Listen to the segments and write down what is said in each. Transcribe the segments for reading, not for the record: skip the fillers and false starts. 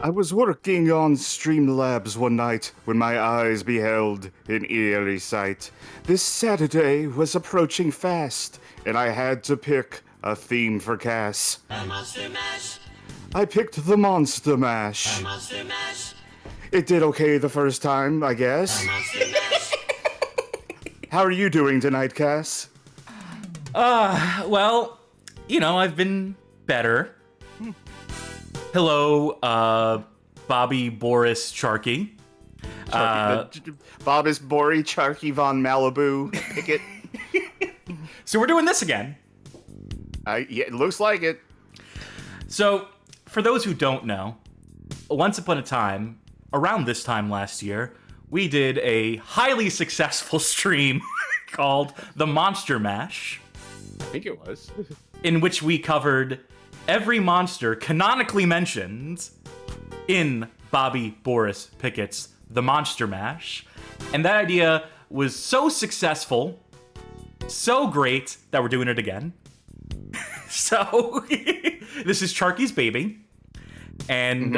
I was working on Streamlabs one night when my eyes beheld an eerie sight. This Saturday was approaching fast, and I had to pick a theme for Cass. A Monster Mash. I picked the Monster Mash. A Monster Mash. It did okay the first time, I A guess. Monster Mash. How are you doing tonight, Cass? Well, I've been better. Hello, Bobby Boris Charkey. Bobbis Bori, Charky Von Malibu, Pickett. So we're doing this again. Yeah, it looks like it. So, for those who don't know, once upon a time, around this time last year, we did a highly successful stream called The Monster Mash, I think it was. in which we covered every monster canonically mentioned in Bobby Boris Pickett's The Monster Mash. And that idea was so successful, so great, that we're doing it again. So, this is Charky's baby. And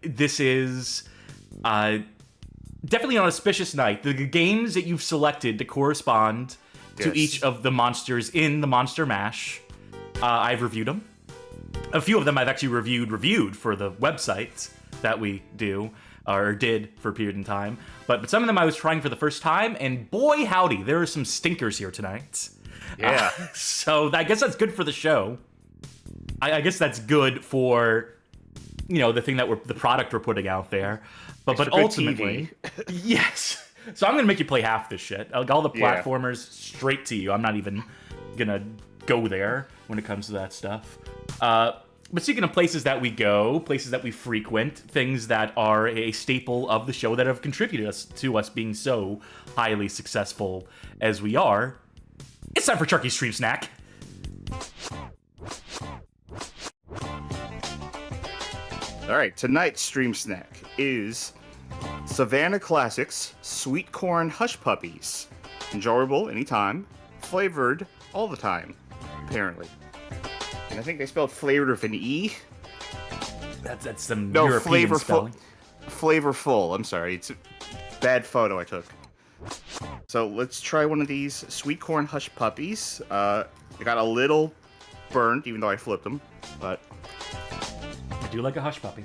this is definitely an auspicious night. The games that you've selected to correspond to each of the monsters in the Monster Mash, I've reviewed them. A few of them I've actually reviewed for the website that we do, or did for a period in time. But some of them I was trying for the first time, and boy howdy, there are some stinkers here tonight. Yeah. So I guess that's good for the show. I guess that's good for, the thing that the product we're putting out there. But ultimately, yes. So I'm gonna make you play half this shit. All the platformers straight to you. I'm not even gonna go there when it comes to that stuff. But speaking of places that we go, places that we frequent, things that are a staple of the show that have contributed to us being so highly successful as we are, it's time for Charky's Stream Snack. All right, tonight's stream snack is Savannah Classics Sweet Corn Hush Puppies. Enjoyable anytime, flavored all the time, apparently. And I think they spelled flavored with an E. That's some European spelling. Flavorful. I'm sorry, it's a bad photo I took. So let's try one of these Sweet Corn Hush Puppies. They got a little burnt, even though I flipped them, but I do like a hush puppy.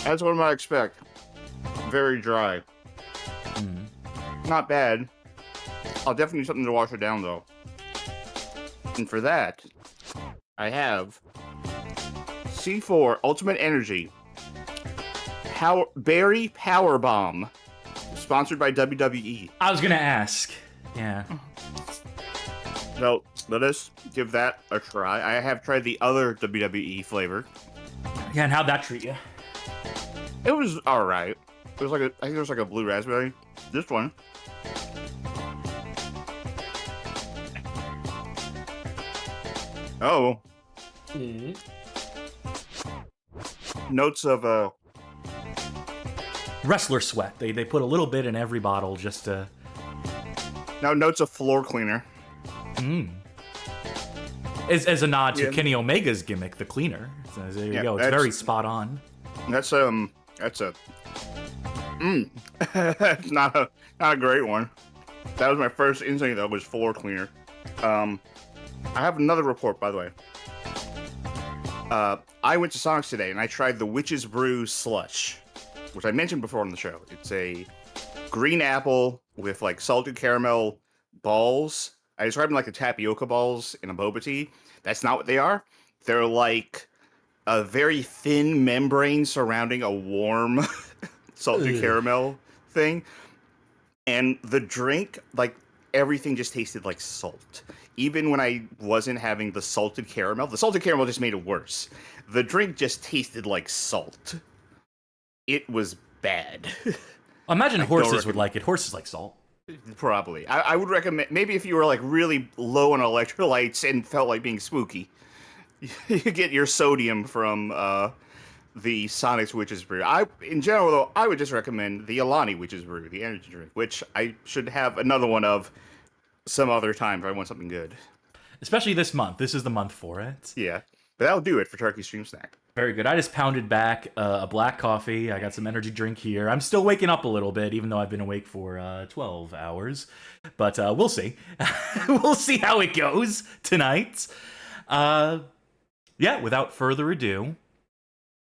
that's what I might expect. Very dry. Not bad. I'll definitely need something to wash it down, though. And for that, I have C4 Ultimate Energy Berry Power Bomb, sponsored by WWE. I was gonna ask. Yeah. So let us give that a try. I have tried the other WWE flavor. Yeah, and how'd that treat you? It was all right. It was I think it was like a blue raspberry. This one. Oh. Notes of Wrestler sweat. They put a little bit in every bottle just to... No, notes of floor cleaner. As a nod to Kenny Omega's gimmick, the cleaner. So there you go. It's very spot on. That's it's not a great one. That was my first instinct, though, was floor cleaner. I have another report, by the way. I went to Sonic's today, and I tried the Witch's Brew Slush, which I mentioned before on the show. It's a green apple with, salted caramel balls. I described them like the tapioca balls in a boba tea. That's not what they are. They're like a very thin membrane surrounding a warm salted caramel thing. And the drink, everything just tasted like salt. Even when I wasn't having the salted caramel just made it worse. The drink just tasted like salt. It was bad. I imagine horses would like it. Horses like salt. Probably. I would recommend, maybe if you were really low on electrolytes and felt like being spooky, you get your sodium from the Sonic's Witch's Brew. In general, though, I would just recommend the Alani Witch's Brew, the energy drink, which I should have another one of some other time if I want something good. especially this month. This is the month for it. Yeah. But that'll do it for Turkey Stream Snack. Very good. I just pounded back a black coffee. I got some energy drink here. I'm still waking up a little bit, even though I've been awake for 12 hours. But we'll see. We'll see how it goes tonight. Yeah, without further ado,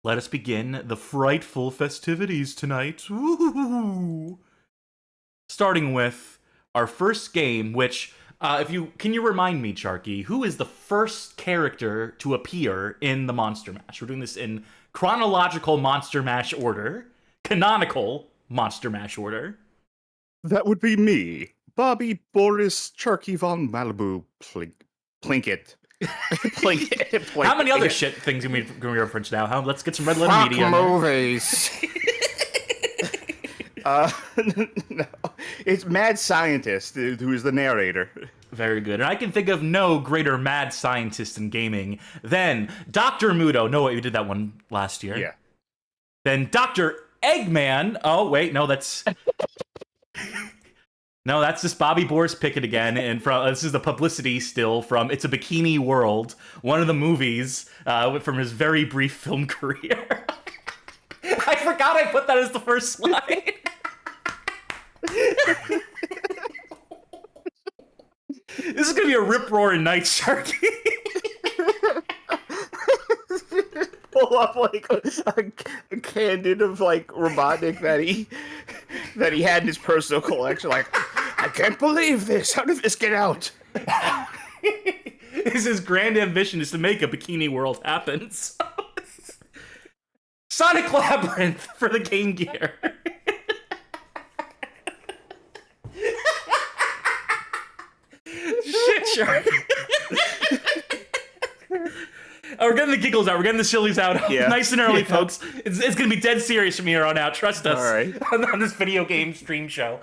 let us begin the frightful festivities tonight. Woo-hoo-hoo. Starting with our first game, which... can you remind me, Charky, who is the first character to appear in the Monster Mash? We're doing this in chronological Monster Mash order, canonical Monster Mash order. That would be me, Bobby Boris Charky von Malibu Plinkett. Plinkett. How many other shit things can we reference now? Let's get some Red Letter Fuck Media. Movies. No, it's Mad Scientist who is the narrator. Very good. And I can think of no greater mad scientist in gaming than Dr. Muto. No, wait, we did that one last year. Yeah. Then Dr. Eggman. Oh, wait, no, that's... No, that's just Bobby Boris Pickett again, and this is the publicity still from It's a Bikini World, one of the movies from his very brief film career. I forgot I put that as the first slide. This is gonna be a rip-roaring night, Sharky. Pull up like a candid of like Robotnik that he had in his personal collection. Like, I can't believe this. How did this get out? His grand ambition is to make a Bikini World happen. So. Sonic Labyrinth for the Game Gear. Shit, Shark. We're getting the giggles out. We're getting the sillies out. Yeah. Nice and early, folks. It's going to be dead serious from here on out. Trust us. All right. On this video game stream show.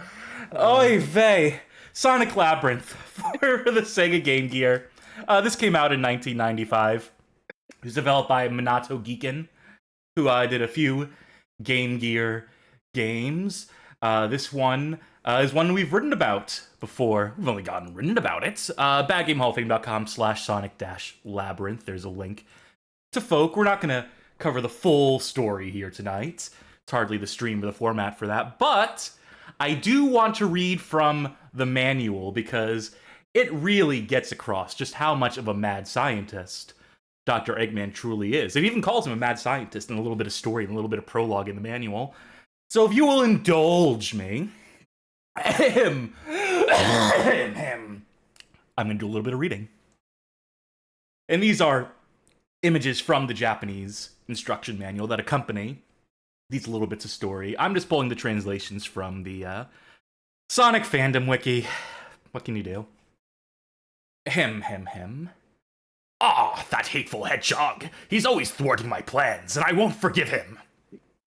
Oy vey. Sonic Labyrinth for the Sega Game Gear. This came out in 1995. It was developed by Minato Geekin, who did a few Game Gear games. This one is one we've written about before. We've only gotten written about it. badgamehallfame.com/sonic-labyrinth. There's a link to folk. We're not going to cover the full story here tonight. It's hardly the stream or the format for that. But I do want to read from the manual because it really gets across just how much of a mad scientist Dr. Eggman truly is. It even calls him a mad scientist in a little bit of story and a little bit of prologue in the manual. So if you will indulge me, I'm going to do a little bit of reading. And these are images from the Japanese instruction manual that accompany these little bits of story. I'm just pulling the translations from the Sonic Fandom Wiki. What can you do? Ah, that hateful hedgehog. He's always thwarting my plans, and I won't forgive him.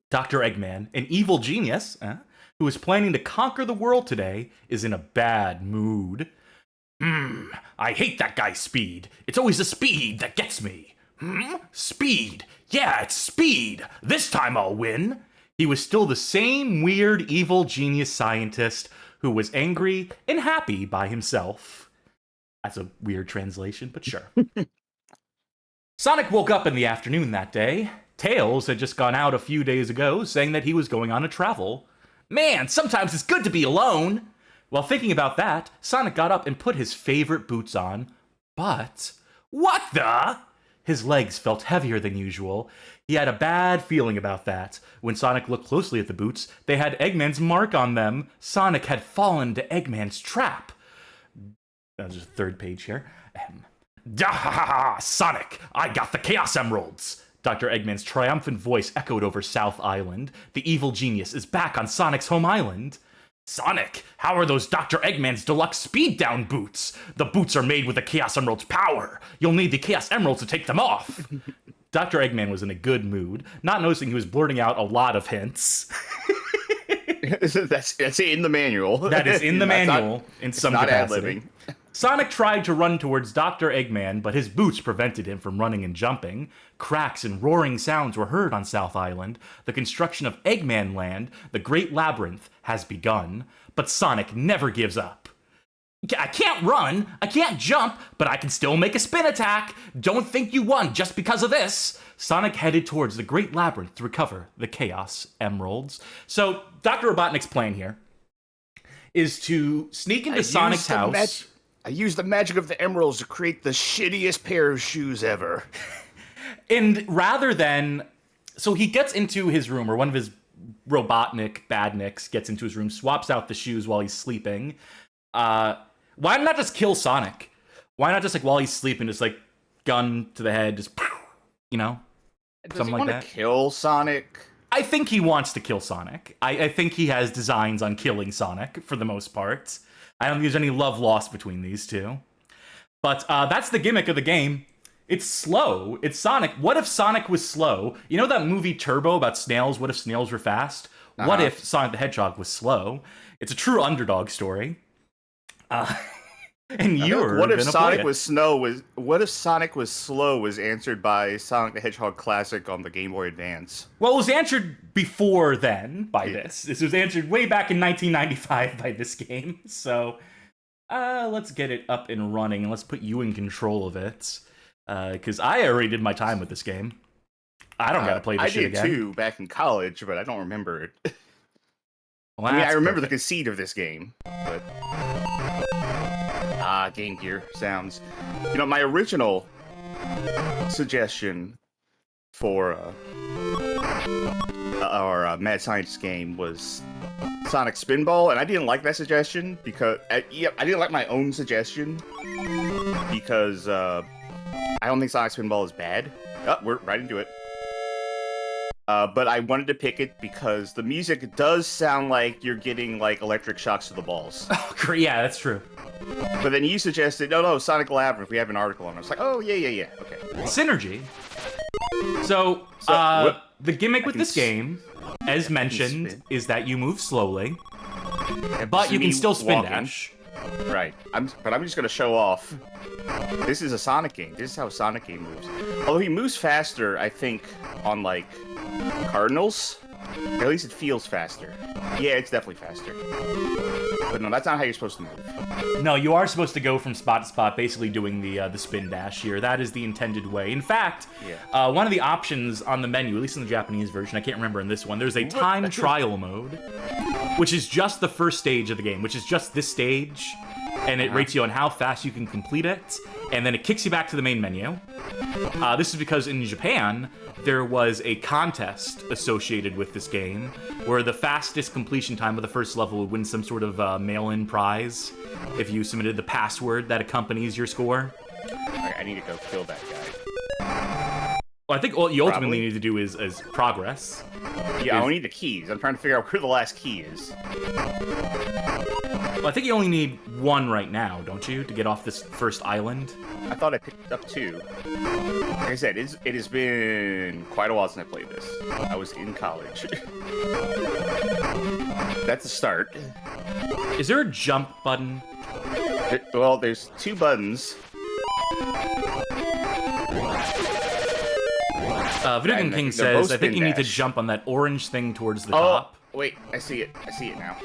Dr. Eggman, an evil genius, who is planning to conquer the world today, is in a bad mood. I hate that guy's Speed. It's always the speed that gets me. Speed. Yeah, it's Speed. This time I'll win. He was still the same weird, evil genius scientist who was angry and happy by himself. That's a weird translation, but sure. Sonic woke up in the afternoon that day. Tails had just gone out a few days ago, saying that he was going on a travel. Man, sometimes it's good to be alone. While thinking about that, Sonic got up and put his favorite boots on. But, what the? His legs felt heavier than usual. He had a bad feeling about that. When Sonic looked closely at the boots, they had Eggman's mark on them. Sonic had fallen to Eggman's trap. That's just the third page here. Sonic, I got the Chaos Emeralds. Dr. Eggman's triumphant voice echoed over South Island. The evil genius is back on Sonic's home island. Sonic, how are those Dr. Eggman's deluxe speed-down boots? The boots are made with the Chaos Emerald's power. You'll need the Chaos Emeralds to take them off. Dr. Eggman was in a good mood, not noticing he was blurting out a lot of hints. That's in the manual. That is in the manual in some capacity. Ad-libbing. Sonic tried to run towards Dr. Eggman, but his boots prevented him from running and jumping. Cracks and roaring sounds were heard on South Island. The construction of Eggman Land, the Great Labyrinth, has begun. But Sonic never gives up. I can't run, I can't jump, but I can still make a spin attack. Don't think you won just because of this. Sonic headed towards the Great Labyrinth to recover the Chaos Emeralds. So, Dr. Robotnik's plan here is to sneak into Sonic's house. I used the magic of the emeralds to create the shittiest pair of shoes ever. And rather than... So he gets into his room, or one of his Robotnik badniks gets into his room, swaps out the shoes while he's sleeping. Why not just kill Sonic? Why not just, like, while he's sleeping, just, like, gun to the head, just, you know? Does he want to kill Sonic? I think he wants to kill Sonic. I think he has designs on killing Sonic, for the most part. I don't think there's any love lost between these two. But that's the gimmick of the game. It's slow. It's Sonic. What if Sonic was slow? You know that movie Turbo about snails? What if snails were fast? What if Sonic the Hedgehog was slow? It's a true underdog story. And you're what if Sonic was slow? What if Sonic was slow was answered by Sonic the Hedgehog Classic on the Game Boy Advance? Well, it was answered before then by this. This was answered way back in 1995 by this game. So let's get it up and running, and let's put you in control of it. Because I already did my time with this game. I don't gotta play this shit again. I did too back in college, but I don't remember it. Well, I mean, I remember the conceit of this game, but Game Gear sounds. You know, my original suggestion for our Mad Scientist game was Sonic Spinball, and I didn't like that suggestion because I didn't like my own suggestion because I don't think Sonic Spinball is bad. Oh, we're right into it. But I wanted to pick it because the music does sound like you're getting, like, electric shocks to the balls. Oh, great. Yeah, that's true. But then you suggested, no, Sonic Labyrinth, we have an article on it. I was like, oh, yeah, okay. Synergy. So the gimmick with this game, as mentioned, is that you move slowly, but you can still spin dash. Right. But I'm just going to show off. This is a Sonic game. This is how a Sonic game moves. Although he moves faster, I think, on, like, Cardinals. At least it feels faster. Yeah, it's definitely faster. But no, that's not how you're supposed to move. No, you are supposed to go from spot to spot, basically doing the spin dash here. That is the intended way. In fact, one of the options on the menu, at least in the Japanese version, I can't remember in this one, there's a time trial mode, which is just the first stage of the game, which is just this stage, and it rates you on how fast you can complete it, and then it kicks you back to the main menu. This is because in Japan, there was a contest associated with this game where the fastest completion time of the first level would win some sort of mail-in prize if you submitted the password that accompanies your score. Alright, I need to go kill that guy. Well, I think all you ultimately need to do is progress. Yeah, I need the keys. I'm trying to figure out where the last key is. Well, I think you only need one right now, don't you, to get off this first island? I thought I picked up two. Like I said, it has been quite a while since I played this. I was in college. That's a start. Is there a jump button? Well, there's two buttons. Video Game King says, I think you need to jump on that orange thing towards the top. Wait, I see it. I see it now.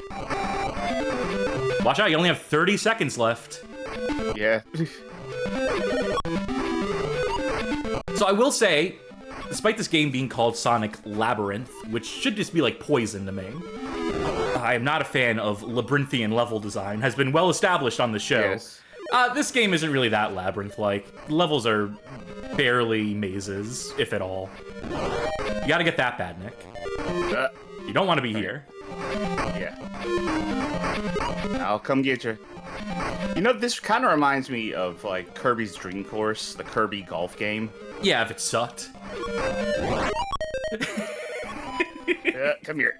Watch out, you only have 30 seconds left. Yeah. So I will say, despite this game being called Sonic Labyrinth, which should just be like poison to me, I am not a fan of labyrinthian level design, has been well established on the show. Yes. This game isn't really that labyrinth-like. Levels are barely mazes, if at all. You gotta get that bad, Nick. You don't want to be here. Yeah. I'll come get you. You know, this kind of reminds me of, like, Kirby's Dream Course, the Kirby golf game. Yeah, if it sucked. Come here.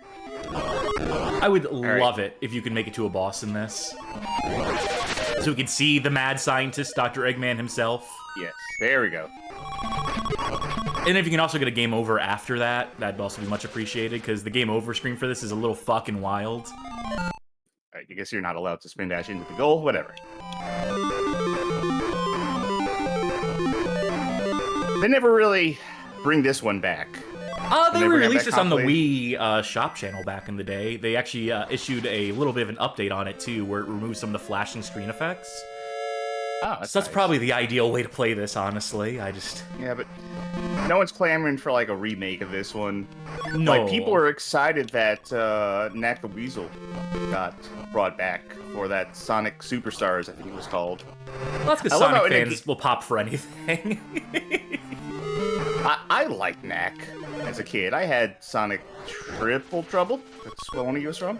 I would love it if you could make it to a boss in this. So we could see the mad scientist, Dr. Eggman himself. Yes, there we go. And if you can also get a game over after that, that'd also be much appreciated, because the game over screen for this is a little fucking wild. Alright, I guess you're not allowed to spin dash into the goal, whatever. They never really bring this one back. They never had released that this on the compilation? Wii shop channel back in the day. They actually issued a little bit of an update on it too, where it removes some of the flashing screen effects. Oh, So that's probably the ideal way to play this, honestly. Yeah, but no one's clamoring for like a remake of this one. No. Like people were excited that Knack the Weasel got brought back for that Sonic Superstars, I think it was called. Well, that's because I love how Sonic in a fans will pop for anything. I liked Knack as a kid. I had Sonic Triple Trouble. That's what one of you was from.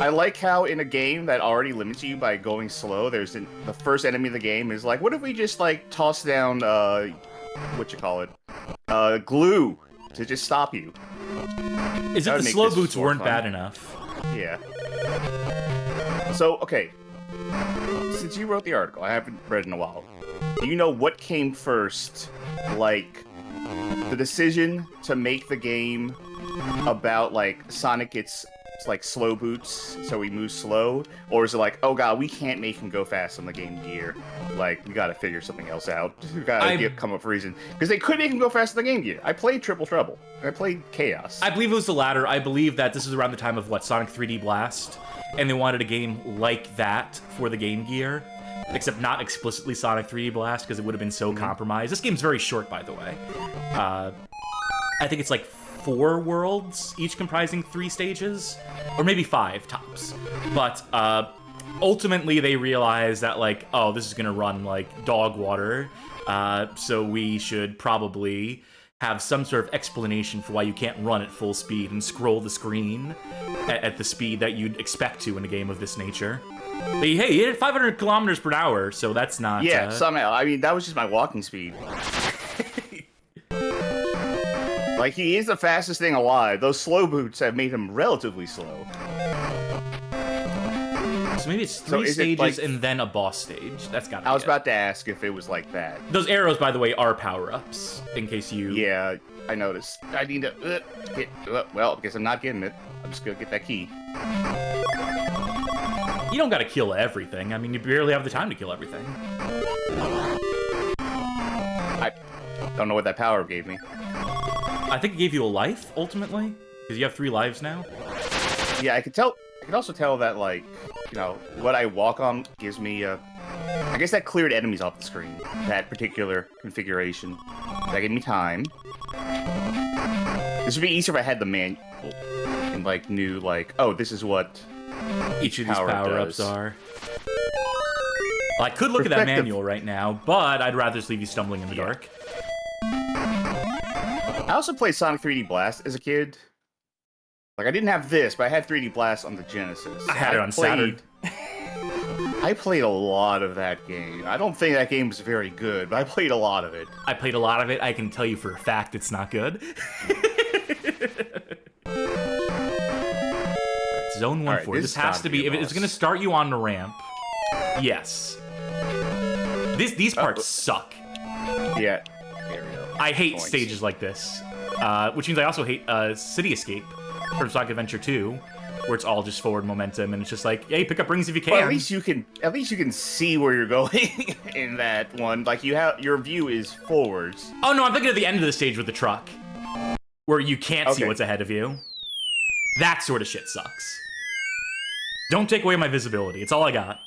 I like how in a game that already limits you by going slow, the first enemy of the game is like, what if we just like toss down glue to just stop you? Is it That would the make slow this boots more weren't fun. bad enough? Yeah. So, okay. Since you wrote the article, I haven't read in a while. Do you know what came first? Like, the decision to make the game about, like, Sonic gets, like, slow boots, so he moves slow? Or is it like, oh god, we can't make him go fast on the Game Gear. Like, we gotta figure something else out. We gotta come up with a reason. Because they couldn't make him go fast on the Game Gear. I played Triple Trouble. I played Chaos. I believe it was the latter. I believe that this is around the time of, Sonic 3D Blast? And they wanted a game like that for the Game Gear. Except not explicitly Sonic 3D Blast, because it would have been so compromised. This game's very short, by the way. I think it's like 4 worlds, each comprising 3 stages. Or maybe 5, tops. But, ultimately they realized that, like, oh, this is gonna run like dog water, so we should probably have some sort of explanation for why you can't run at full speed and scroll the screen at the speed that you'd expect to in a game of this nature. But hey, you hit 500 kilometers per hour, so that's not... Yeah, somehow. I mean, that was just my walking speed. Like, he is the fastest thing alive. Those slow boots have made him relatively slow. So maybe it's 3 is it, stages like- and then a boss stage. That's gotta be I was it. about to ask if it was like that. Those arrows, by the way, are power-ups, in case you... Yeah, I noticed. I need to get... well, because I'm not getting it. I'm just gonna get that key. You don't gotta kill everything. I mean, you barely have the time to kill everything. I don't know what that power gave me. I think it gave you a life, ultimately, because you have 3 lives now. Yeah, I could tell... I can also tell that, like, you know, what I walk on gives me, I guess that cleared enemies off the screen. That particular configuration. That gave me time. This would be easier if I had the manual and, like, knew, like, oh, this is what Each of these power power-ups does. are. Well, I could look at that Perspective. manual right now, but I'd rather just leave you stumbling in the dark. I also played Sonic 3D Blast as a kid. Like, I didn't have this, but I had 3D Blast on the Genesis. I had it on Saturn. I played a lot of that game. I don't think that game was very good, but I played a lot of it. I played a lot of it. I can tell you for a fact it's not good. Zone 1-4. Alright, This this has gotta to be be... a If it's boss. going to start you on the ramp, yes. These parts suck. Yeah. There we go. I hate Points. stages like this. Which means I also hate City Escape from Sonic Adventure 2, where it's all just forward momentum, and it's just like, hey, pick up rings if you can. Well, at least you can see where you're going in that one. Like, your view is forwards. Oh no, I'm thinking of the end of the stage with the truck, where you can't see Okay. what's ahead of you. That sort of shit sucks. Don't take away my visibility. It's all I got.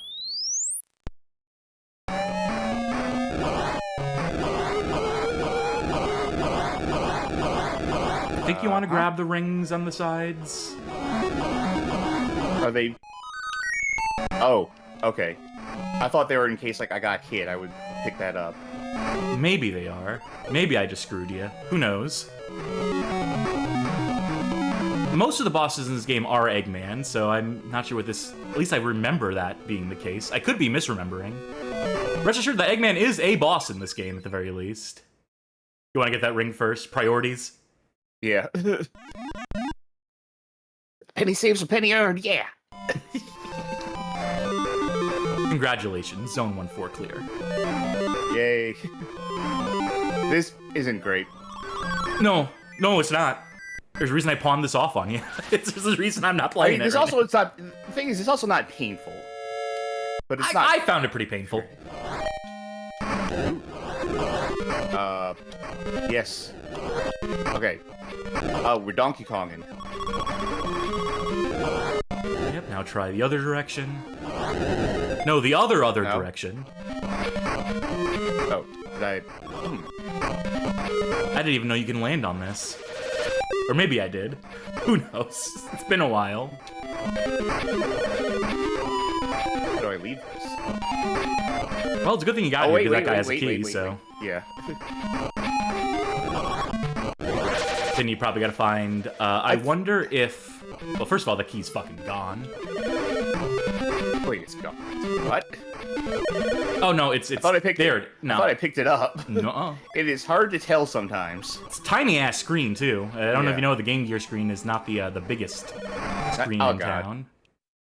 I think you want to grab the rings on the sides. Are they? Oh, okay. I thought they were in case like I got hit. I would pick that up. Maybe they are. Maybe I just screwed you. Who knows? Most of the bosses in this game are Eggman, so I'm not sure what this... At least I remember that being the case. I could be misremembering. Rest assured that Eggman is a boss in this game, at the very least. You want to get that ring first? Priorities? Yeah. Penny saves a penny earned. Yeah. Congratulations, Zone 1-4 clear. Yay. This isn't great. No, it's not. There's a reason I pawned this off on you. There's a reason I'm not I playing mean, it. it's also it's not. The thing is, it's also not painful. But it's not. I found it pretty painful. Yes. Okay. We're Donkey Konging. Yep, now try the other direction. No, the other No? direction. Oh, did I... I didn't even know you can land on this. Or maybe I did. Who knows? It's been a while. How do I leave this? Well, it's a good thing you got here, because that guy has a key, so... Yeah. Then you probably gotta find... I wonder if... Well, first of all, the key's fucking gone. Wait, it's gone. What? Oh, no, it's I thought I picked there. it. No. I thought I picked it up. No. It is hard to tell sometimes. It's a tiny-ass screen, too. I don't know if Yeah. you know, the Game Gear screen is not the biggest screen Oh, in God. town.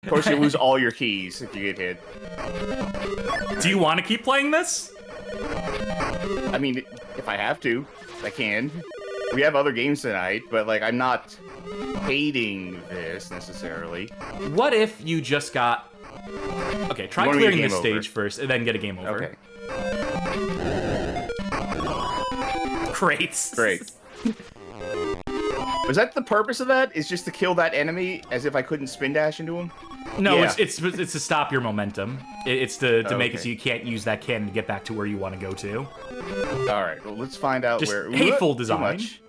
Of course, you lose all your keys if you get hit. Do you want to keep playing this? I mean, if I have to, I can. We have other games tonight, but, like, I'm not hating this, necessarily. What if you just got... Okay, try You want me to clearing get this game over? stage first, and then get a game over. Okay. Great. Great. Was that the purpose of that? Is just to kill that enemy as if I couldn't spin dash into him? No, Yeah. it's to stop your momentum. It's to make it Okay. so you can't use that cannon to get back to where you want to go to. Alright, well, let's find out Just where... hateful Too design. much.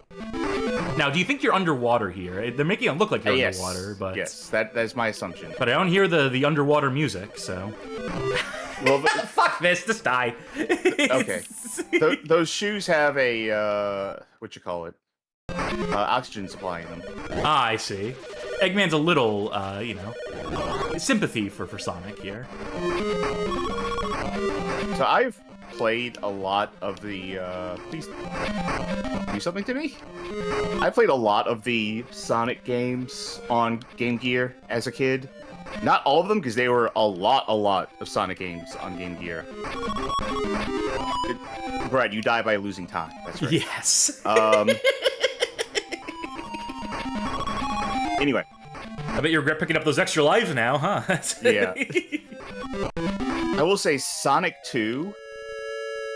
Now, do you think you're underwater here? They're making it look like you're Yes. underwater, but... Yes, that's my assumption. But I don't hear the underwater music, so... Well, Fuck this, just die. okay. Those shoes have a, what you call it? Oxygen supply in them. Ah, I see. Eggman's a little, you know, sympathy for Sonic here. So I've played a lot of the, please do something to me? I played a lot of the Sonic games on Game Gear as a kid. Not all of them, because there were a lot of Sonic games on Game Gear. Brad, you die by losing time. That's right. Yes. Anyway. I bet you regret picking up those extra lives now, huh? Yeah. I will say Sonic 2,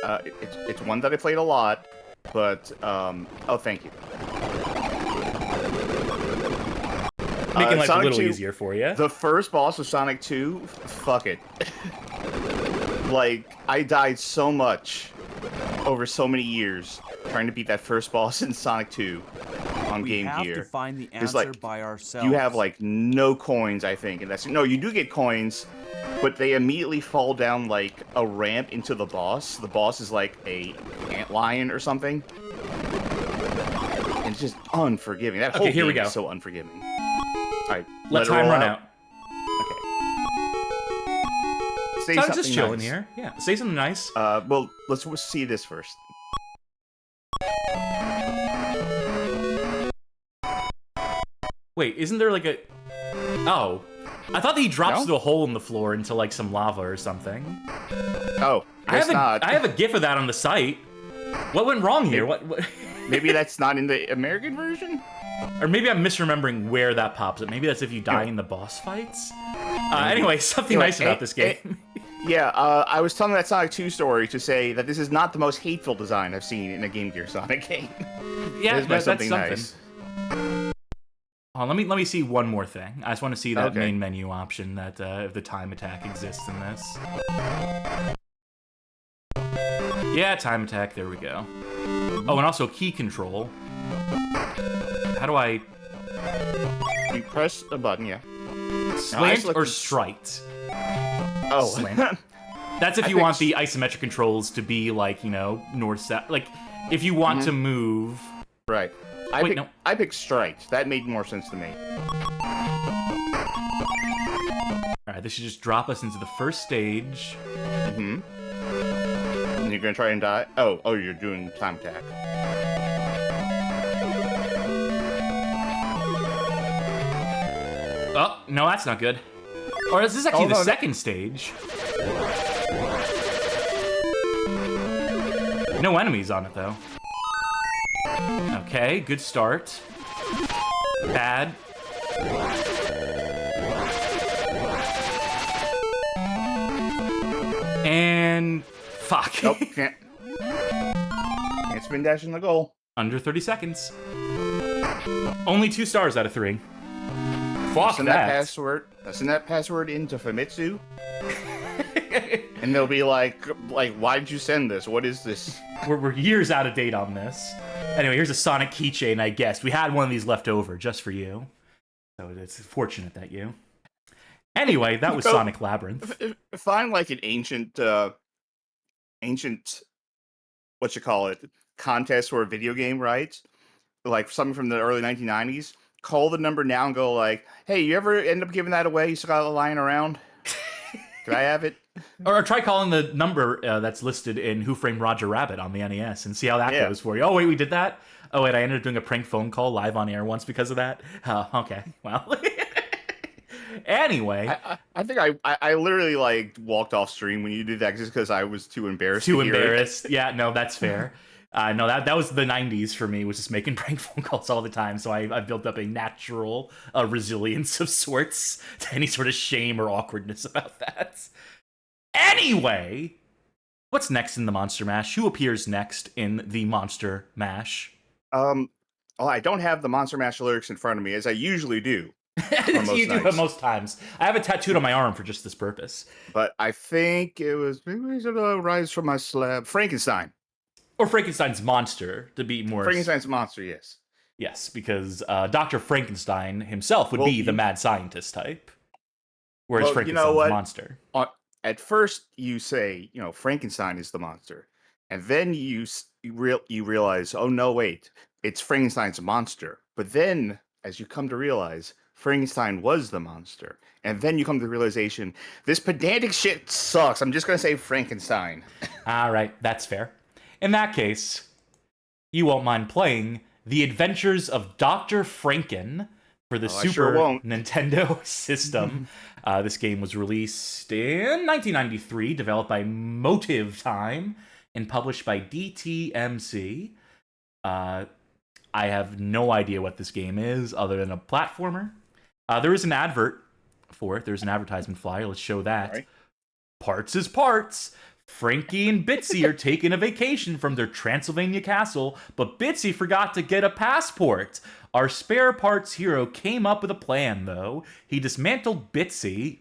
it's one that I played a lot, but, oh, thank you. Making life Sonic a little 2, easier for you. The first boss of Sonic 2, fuck it. Like, I died so much over so many years trying to beat that first boss in Sonic 2 on Game Gear. We have to find the answer like, by ourselves. You have, like, no coins, I think. And that's no, you do get coins, but they immediately fall down, like, a ramp into the boss. The boss is, like, a antlion or something. And it's just unforgiving. That whole here we game go. is so unforgiving. Alright, Let time run out. Okay. Say So I'm something just chilling nice. here. Yeah, say something nice. Well, let's see this first. Wait, isn't there like a... Oh. I thought that he drops No? through a hole in the floor into like some lava or something. Oh, I guess not. have a gif of that on the site. What went wrong here? What... Maybe that's not in the American version? Or maybe I'm misremembering where that pops up. Maybe that's if you die in the boss fights? Anyway, something nice about this game. Yeah, I was telling that Sonic 2 story to say that this is not the most hateful design I've seen in a Game Gear Sonic game. Yeah, This is by that's something. nice. Oh, let me see one more thing. I just want to see that Okay. main menu option that if the time attack exists in this. Yeah, time attack. There we go. Oh, and also key control. How do I You press a button, yeah. slant selected- or strike? Oh, Slant. That's if I you think want the isometric controls to be like, you know, north south. Like if you want to move. right. Wait, no. I picked strike. That made more sense to me. All right, this should just drop us into the first stage. Mm-hmm. And you're gonna try and die? Oh, you're doing time attack. Oh, no, that's not good. Or is this actually Oh, the no, second stage? No enemies on it, though. Okay, good start. Bad. And... Fuck. Nope, can't. spin dash in the goal. Under 30 seconds. Only 2 stars out of 3. Fuck Send that password. Send that password into Famitsu. And they'll be like, why did you send this? What is this? We're years out of date on this. Anyway, here's a Sonic keychain, I guess. We had one of these left over just for you. So it's fortunate that you. Anyway, that was Sonic Labyrinth. Find like an ancient, what you call it, contest or a video game, right? Like something from the early 1990s. Call the number now and go like, hey, you ever end up giving that away? You still got it lying around? Can I have it? Or try calling the number that's listed in Who Framed Roger Rabbit on the NES and see how that goes for you. Oh, wait, we did that? Oh, wait, I ended up doing a prank phone call live on air once because of that? Okay, well. Anyway. I think I literally like walked off stream when you did that just because I was too embarrassed to hear it. Yeah, no, that's fair. No, that was the 90s for me, was just making prank phone calls all the time, so I built up a natural resilience of sorts to any sort of shame or awkwardness about that. Anyway, what's next in the Monster Mash? Who appears next in the Monster Mash? Well, I don't have the Monster Mash lyrics in front of me, as I usually do. You do it most times. I have it tattooed on my arm for just this purpose. But I think it was Rise from My Slab. Frankenstein. Or Frankenstein's monster, to be more... Frankenstein's monster, yes. Yes, because Dr. Frankenstein himself would be the mad scientist type. Whereas Frankenstein's the monster. At first, you say, Frankenstein is the monster. And then you realize, oh, no, wait. It's Frankenstein's monster. But then, as you come to realize, Frankenstein was the monster. And then you come to the realization, this pedantic shit sucks. I'm just going to say Frankenstein. All right, that's fair. In that case, you won't mind playing The Adventures of Dr. Franken for the Super Nintendo system. This game was released in 1993, developed by Motive Time, and published by DTMC. I have no idea what this game is, other than a platformer. There is an advert for it. There's an advertisement flyer. Let's show that. Right. Parts is parts. Frankie and Bitsy are taking a vacation from their Transylvania castle, but Bitsy forgot to get a passport. Our spare parts hero came up with a plan, though. He dismantled Bitsy,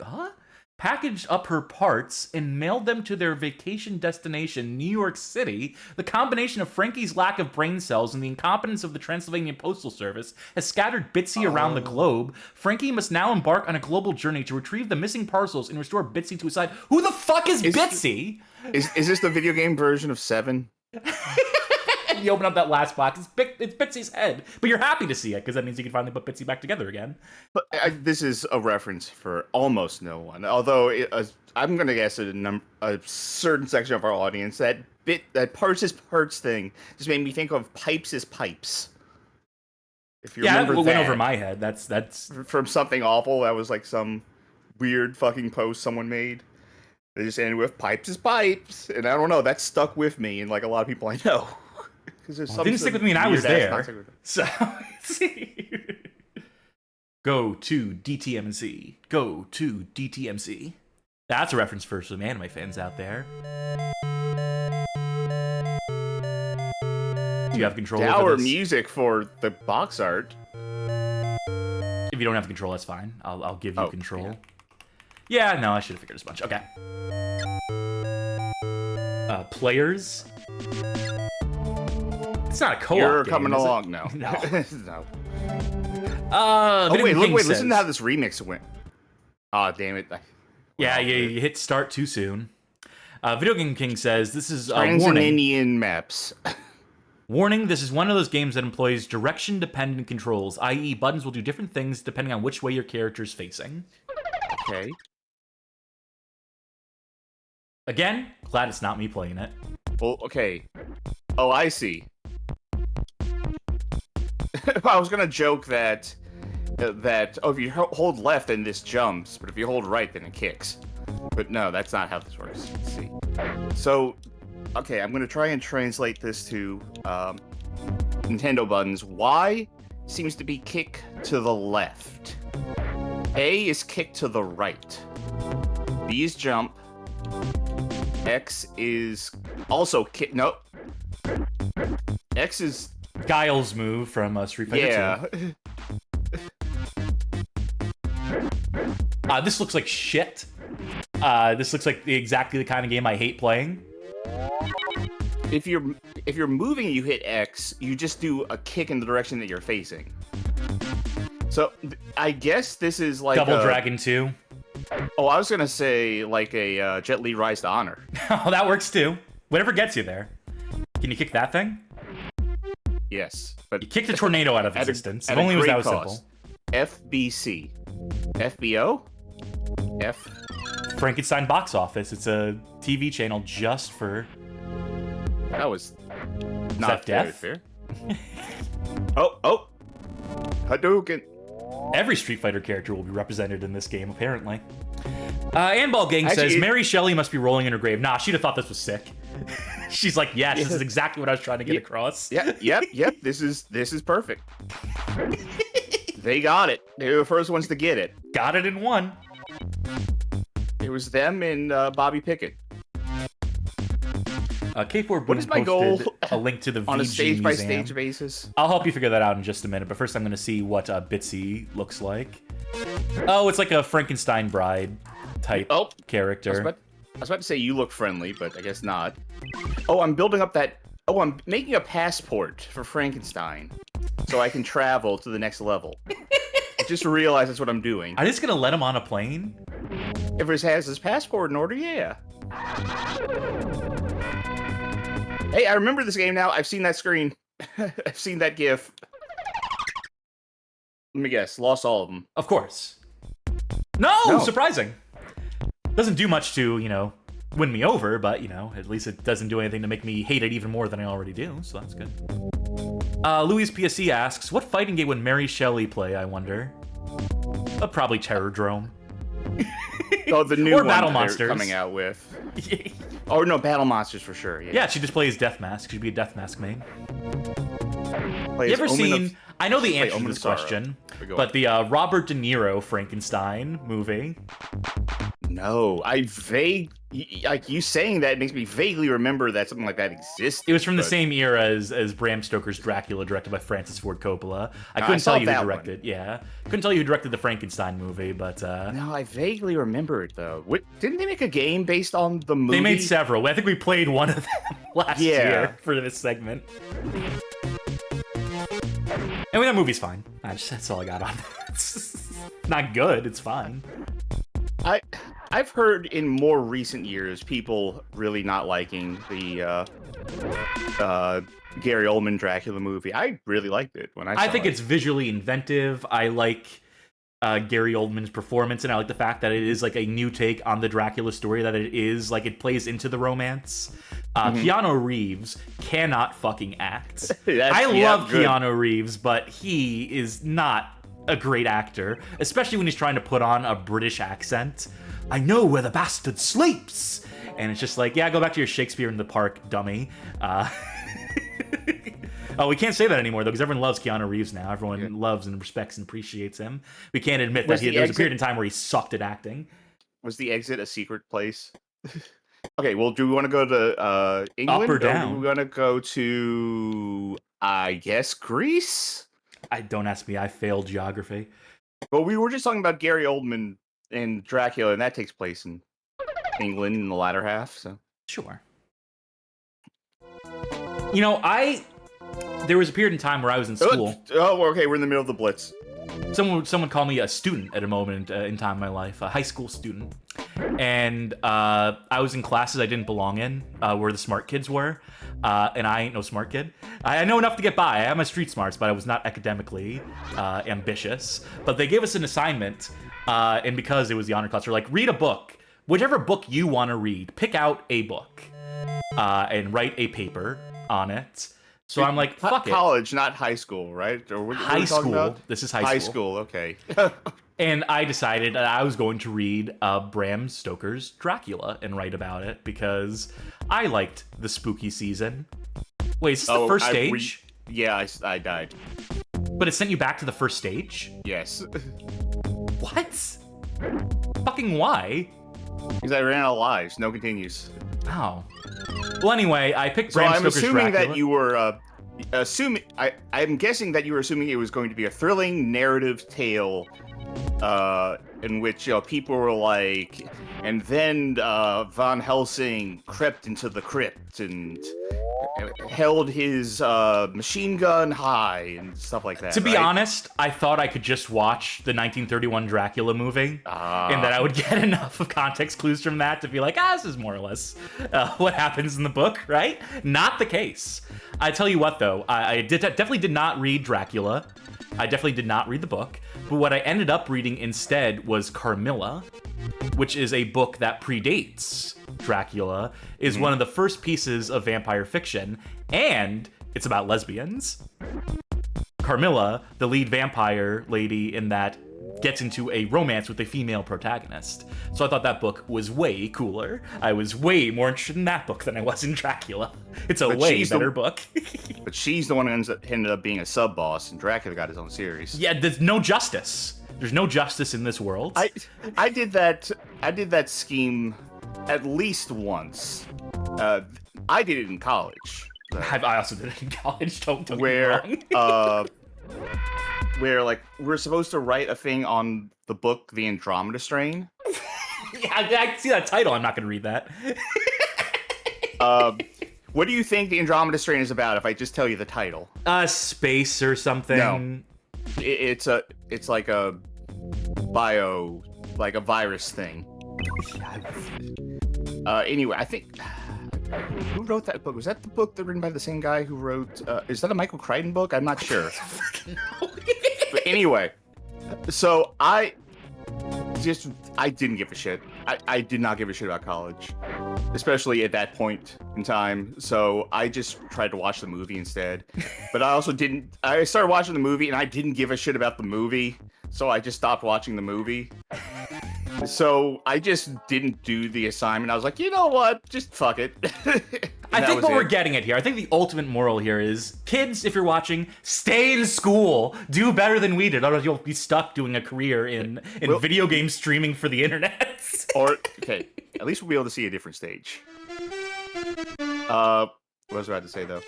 packaged up her parts, and mailed them to their vacation destination, New York City. The combination of Frankie's lack of brain cells and the incompetence of the Transylvania Postal Service has scattered Bitsy around the globe. Frankie must now embark on a global journey to retrieve the missing parcels and restore Bitsy to his side. Who the fuck is Bitsy? Is this the video game version of Seven? You open up that last box, it's Bitsy's head. But you're happy to see it, because that means you can finally put Bitsy back together again. But this is a reference for almost no one. Although, I'm going to guess a certain section of our audience, that parts is parts thing just made me think of pipes is pipes. If you remember that went over my head. That's from something awful. That was like some weird fucking post someone made. They just ended with pipes is pipes. And I don't know, that stuck with me and like a lot of people I know. It didn't stick with me and I was there. So, go to DTMC. Go to DTMC. That's a reference for some anime fans out there. Do you have control over this? Music for the box art. If you don't have control, that's fine. I'll give you control. Yeah, no, I should have figured as much. Okay. Players. It's not a co-op You're game, coming along now. No. No. Wait, listen to how this remix went. Oh, damn it. You hit start too soon. Video Game King says, this is a warning. Indian maps. Warning, this is one of those games that employs direction-dependent controls, i.e. buttons will do different things depending on which way your character is facing. Okay. Again, glad it's not me playing it. Well, okay. Oh, I see. I was gonna joke that if you hold left then this jumps, but if you hold right then it kicks. But no, that's not how this works. Let's see. So, okay, I'm gonna try and translate this to Nintendo buttons. Y seems to be kick to the left. A is kick to the right. B is jump. X is also kick. Nope. X is Guile's move from Street Fighter 2. This looks like shit. This looks like exactly the kind of game I hate playing. If you're moving, you hit X. You just do a kick in the direction that you're facing. So I guess this is like Double Dragon 2. Oh, I was gonna say like a Jet Li Rise to Honor. Oh, that works too. Whatever gets you there. Can you kick that thing? Yes, but You kicked a tornado out of existence. If only it was that was simple. FBC, FBO, Frankenstein box office. It's a TV channel just for. That was Is not that very death? fair. Oh, Hadouken. Every Street Fighter character will be represented in this game, apparently. Anball Gang Actually, says, Mary Shelley must be rolling in her grave. Nah, she'd have thought this was sick. She's like, yes, this is exactly what I was trying to get across. Yep. This is perfect. They got it. They were the first ones to get it. Got it in one. It was them and Bobby Pickett. K4 What is my goal a link to the VG on a stage-by-stage museum. basis? I'll help you figure that out in just a minute, but first I'm going to see what Bitsy looks like. Oh, it's like a Frankenstein bride type character. I was about to say you look friendly, but I guess not. Oh, I'm building up that... Oh, I'm making a passport for Frankenstein so I can travel to the next level. I just realized that's what I'm doing. Are you just going to let him on a plane? If he has his passport in order, yeah. Hey, I remember this game now. I've seen that screen. I've seen that GIF. Let me guess. Lost all of them. Of course. No! Surprising. Doesn't do much to, win me over, but, at least it doesn't do anything to make me hate it even more than I already do, so that's good. Louise PSC asks, what fighting game would Mary Shelley play, I wonder? Probably Terror Drome. Oh, the new or one Battle they're Monsters. coming out with. Oh, no, Battle Monsters for sure. Yeah, she just plays Death Mask. She'd be a Death Mask main. Plays You ever Omen seen... of- I know the play answer to Omen this of Sorrow. question, Go but on. the Robert De Niro Frankenstein movie... No, like you saying that makes me vaguely remember that something like that existed. It was from the but- same era as Bram Stoker's Dracula, directed by Francis Ford Coppola. I I couldn't saw tell you who that one. directed. Yeah, couldn't tell you who directed the Frankenstein movie, but No, I vaguely remember it though. Didn't they make a game based on the movie? they made several. I think we played one of them last year for this segment. Anyway, that movie's fine. That's all I got on it. It's not good. It's fine. I've heard in more recent years people really not liking the Gary Oldman Dracula movie. I really liked it when I saw I think it. it's visually inventive. I like Gary Oldman's performance, and I like the fact that it is like a new take on the Dracula story, that it is like it plays into the romance. Keanu Reeves cannot fucking act. I love good. Keanu Reeves, but he is not a great actor, especially when he's trying to put on a British accent. I know where the bastard sleeps! And it's just like, yeah, go back to your Shakespeare in the Park, dummy. Oh, we can't say that anymore, though, because everyone loves Keanu Reeves now. Everyone loves and respects and appreciates him. We can't admit that there was a period in time where he sucked at acting. Was the exit a secret place? Okay, well, do we want to go to England? Up or down? do we want to go to, I guess, Greece? Don't ask me. I failed geography. Well, we were just talking about Gary Oldman and Dracula, and that takes place in England in the latter half, so... Sure. There was a period in time where I was in school. Oh, okay, we're in the middle of the Blitz. Someone called me a student at a moment in time in my life, a high school student. And I was in classes I didn't belong in, where the smart kids were. And I ain't no smart kid. I know enough to get by. I have my street smarts, but I was not academically ambitious. But they gave us an assignment, and because it was the honor class, they're like, read a book. Whichever book you want to read, pick out a book and write a paper on it. So I'm like, fuck it. College, not high school, right? Or what High are we talking school. about? This is high High school. school, okay. And I decided that I was going to read Bram Stoker's Dracula and write about it because I liked the spooky season. Wait, is this the first stage? Yeah, I died. But it sent you back to the first stage? Yes. What? Fucking why? Because I ran out of lives. No continues. Oh. Well, anyway, I picked So Bram I'm Stoker's assuming Dracula. that you were I'm guessing that you were assuming it was going to be a thrilling narrative tale, in which people were like, and then Van Helsing crept into the crypt and held his machine gun high and stuff like that. To be honest, I thought I could just watch the 1931 Dracula movie, and that I would get enough of context clues from that to be like, this is more or less what happens in the book, right? Not the case. I tell you what, though, I definitely did not read Dracula. I definitely did not read the book, but what I ended up reading instead was Carmilla, which is a book that predates Dracula, is one of the first pieces of vampire fiction, and it's about lesbians. Carmilla, the lead vampire lady in that, gets into a romance with a female protagonist. So I thought that book was way cooler. I was way more interested in that book than I was in Dracula. It's a way better book. But she's the one who ended up being a sub-boss, and Dracula got his own series. Yeah, there's no justice. There's no justice in this world. I did that scheme at least once. I did it in college. I also did it in college. Don't get me wrong. Where like we're supposed to write a thing on the book The Andromeda Strain. Yeah, I see that title. I'm not going to read that. What do you think The Andromeda Strain is about? If I just tell you the title, Space or something. No. It's like a virus thing. Anyway, I think who wrote that book? Was that the book that written by the same guy who wrote? Is that a Michael Crichton book? I'm not sure. But anyway, so I didn't give a shit. I did not give a shit about college, especially at that point in time. So I just tried to watch the movie instead. But I also didn't. I started watching the movie and I didn't give a shit about the movie. So I just stopped watching the movie. So I just didn't do the assignment. I was like, you know what? Just fuck it. I think what we're getting at here, I think the ultimate moral here is, kids, if you're watching, stay in school. Do better than we did. Otherwise, you'll be stuck doing a career in video game streaming for the internet. Or, okay, at least we'll be able to see a different stage. What was I about to say, though?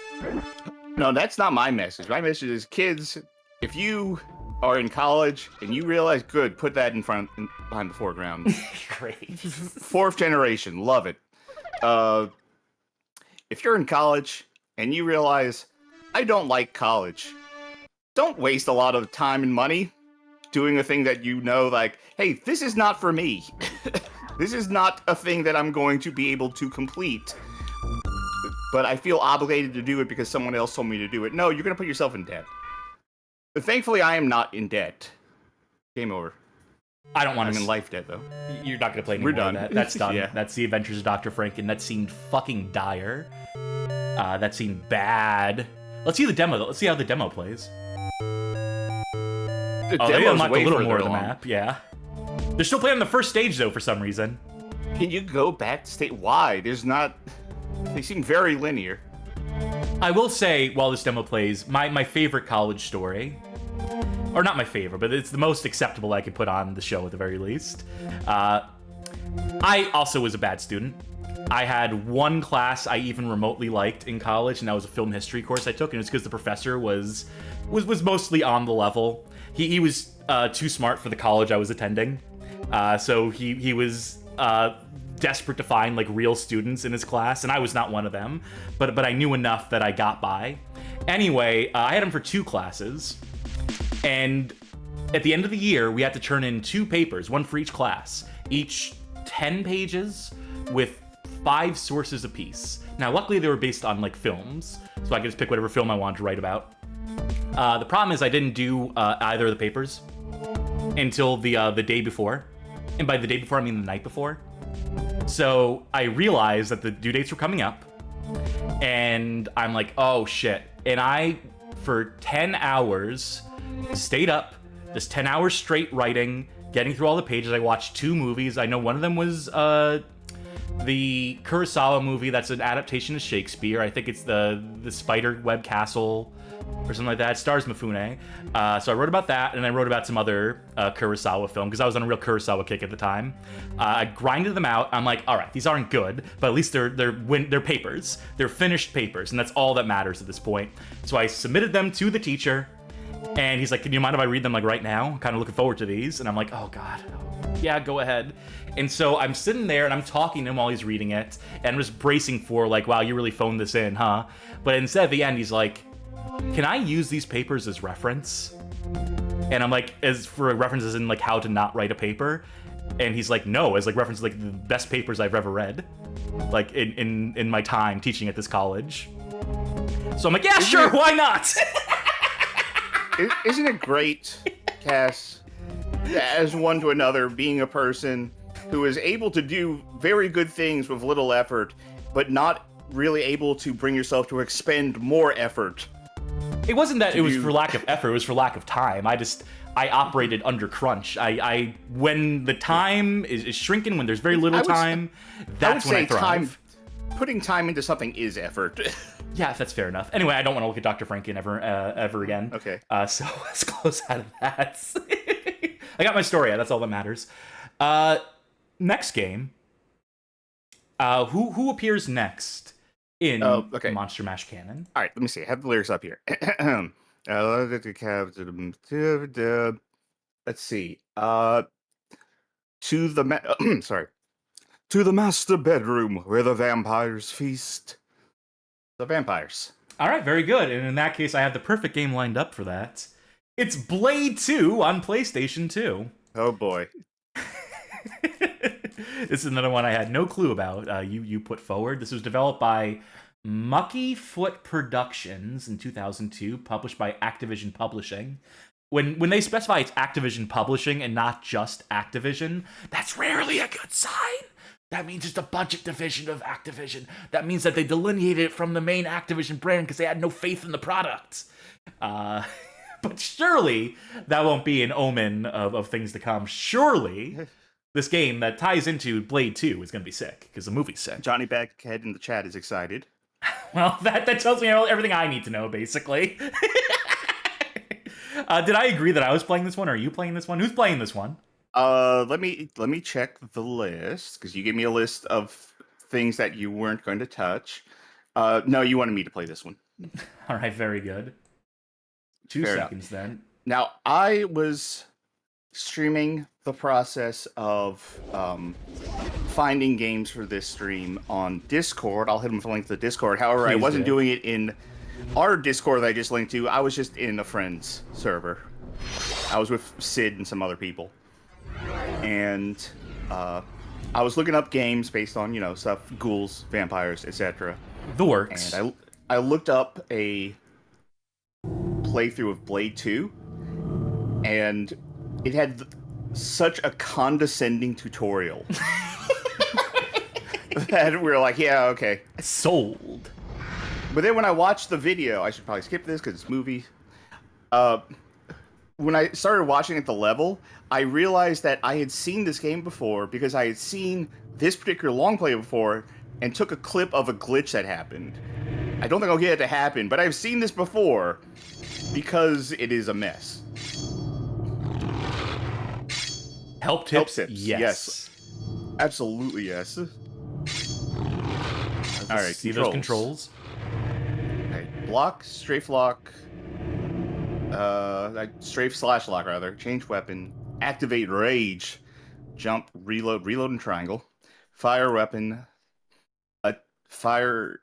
No, that's not my message. My message is, kids, if you are in college and you realize, good, put that behind the foreground. Great. Fourth generation, love it. If you're in college and you realize, I don't like college, don't waste a lot of time and money doing a thing that you know, like, hey, this is not for me. This is not a thing that I'm going to be able to complete. But I feel obligated to do it because someone else told me to do it. No, you're going to put yourself in debt. But thankfully, I am not in debt. Game over. I don't want to. I'm in life debt, though. You're not going to play anymore. We're done. That's done. Yeah. That's The Adventures of Dr. Franken. That seemed fucking dire. That seemed bad. Let's see the demo, though. Let's see how the demo plays. They unlocked a little more of the map, yeah. They're still playing on the first stage, though, for some reason. Can you go back to state? Why? There's not... They seem very linear. I will say, while this demo plays, my favorite college story, or not my favorite, but it's the most acceptable I could put on the show at the very least. I also was a bad student. I had one class I even remotely liked in college, and that was a film history course I took, and it's because the professor was mostly on the level. He was too smart for the college I was attending, so he was desperate to find like real students in his class, and I was not one of them, but I knew enough that I got by. Anyway, I had him for 2 classes, and at the end of the year, we had to turn in 2 papers, one for each class, each 10 pages with 5 sources apiece. Now, luckily, they were based on like films, so I could just pick whatever film I wanted to write about. The problem is I didn't do either of the papers until the day before, and by the day before, I mean the night before. So I realized that the due dates were coming up, and I'm like, oh shit. And I, for 10 hours, stayed up, just 10 hours straight writing, getting through all the pages. I watched 2 movies. I know one of them was the Kurosawa movie that's an adaptation of Shakespeare. I think it's the Spider Web Castle or something like that. It stars Mifune. So I wrote about that, and I wrote about some other Kurosawa film because I was on a real Kurosawa kick at the time. I grinded them out. I'm like, all right, these aren't good, but at least they're papers. They're finished papers, and that's all that matters at this point. So I submitted them to the teacher, and he's like, can you mind if I read them like right now? I'm kind of looking forward to these. And I'm like, oh God, yeah, go ahead. And so I'm sitting there and I'm talking to him while he's reading it, and I'm just bracing for like, wow, you really phoned this in, huh? But instead at the end, he's like, can I use these papers as reference? And I'm like, as for references in like how to not write a paper? And he's like, no, as like references like the best papers I've ever read, like in my time teaching at this college. So I'm like, yeah, sure, why not? Isn't it great, Cass, as one to another, being a person who is able to do very good things with little effort, but not really able to bring yourself to expend more effort? It wasn't that it was for lack of effort, it was for lack of time. I operated under crunch. When the time is shrinking, when there's very little time, that's when I thrive. Putting time into something is effort. Yeah, that's fair enough. Anyway, I don't want to look at Dr. Franken ever again. Okay. So let's close out of that. I got my story out. That's all that matters. Next game. Who appears next in Monster Mash canon? All right, let me see. I have the lyrics up here. Let's see. To the master bedroom where the vampires feast. The vampires. All right, very good. And in that case, I have the perfect game lined up for that. It's Blade 2 on PlayStation 2. Oh boy. This is another one I had no clue about. You put forward. This was developed by Mucky Foot Productions in 2002, published by Activision Publishing. When they specify it's Activision Publishing and not just Activision, that's rarely a good sign. That means it's a budget division of Activision. That means that they delineated it from the main Activision brand because they had no faith in the product. But surely that won't be an omen of things to come. Surely this game that ties into Blade 2 is going to be sick because the movie's sick. Johnny Backhead in the chat is excited. Well, that tells me everything I need to know, basically. Did I agree that I was playing this one, or are you playing this one? Who's playing this one? Let me check the list, because you gave me a list of things that you weren't going to touch. No, you wanted me to play this one. All right, very good. Two seconds then. Now, I was streaming the process of finding games for this stream on Discord. I'll hit them with a link to the Discord. However, I wasn't doing it in our Discord that I just linked to. I was just in a friend's server. I was with Sid and some other people. And I was looking up games based on, stuff, ghouls, vampires, etc. The works. And I looked up a playthrough of Blade 2, and it had such a condescending tutorial that we were like, yeah, okay. Sold. But then when I watched the video, I should probably skip this because it's movie. When I started watching at the level, I realized that I had seen this game before because I had seen this particular long play before and took a clip of a glitch that happened. I don't think I'll get it to happen, but I've seen this before because it is a mess. Help tips? Yes. Absolutely yes. All right, see those controls? Okay, block, strafe lock, strafe/lock rather, change weapon, activate rage, jump, reload and triangle, fire weapon, fire.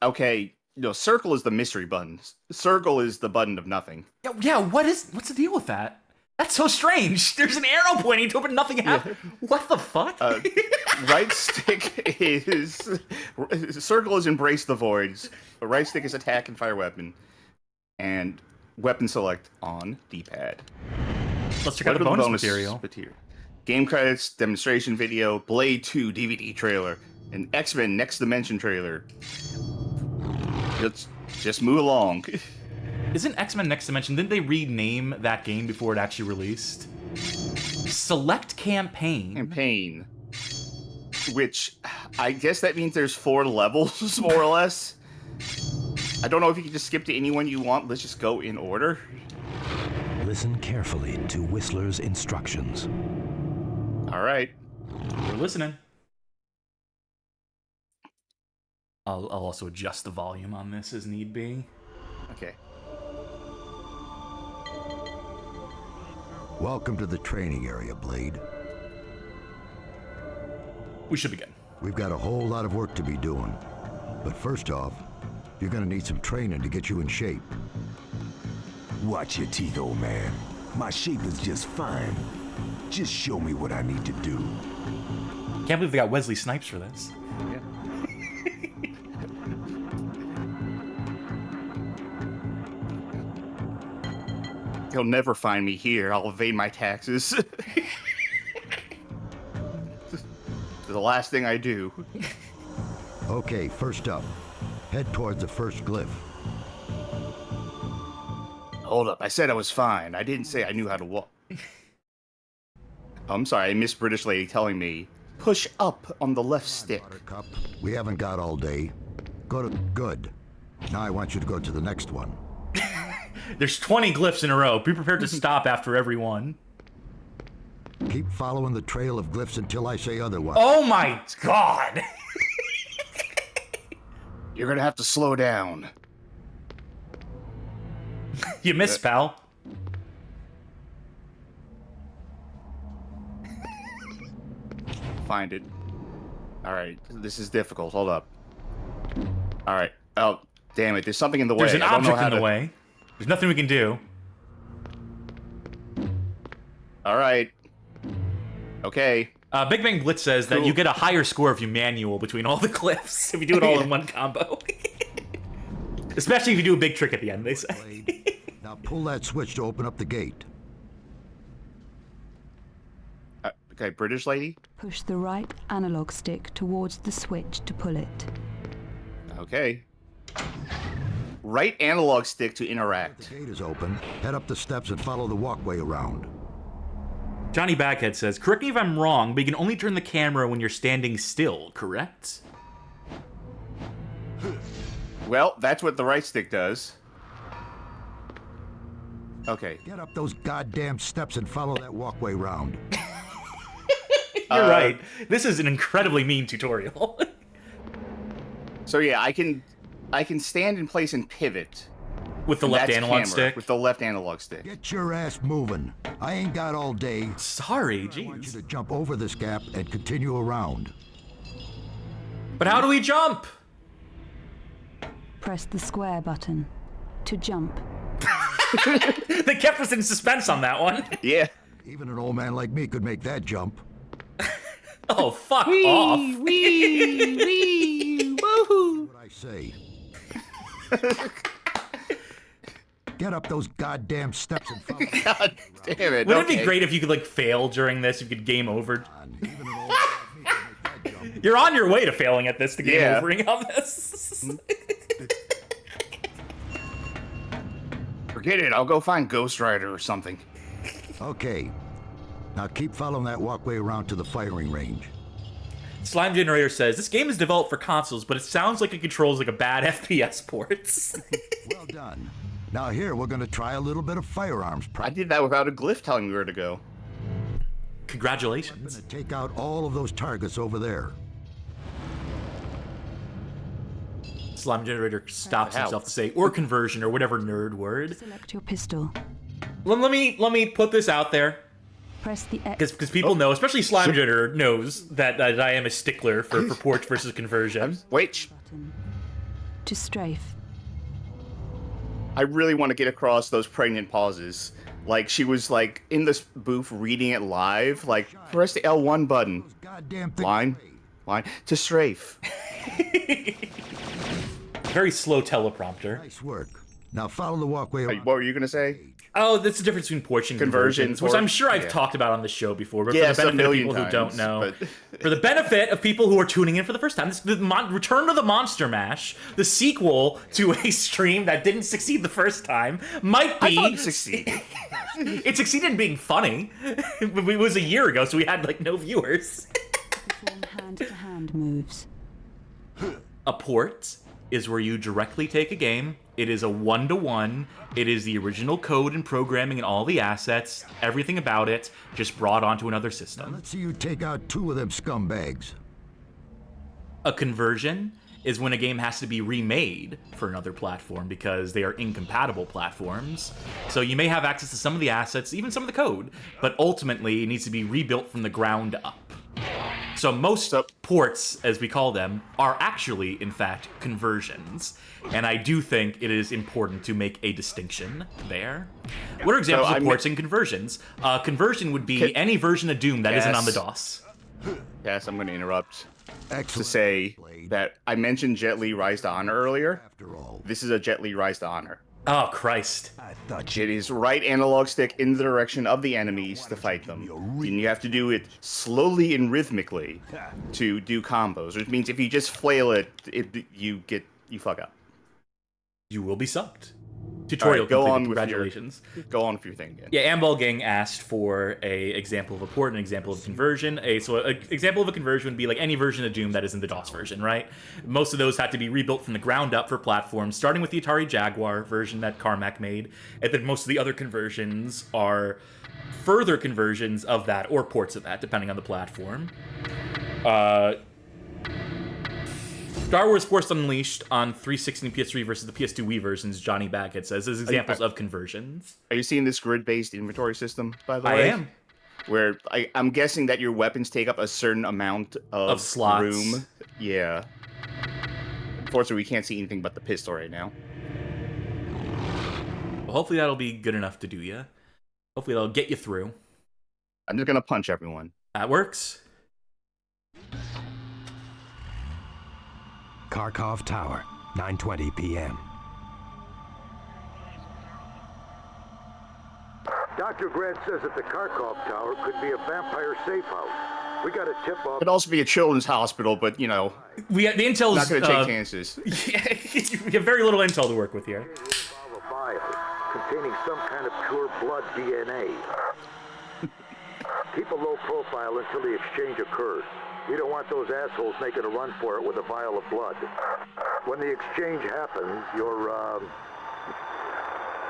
Okay, circle is the mystery button. Circle is the button of nothing. Yeah. What's the deal with that? That's so strange. There's an arrow pointing to it, but nothing happened. Yeah. What the fuck? Right stick is circle is embrace the voids. Right stick is attack and fire weapon, and weapon select on D-pad. Let's check out the bonus material. Game credits, demonstration video, Blade 2 DVD trailer, and X-Men Next Dimension trailer. Let's just move along. Isn't X-Men Next Dimension, didn't they rename that game before it actually released? Select Campaign. which I guess that means there's 4 levels, more or less. I don't know if you can just skip to anyone you want. Let's just go in order. Listen carefully to Whistler's instructions. All right. We're listening. I'll also adjust the volume on this as need be. Okay. Welcome to the training area, Blade. We should begin. We've got a whole lot of work to be doing. But first off, you're gonna need some training to get you in shape. Watch your teeth, old man. My shape is just fine. Just show me what I need to do. Can't believe they got Wesley Snipes for this. Yeah. He'll never find me here. I'll evade my taxes. The last thing I do. Okay, first up, head towards the first glyph. Hold up. I said I was fine. I didn't say I knew how to walk. I'm sorry. I miss British lady telling me, push up on the left stick. Buttercup, we haven't got all day. Go to good. Now I want you to go to the next one. There's 20 glyphs in a row. Be prepared to stop after every one. Keep following the trail of glyphs until I say otherwise. Oh my god! You're gonna have to slow down. You missed, pal. Find it. All right. This is difficult. Hold up. All right. Oh, damn it. There's something in the way. There's an I don't know object how in the to... way. There's nothing we can do. All right. Okay. Big Bang Blitz says that Cool. you get a higher score if you manual between all the glyphs, if you do it all in one combo. Especially if you do a big trick at the end, they say. Blade. Now pull that switch to open up the gate. Okay, British lady. Push the right analog stick towards the switch to pull it. Okay. Right analog stick to interact. The gate is open. Head up the steps and follow the walkway around. Johnny Baghead says, correct me if I'm wrong, but you can only turn the camera when you're standing still, correct? Well, that's what the right stick does. Okay. Get up those goddamn steps and follow that walkway round. You're right. This is an incredibly mean tutorial. So yeah, I can stand in place and pivot. With the And left that's analog camera, stick. With the left analog stick. Get your ass moving. I ain't got all day. Sorry, I want you jeez. to jump over this gap and continue around. But how do we jump? Press the square button to jump. They kept us in suspense on that one. Yeah. Even an old man like me could make that jump. Oh, fuck off. Woohoo! What I say. Get up those goddamn steps and follow. God damn it. Wouldn't it be okay. great if you could, like, fail during this? You could game over. Even an old man like me could make that jump. You're on your way to failing at this, to game Yeah. overing on this. Forget it. I'll go find Ghost Rider or something. Okay. Now keep following that walkway around to the firing range. Slime Generator says, this game is developed for consoles, but it sounds like it controls like a bad FPS port. Well done. Now here, we're gonna try a little bit of firearms I practice. did that without a glyph telling me where to go. Congratulations. Take out all of those targets over there. Slime Generator stops How? himself to say, or conversion, or whatever nerd word. Select your pistol. Let me put this out there. Press the X. Because people know, especially Slime Generator knows that I am a stickler for ports versus conversion. Wait. Button to strafe. I really want to get across those pregnant pauses. Like, she was, like, in this booth reading it live. Like, press the L1 button. Those goddamn things. Line. Line. To strafe. Very slow teleprompter. Nice work. Now follow the walkway around. What were you going to say? Oh, that's the difference between ports and Conversions, conversions, which or- I'm sure I've yeah. talked about on the show before, but Yes, for a the benefit of million people who don't times, know, but- for the benefit of people who are tuning in for the first time, this is the Return to the Monster Mash, the sequel to a stream that didn't succeed the first time, might be... I thought it succeeded. It succeeded in being funny. It was a year ago, so we had, like, no viewers. Perform hand-to-hand moves. A port is where you directly take a game. It is a one-to-one. It is the original code and programming and all the assets, everything about it, just brought onto another system. Let's see you take out 2 of them scumbags. A conversion is when a game has to be remade for another platform because they are incompatible platforms. So you may have access to some of the assets, even some of the code, but ultimately it needs to be rebuilt from the ground up. So most ports, as we call them, are actually, in fact, conversions. And I do think it is important to make a distinction there. What are examples of ports and conversions? Conversion would be any version of Doom that isn't on the DOS. Yes, I'm going to interrupt Excellent. to say that I mentioned Jet Li Rise to Honor earlier. After all, This is a Jet Li Rise to Honor. Oh, Christ. I thought It is right analog stick in the direction of the enemies to fight them. And you have to do it slowly and rhythmically to do combos, which means if you just flail it, you fuck up. You will be sucked. Tutorial go completed. on with Congratulations. Go on with your thing again. Yeah, Amball Gang asked for a example of a port, an example of a conversion. So an example of a conversion would be like any version of Doom that isn't the DOS version, right? Most of those had to be rebuilt from the ground up for platforms, starting with the Atari Jaguar version that Carmack made, and then most of the other conversions are further conversions of that, or ports of that, depending on the platform. Star Wars Force Unleashed on 360 and PS3 versus the PS2 Wii versions, Johnny Baggett says, is examples of conversions. Are you seeing this grid-based inventory system, by the I way? am. Where I'm guessing that your weapons take up a certain amount of slots. room. Yeah. Unfortunately, we can't see anything but the pistol right now. Well, hopefully that'll be good enough to do you. Hopefully that'll get you through. I'm just gonna punch everyone. That works. Kharkov Tower, 9:20 p.m. Dr. Grant says that the Kharkov Tower could be a vampire safe house. We got a tip off. Could also be a children's hospital, but you know, The intel's not gonna take chances. We have very little intel to work with here. A vial containing some kind of pure blood DNA. Keep a low profile until the exchange occurs. We don't want those assholes making a run for it with a vial of blood. When the exchange happens, you're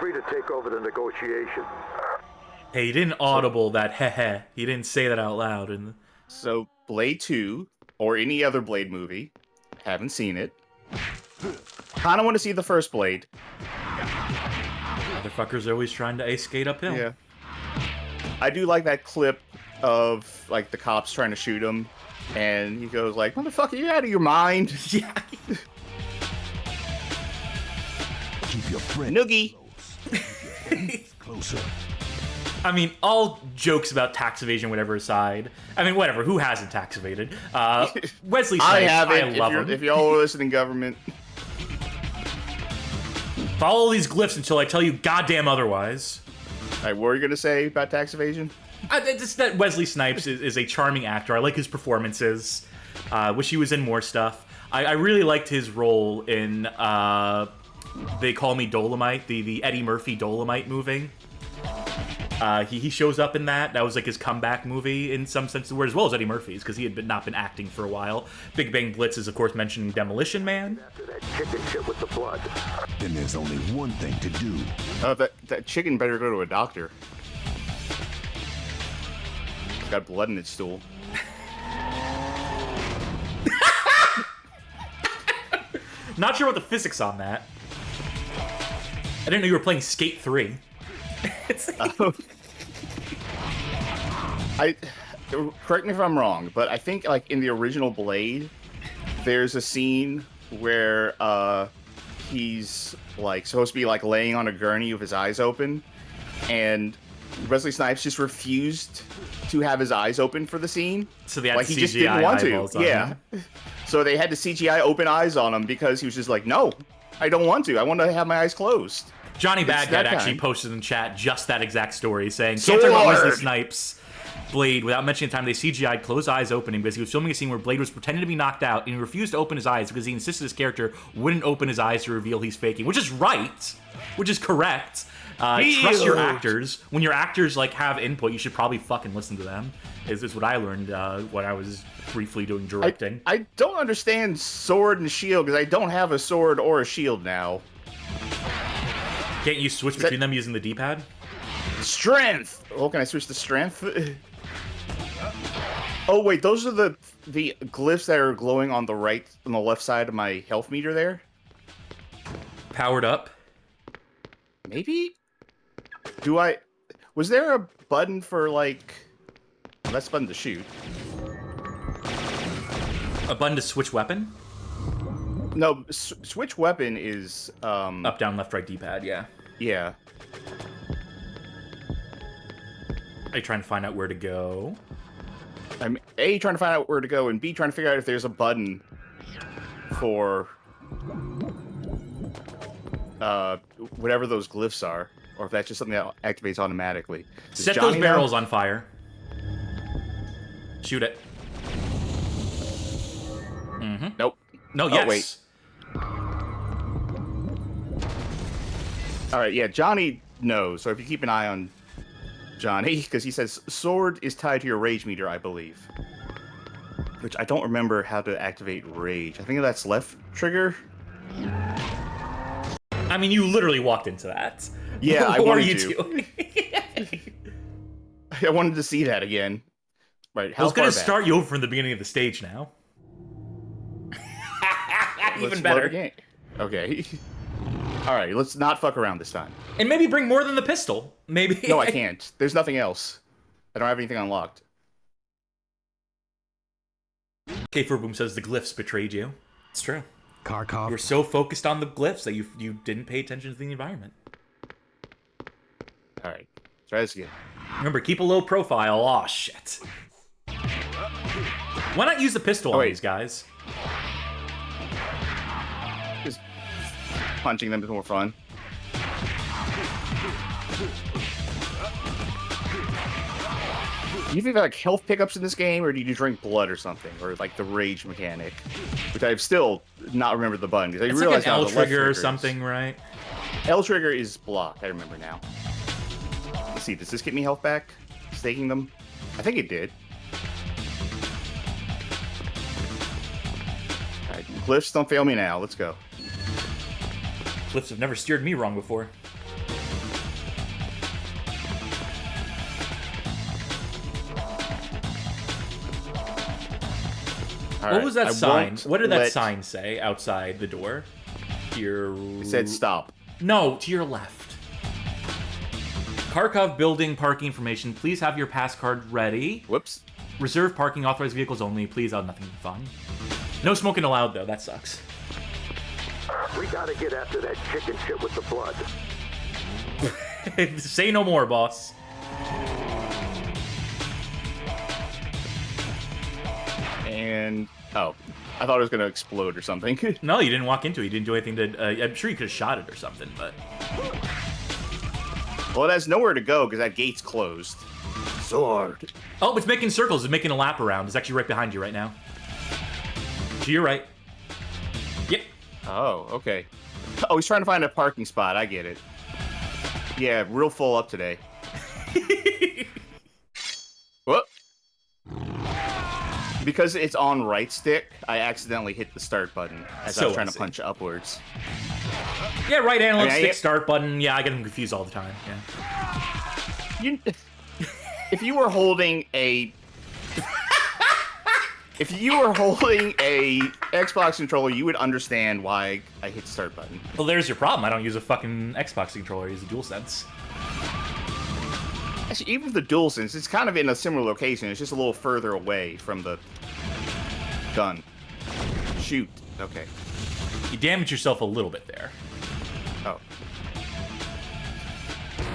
free to take over the negotiation. Hey, he didn't audible that heh. He didn't say that out loud. And So Blade 2 or any other Blade movie, haven't seen it. Kind of want to see the first Blade. motherfuckers are always trying to ace skate uphill. Yeah. I do like that clip of like the cops trying to shoot him, and he goes like, "Motherfucker, you out of your mind?" Yeah. keep your friend Noogie. closer. I mean, all jokes about tax evasion, whatever aside. I mean, whatever. Who hasn't tax evaded? Wesley Snipes. I haven't. love him. If y'all are listening, government. Follow these glyphs until I tell you goddamn otherwise. All right, what were you gonna say about tax evasion? Just that Wesley Snipes is a charming actor. I like his performances. Wish he was in more stuff. I really liked his role in They Call Me Dolomite, the Eddie Murphy Dolomite movie. He shows up in that. That was like his comeback movie in some sense of the word, as well as Eddie Murphy's, because he had not been acting for a while. Big Bang Blitz is, of course, mentioning Demolition Man. After that chicken shit with the blood. Then there's only one thing to do. That chicken better go to a doctor. It's got blood in its stool. Not sure what the physics on that. I didn't know you were playing Skate 3. Correct me if I'm wrong, but I think like in the original Blade, there's a scene where he's like supposed to be like laying on a gurney with his eyes open, and Wesley Snipes just refused to have his eyes open for the scene. So they had like he CGI just didn't want to. eyeballs on Yeah. him. So they had to CGI open eyes on him because he was just like, no, I don't want to. I want to have my eyes closed. Johnny that Baghdad actually kind. posted in chat just that exact story, saying, can't talk about Wesley Sword! Snipes' Blade without mentioning the time they CGI'd closed eyes opening because he was filming a scene where Blade was pretending to be knocked out and he refused to open his eyes because he insisted his character wouldn't open his eyes to reveal he's faking, which is right, which is correct. Trust your actors. When your actors like have input, you should probably fucking listen to them. Is what I learned when I was briefly doing directing. I don't understand sword and shield because I don't have a sword or a shield now. Can't you switch between them using the D-pad? Strength. Oh, can I switch to strength? Oh wait, those are the glyphs that are glowing on the left side of my health meter there. Powered up. Maybe. Was there a button for like? Well, that's a button to shoot. A button to switch weapon? No, switch weapon is up, down, left, right, D-pad. Yeah. Yeah. Are you trying to find out where to go? I'm A, trying to find out where to go, and B, trying to figure out if there's a button for whatever those glyphs are, or if that's just something that activates automatically. Set those barrels on fire. Shoot it. Mm-hmm. Nope. No, yes. Yes. Wait. All right, yeah, Johnny knows, so if you keep an eye on Johnny, because he says sword is tied to your rage meter, I believe. Which I don't remember how to activate rage. I think that's left trigger. I mean, you literally walked into that. Yeah, I What wanted are you to. doing? I wanted to see that again. Right, how I was going far to back? start you over from the beginning of the stage now. Even Let's load better. the game. Okay. All right, let's not fuck around this time. And maybe bring more than the pistol. Maybe. No, I can't. There's nothing else. I don't have anything unlocked. K Boom says the glyphs betrayed you. It's true. Kharkov. You were so focused on the glyphs that you didn't pay attention to the environment. All right, try this again. Remember, keep a low profile. Aw, shit. Why not use the pistol on these guys? Just punching them is more fun. Do you think like health pickups in this game, or do you drink blood or something, or like the rage mechanic, which I've still not remembered the button because I It's realized like an now L the left trigger or is- something, right? L trigger is block. I remember now. Let's see. Does this get me health back? Staking them? I think it did. All right, glyphs don't fail me now. Let's go. Glyphs have never steered me wrong before. What was that sign? What did that sign say outside the door? It said stop. No, to your left. Kharkov building parking information. Please have your pass card ready. Whoops. Reserve parking, authorized vehicles only. Please, nothing fun. No smoking allowed, though. That sucks. We gotta get after that chicken shit with the blood. Say no more, boss. And oh, I thought it was gonna explode or something. No, you didn't walk into it. You didn't do anything to. I'm sure you could have shot it or something, but. Well, it has nowhere to go because that gate's closed. Sword. Oh, it's making circles. It's making a lap around. It's actually right behind you right now. To your right. Yep. Oh, okay. Oh, he's trying to find a parking spot. I get it. Yeah, real full up today. Whoop. Because it's on right stick, I accidentally hit the start button as I was trying to punch upwards. Yeah, right analog stick start button. Yeah, I get them confused all the time. Yeah. If you were holding a Xbox controller, you would understand why I hit the start button. Well, there's your problem. I don't use a fucking Xbox controller. I use a DualSense. Actually, even with the DualSense, it's kind of in a similar location. It's just a little further away from the gun. Shoot. Okay. You damaged yourself a little bit there. Oh.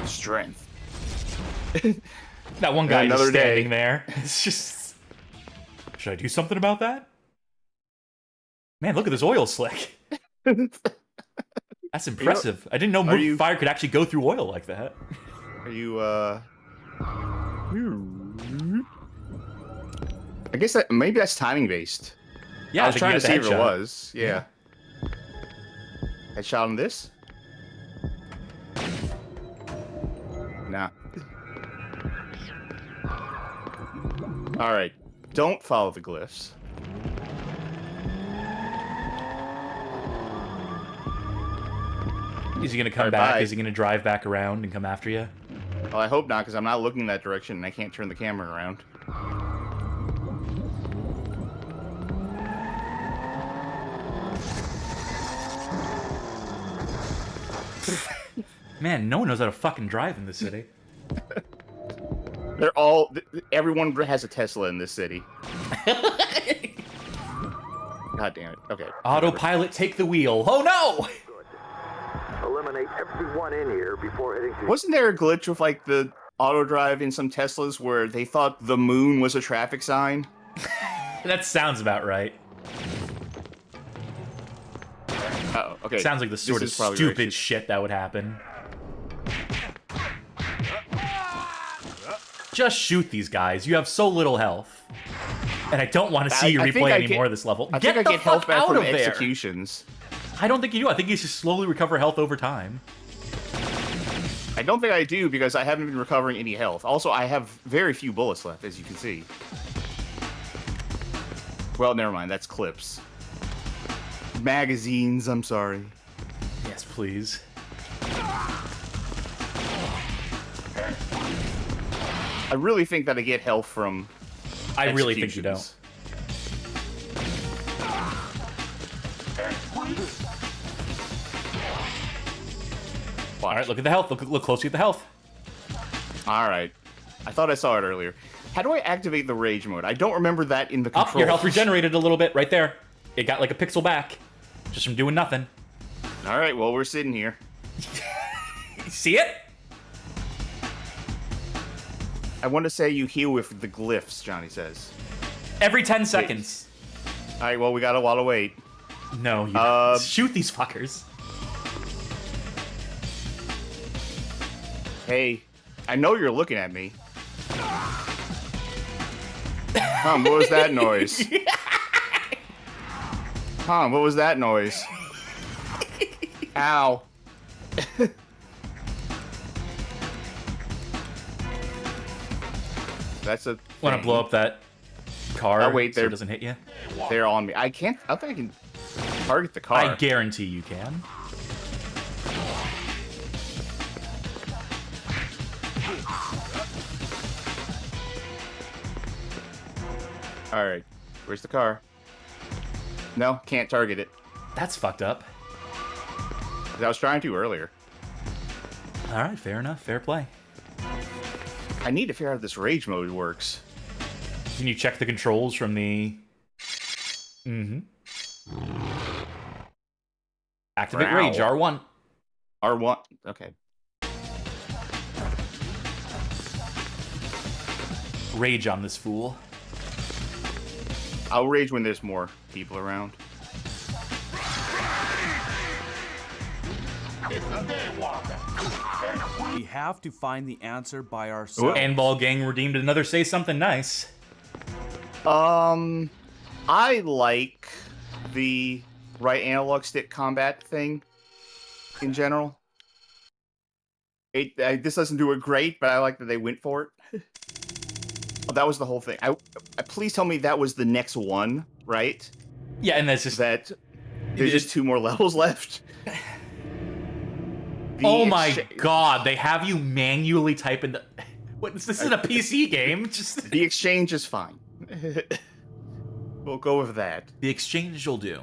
Strength. That one guy just Another standing day. there. It's just... Should I do something about that? Man, look at this oil slick. That's impressive. I didn't know fire could actually go through oil like that. Are you, I guess that maybe that's timing based. Yeah, I was trying to see if it headshot. was. Yeah. Headshot on this. All right, don't follow the glyphs. Is he gonna come Alright, back? bye. Is he gonna drive back around and come after you? Well, I hope not, because I'm not looking that direction and I can't turn the camera around. Man, no one knows how to fucking drive in this city. They're all... Everyone has a Tesla in this city. God damn it. Okay. Autopilot, take the wheel. Oh no! Eliminate everyone in here before heading to... Wasn't there a glitch with, like, the auto drive in some Teslas where they thought the moon was a traffic sign? That sounds about right. Oh, okay. Sounds like the sort of This is probably stupid racist. shit that would happen. Just shoot these guys. You have so little health. And I don't want to see you I think replay I any get- more of this level. I Get think the I get health fuck back out from of there. executions. I don't think you do. I think you just slowly recover health over time. I don't think I do because I haven't been recovering any health. Also, I have very few bullets left, as you can see. Well, never mind. That's clips. Magazines, I'm sorry. Yes, please. I really think that I get health from I really think you don't. executions. All right, look at the health. Look closely at the health. All right. I thought I saw it earlier. How do I activate the rage mode? I don't remember that in the Up, controls. your health regenerated a little bit right there. It got like a pixel back, just from doing nothing. All right, well, we're sitting here. See it? I want to say you heal with the glyphs, Johnny says. Every 10 seconds. All right, well, we got a while to wait. No, you shoot these fuckers. Hey, I know you're looking at me. What was that noise? What was that noise? Ow. That's a Want to thing. blow up that car Oh, wait, so they're- it doesn't hit you? They're on me. I don't think I can target the car. I guarantee you can. All right, where's the car? No, can't target it. That's fucked up. I was trying to earlier. All right, fair enough. Fair play. I need to figure out if this rage mode works. Can you check the controls from the... Activate Wow. Rage, R1. R1. Okay. Rage on this fool. I'll rage when there's more people around. We have to find the answer by ourselves. Handball Gang redeemed another Say Something Nice. I like the right analog stick combat thing in general. This doesn't do it great, but I like that they went for it. Oh, that was the whole thing. Please tell me that was the next one, right? Yeah, and that's just... That there's just 2 more levels left. Oh my god, they have you manually type in the... What, this is a PC game? Just... The exchange is fine. We'll go with that. The exchange will do.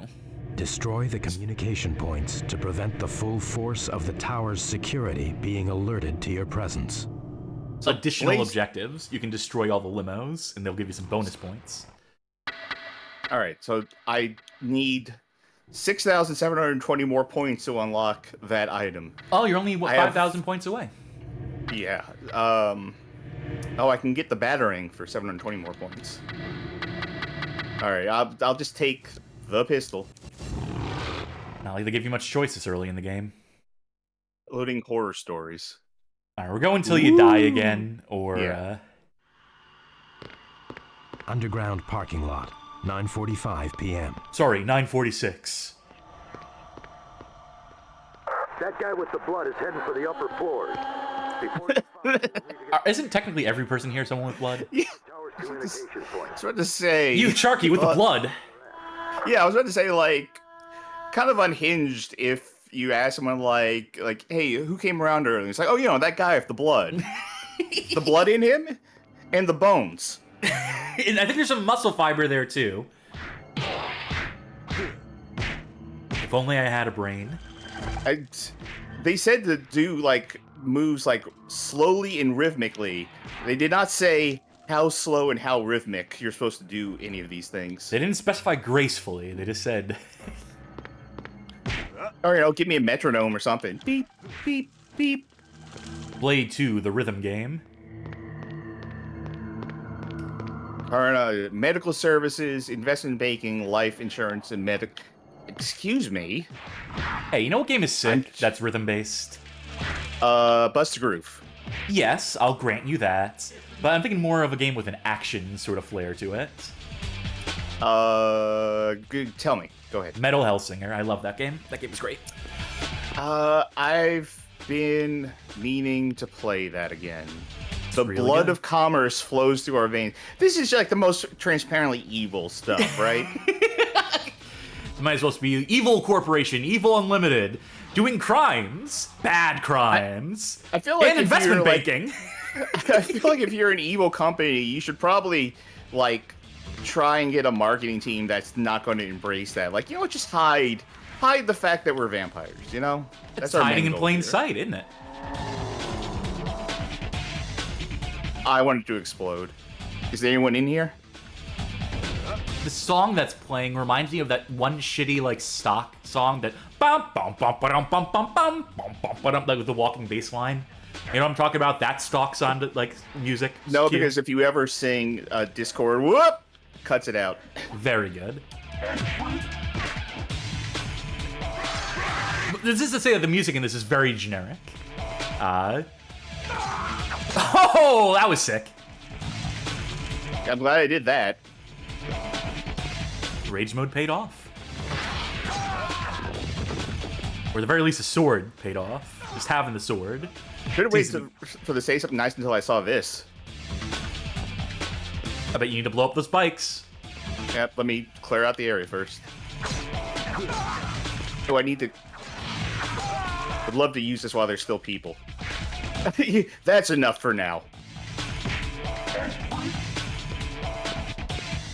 Destroy the communication points to prevent the full force of the tower's security being alerted to your presence. Additional Blaze- objectives. You can destroy all the limos, and they'll give you some bonus points. All right, so I need 6,720 more points to unlock that item. Oh, you're only, what, I have- 5,000 points away? Yeah. Oh, I can get the battering for 720 more points. All right, I'll just take the pistol. Not like they give you much choice this early in the game. Loading horror stories. All right, we're going until you die again, or... Yeah. Underground parking lot, 9:45 p.m. Sorry, 9:46. That guy with the blood is heading for the upper floors. Before he finds it, we need to get Isn't technically every person here someone with blood? the tower's Communication I point. was about to say... You, Sharky, with the blood. Yeah, I was about to say, like, kind of unhinged if you ask someone, like, hey, who came around early? It's like, oh, that guy with the blood. The blood in him and the bones. And I think there's some muscle fiber there, too. If only I had a brain. They said to do, like, moves, like, slowly and rhythmically. They did not say how slow and how rhythmic you're supposed to do any of these things. They didn't specify gracefully. They just said... Or, give me a metronome or something. Beep, beep, beep. Blade 2, the rhythm game. Or, medical services, investment banking, life insurance, and Excuse me? Hey, you know what game is sick that's rhythm-based? Bust a Groove. Yes, I'll grant you that. But I'm thinking more of a game with an action sort of flair to it. Good. Tell me. Go ahead. Metal Hellsinger. I love that game. That game is great. I've been meaning to play that again. The really blood good. of commerce flows through our veins. This is like the most transparently evil stuff, right? Might as well be Evil Corporation, Evil Unlimited, doing crimes, bad crimes, I feel like and if investment you're, like- banking. I feel like if you're an evil company, you should probably, like, try and get a marketing team that's not going to embrace that. Like, just hide the fact that we're vampires, That's It's our hiding main in goal plain here. sight, isn't it? I wanted to explode. Is there anyone in here? The song that's playing reminds me of that one shitty, like, stock song that bum bum bum bum bum bum bum bum bum like with the walking bass line. You know what I'm talking about? That stock sound, like, music. No, cue. because if you ever sing Discord, whoop, cuts it out. Very good. This is to say that the music in this is very generic. Oh, that was sick. I'm glad I did that. Rage mode paid off. Or at the very least, a sword paid off. Just having the sword. Should have waited for the say something nice until I saw this. I bet you need to blow up those bikes. Yep, let me clear out the area first. Oh, I need to... Would love to use this while there's still people. That's enough for now.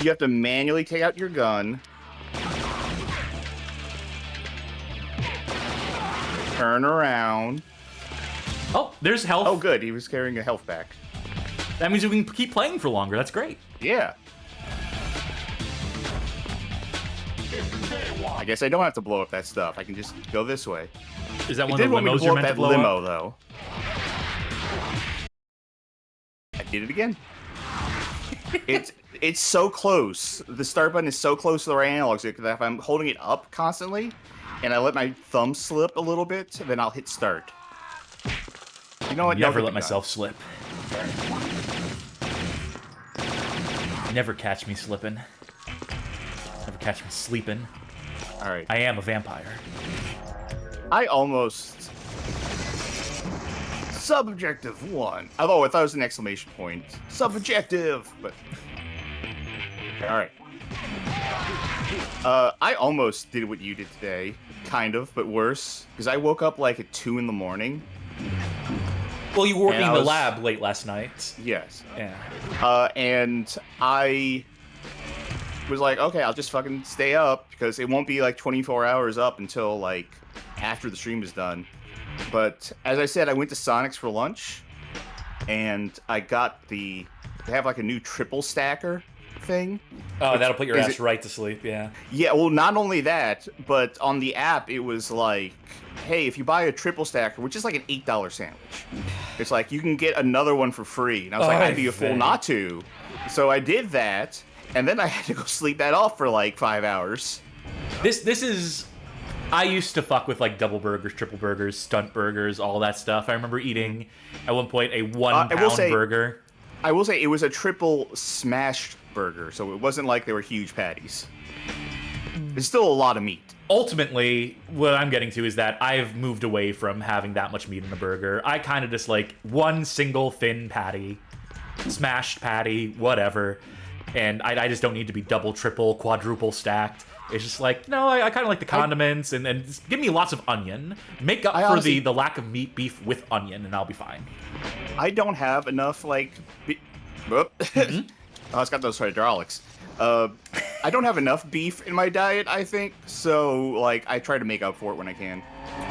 You have to manually take out your gun. Turn around. Oh, there's health. Oh, good. He was carrying a health back. That means we can keep playing for longer. That's great. Yeah. I guess I don't have to blow up that stuff. I can just go this way. Is that It one did of the want me to limos blow you're up meant to that blow limo, up? though. I did it again. It's so close. The start button is so close to the right analog stick that if I'm holding it up constantly and I let my thumb slip a little bit, then I'll hit start. You know what? Never Don't let hit the myself slip. Never catch me slipping. Never catch me sleeping. gun. All right. I am a vampire. I almost... Subjective 1. Although I thought it was an exclamation point. Subjective! But... Alright. I almost did what you did today. Kind of, but worse. Because I woke up like at 2 in the morning. Well, you were working And in I the was- lab late last night. Yes. Yeah. And I was like, okay, I'll just fucking stay up. Because it won't be like 24 hours up until like after the stream is done. But as I said, I went to Sonic's for lunch, and I got they have like a new triple stacker thing. Oh, that'll put your is ass it- right to sleep, yeah. Yeah, well, not only that, but on the app, it was like, hey, if you buy a triple stacker, which is like an $8 sandwich, it's like you can get another one for free. And I was like, I'd be a fool Oy vey. not to. So I did that, and then I had to go sleep that off for like 5 hours. This is... I used to fuck with like double burgers, triple burgers, stunt burgers, all that stuff. I remember eating at one point a 1 pound burger. I will say it was a triple smashed burger, so it wasn't like they were huge patties. It's still a lot of meat. Ultimately, what I'm getting to is that I've moved away from having that much meat in a burger. I kind of just like one single thin patty smashed patty, whatever. And I just don't need to be double, triple, quadruple stacked. It's just like, no, I kind of like the condiments, and just give me lots of onion. Make up for the lack of meat beef with onion, and I'll be fine. I don't have enough, like... Oh, it's got those hydraulics. I don't have enough beef in my diet, I think, so, like, I try to make up for it when I can.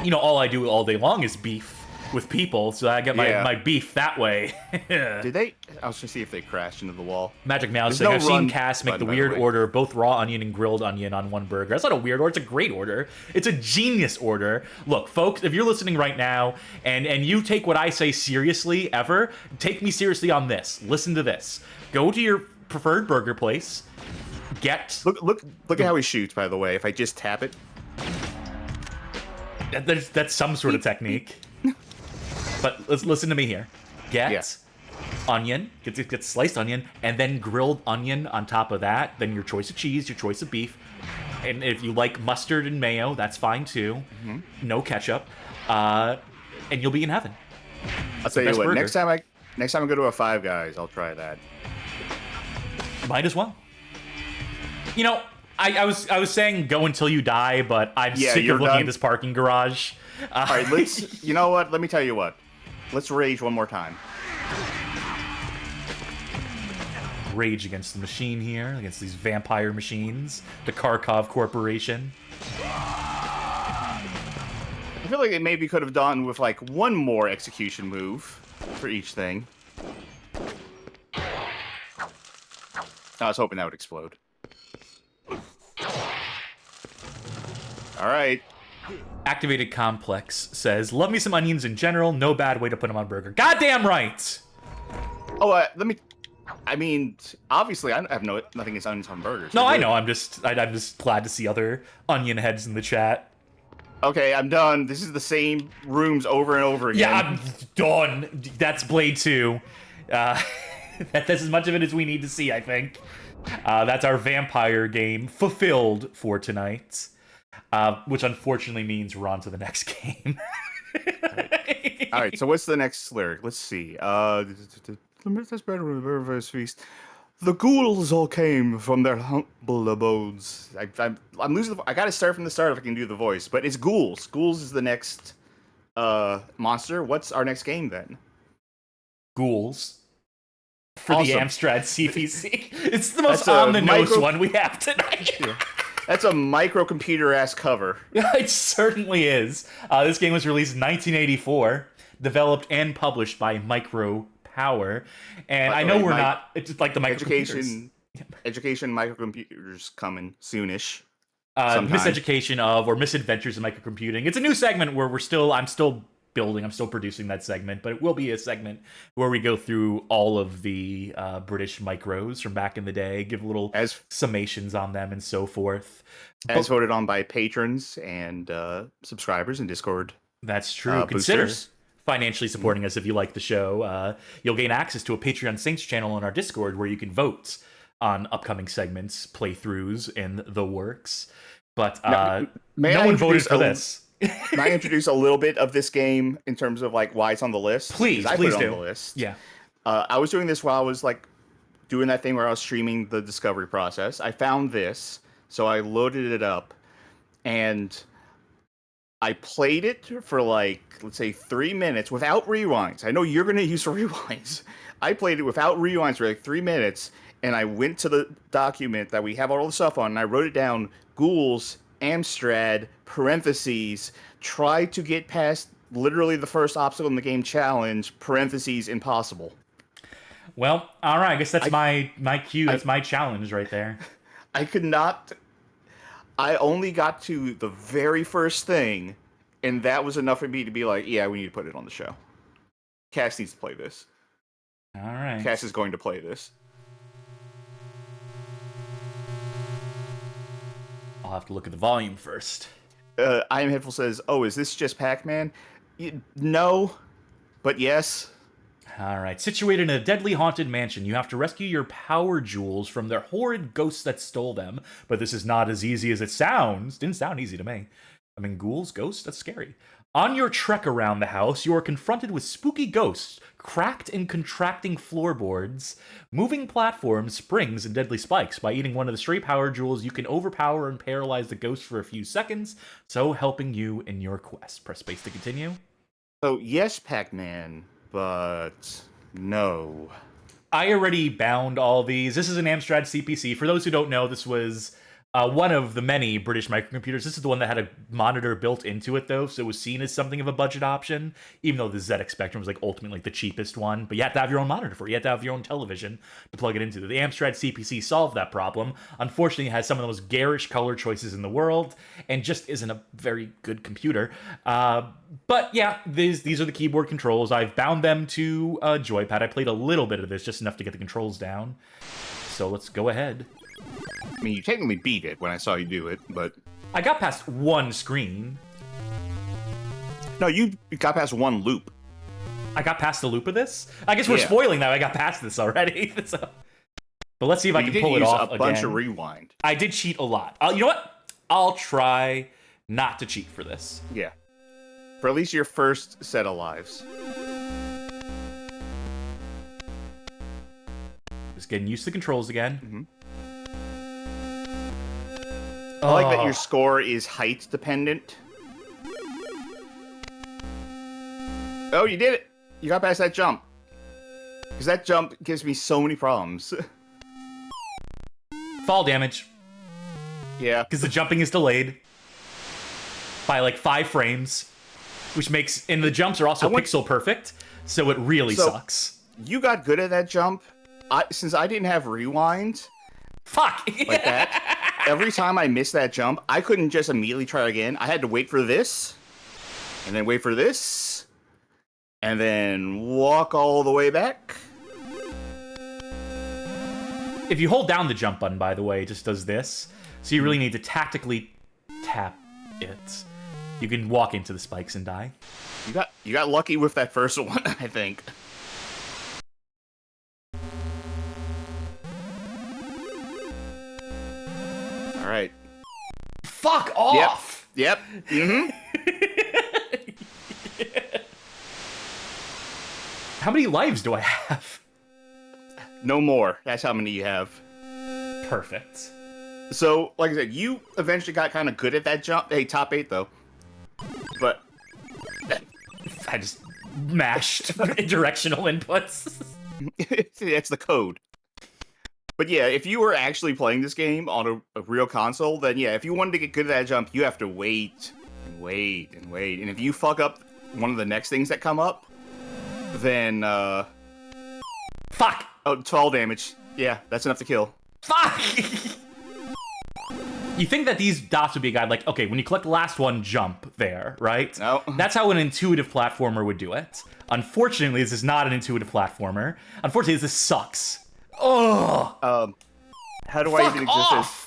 You know, all I do all day long is beef with people, so I get my beef that way. Did they? I was gonna see if they crashed into the wall. Magic Mouse saying, I've seen Cass make the weird order, both raw onion and grilled onion on one burger. That's not a weird order, it's a great order. It's a genius order. Look, folks, if you're listening right now, and you take what I say seriously, ever, take me seriously on this. Listen to this. Go to your preferred burger place, Look at how he shoots, by the way, if I just tap it. That's some sort of technique. But let's listen to me here. Get onion, get sliced onion, and then grilled onion on top of that. Then your choice of cheese, your choice of beef. And if you like mustard and mayo, that's fine too. No ketchup. And you'll be in heaven. I'll tell you what, next time I go to a Five Guys, I'll try that. Might as well. You know, I was saying go until you die, but I'm sick of looking at this parking garage. All right, let's. You know what? Let me tell you what. Let's rage one more time. Rage against the machine here, against these vampire machines, the Kharkov Corporation. I feel like they maybe could have done with like one more execution move for each thing. I was hoping that would explode. All right. Activated Complex says, love me some onions in general, no bad way to put them on burger. Goddamn right! Oh, let me... I mean, obviously, I have nothing against onions on burgers. No, I know, I'm just glad to see other onion heads in the chat. Okay, I'm done. This is the same rooms over and over again. Yeah, I'm done. That's Blade 2. That's as much of it as we need to see, I think. That's our vampire game fulfilled for tonight. Which unfortunately means we're on to the next game. All right, so what's the next lyric? Let's see. The feast. The ghouls all came from their humble abodes. I'm losing. I gotta start from the start if I can do the voice. But it's ghouls. Ghouls is the next monster. What's our next game then? Ghouls. For awesome. The Amstrad CPC. It's the most on-the-nose one we have tonight. Yeah. That's a microcomputer-ass cover. Yeah, it certainly is. This game was released in 1984, developed and published by Micro Power. And I know we're not... It's just like the microcomputers. Education microcomputers coming soonish. Miseducation of, or Misadventures in Microcomputing. It's a new segment where I'm still producing that segment, but it will be a segment where we go through all of the British micros from back in the day, give little summations on them and so forth. As voted on by patrons and subscribers in Discord. That's true. Consider financially supporting us if you like the show. You'll gain access to a Patreon Saints channel on our Discord where you can vote on upcoming segments, playthroughs, and the works. But no one voted for this. Can I introduce a little bit of this game in terms of like why it's on the list? Please put it do. On the list. Yeah. I was doing this while I was like doing that thing where I was streaming the discovery process. I found this, so I loaded it up, and I played it for like, let's say 3 minutes without rewinds. I know you're gonna use rewinds. I played it without rewinds for like 3 minutes, and I went to the document that we have all the stuff on, and I wrote it down. Ghouls, Amstrad, parentheses, try to get past literally the first obstacle in the game challenge, parentheses, impossible. Well, all right, I guess that's my cue. That's my challenge right there. I could not... I only got to the very first thing, and that was enough for me to be like, yeah, we need to put it on the show. Cass needs to play this. All right. Cass is going to play this. I'll have to look at the volume first. I Am Headful says, oh, is this just Pac-Man? No, but yes. All right. Situated in a deadly haunted mansion, you have to rescue your power jewels from their horrid ghosts that stole them. But this is not as easy as it sounds. Didn't sound easy to me. I mean, ghouls, ghosts, that's scary. On your trek around the house, you are confronted with spooky ghosts, cracked and contracting floorboards, moving platforms, springs, and deadly spikes. By eating one of the stray power jewels, you can overpower and paralyze the ghost for a few seconds, so helping you in your quest. Press space to continue. So, yes, Pac-Man, but no. I already bound all these. This is an Amstrad CPC. For those who don't know, this was one of the many British microcomputers. This is the one that had a monitor built into it, though, so it was seen as something of a budget option, even though the ZX Spectrum was like ultimately the cheapest one. But you had to have your own monitor for it. You had to have your own television to plug it into. The Amstrad CPC solved that problem. Unfortunately, it has some of the most garish color choices in the world, and just isn't a very good computer. But yeah, these are the keyboard controls. I've bound them to a joypad. I played a little bit of this, just enough to get the controls down. So let's go ahead. I mean, you technically beat it when I saw you do it, but... I got past one screen. No, you got past one loop. I got past the loop of this? I guess we're spoiling that. I got past this already. So. But let's see if I can pull it off again. You did use a bunch of rewind. I did cheat a lot. You know what? I'll try not to cheat for this. Yeah. For at least your first set of lives. Just getting used to the controls again. Mm-hmm. I like that your score is height dependent. Oh, you did it! You got past that jump. Because that jump gives me so many problems. Fall damage. Yeah. Because the jumping is delayed by like 5 frames, which makes... And the jumps are also pixel perfect, so it really sucks. You got good at that jump. Since I didn't have rewind... Fuck! Like that. Every time I missed that jump, I couldn't just immediately try again. I had to wait for this, and then wait for this, and then walk all the way back. If you hold down the jump button, by the way, it just does this. So you really need to tactically tap it. You can walk into the spikes and die. You got lucky with that first one, I think. All right. Fuck off! Yep. Mm-hmm. How many lives do I have? No more. That's how many you have. Perfect. So, like I said, you eventually got kind of good at that jump. Hey, top 8, though. But... I just mashed directional inputs. That's the code. But yeah, if you were actually playing this game on a real console, then yeah, if you wanted to get good at that jump, you have to wait, and wait, and wait. And if you fuck up one of the next things that come up, then, Fuck! Oh, 12 damage. Yeah, that's enough to kill. Fuck! You think that these dots would be a guide, like, okay, when you collect the last one, jump there, right? No. That's how an intuitive platformer would do it. Unfortunately, this is not an intuitive platformer. Unfortunately, this sucks. Oh. How do I even exist as?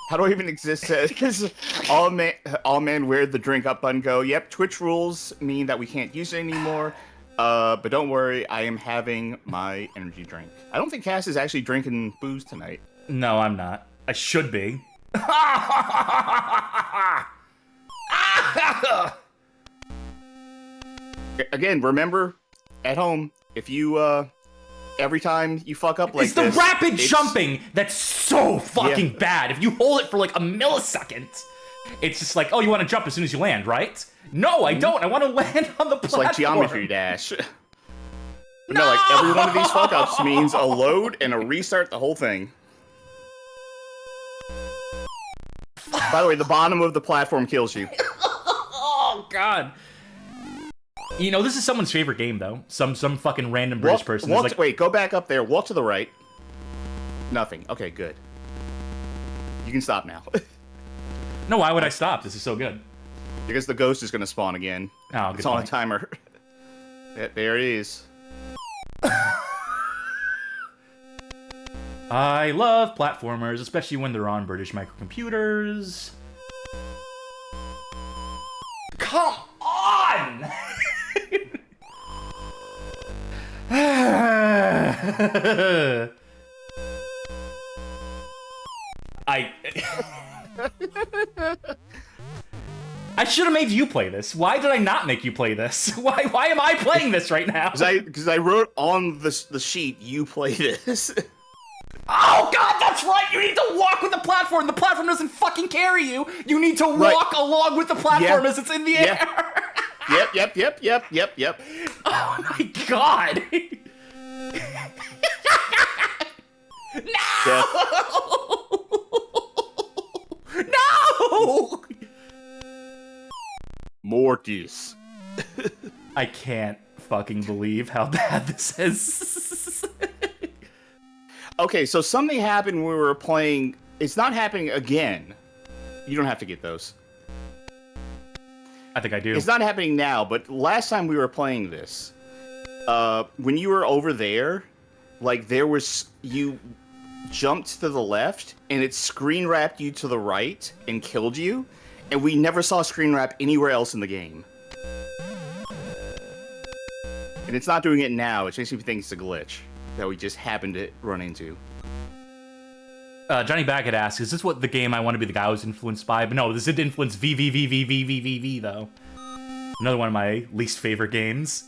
How do I even exist as? Because all men wear the drink up button. Go. Yep. Twitch rules mean that we can't use it anymore. But don't worry, I am having my energy drink. I don't think Cass is actually drinking booze tonight. No, I'm not. I should be. Again, remember, at home, if you every time you fuck up like this, it's the rapid jumping that's so fucking bad. If you hold it for like a millisecond, it's just like, oh, you want to jump as soon as you land, right? No, I don't. I want to land on the platform. It's like Geometry Dash. No, like every one of these fuck ups means a load and a restart the whole thing. By the way, the bottom of the platform kills you. Oh god. You know, this is someone's favorite game, though. Some fucking random British person. Like, wait, go back up there. Walk to the right. Nothing. Okay, good. You can stop now. No, why would I stop? This is so good. Because the ghost is going to spawn again. Oh, it's on a timer. There it is. I love platformers, especially when they're on British microcomputers. Come on! I should have made you play this. Why did I not make you play this? Why am I playing this right now? Because I wrote on the sheet, you play this. Oh god, that's right! You need to walk with the platform! The platform doesn't fucking carry you! You need to walk along with the platform as it's in the air! Yep. Oh my god! No! No! Mortis. I can't fucking believe how bad this is. Okay, so something happened when we were playing. It's not happening again. You don't have to get those. I think I do. It's not happening now, but last time we were playing this, when you were over there, like you jumped to the left and it screen wrapped you to the right and killed you, and we never saw screen wrap anywhere else in the game. And it's not doing it now, which makes me think it's a glitch that we just happened to run into. Johnny Baggett asks, is this what the game I Want to Be the Guy was influenced by? But no, this did influence V, though. Another one of my least favorite games.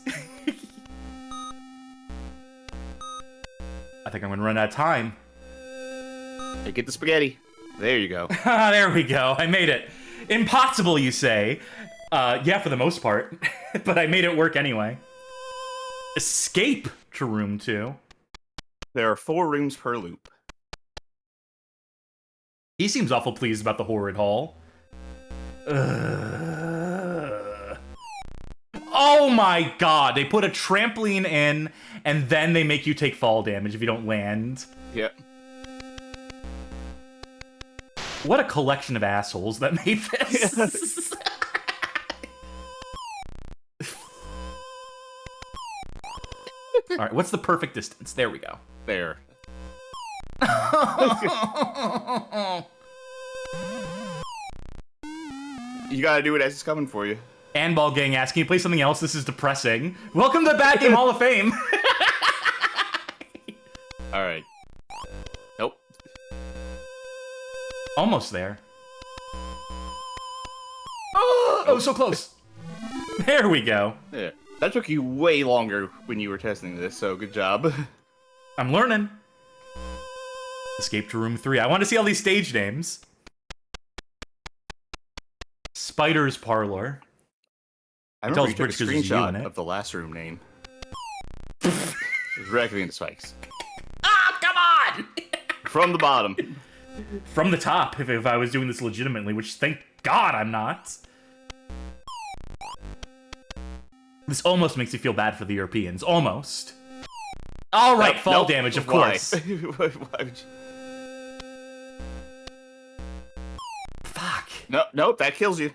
I think I'm gonna run out of time. Hey, get the spaghetti. There you go. There we go. I made it. Impossible, you say? Yeah, for the most part. But I made it work anyway. Escape to room 2. There are 4 rooms per loop. He seems awful pleased about the horrid hall. Oh my god, they put a trampoline in, and then they make you take fall damage if you don't land. Yep. What a collection of assholes that made this. Alright, what's the perfect distance? There we go. There. You gotta do it as it's coming for you. Anball Gang asks, can you play something else? This is depressing. Welcome to Bad Game Hall of Fame. Alright. Nope. Almost there. Oh, so close. There we go. Yeah. That took you way longer when you were testing this, so good job. I'm learning. Escape to room 3. I want to see all these stage names. Spider's Parlor. I remember you took a British 'cause it's you in screenshot it. of the last room name. It was directly into spikes. Ah, come on! From the bottom. From the top, if I was doing this legitimately, which thank God I'm not. This almost makes me feel bad for the Europeans. Almost. All right, fall damage, of course. Why would you... Fuck. Nope, that kills you.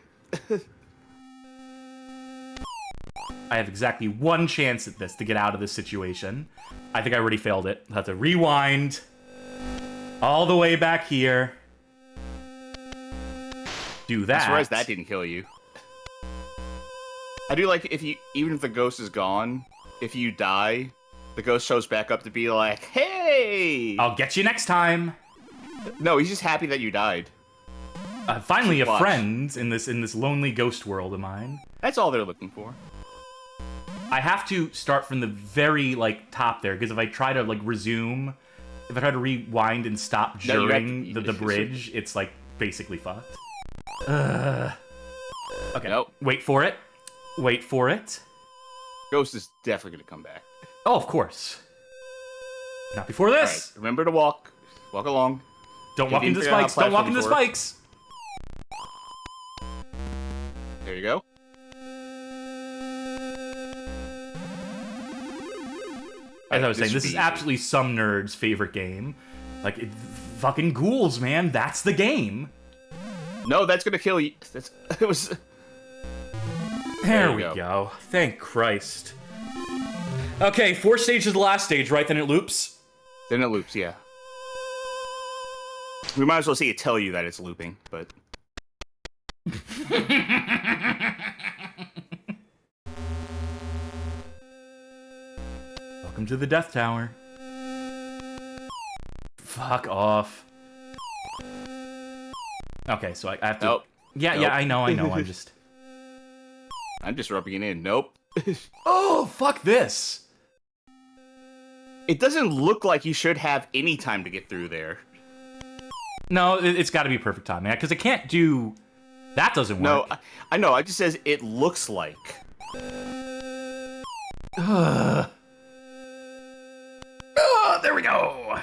I have exactly 1 chance at this to get out of this situation. I think I already failed it. I'll have to rewind all the way back here. Do that. I'm surprised that didn't kill you. I do like even if the ghost is gone, if you die, the ghost shows back up to be like, "Hey, I'll get you next time." No, he's just happy that you died. Finally, Keep a watch. friend in this lonely ghost world of mine. That's all they're looking for. I have to start from the very top there because if I try to resume, if I try to rewind and stop No, you have during to- the bridge, it's basically fucked. Okay, Nope. Wait for it. Wait for it. Ghost is definitely gonna come back. Oh, of course. Not before this. Right, remember to walk along. Don't If walk you into the figure out how spikes. Don't walk into the platforms spikes. There you go. As I was saying, should this be is easy. absolutely some nerd's favorite game. Fucking Ghouls, man. That's the game. No, that's gonna kill you. It was. There you we go. go. Thank Christ. Okay, 4 stages of the last stage, right? Then it loops. Then it loops, yeah. We might as well see it tell you that it's looping, but. Welcome to the Death Tower. Fuck off. Okay, so I have to... Nope. Yeah, Nope. yeah, I know, I'm just... I'm just rubbing it in. Nope. Oh, fuck this. It doesn't look like you should have any time to get through there. No, it's got to be perfect timing, because it can't do... That doesn't work. No, I know. It just says it looks like. Oh, there we go.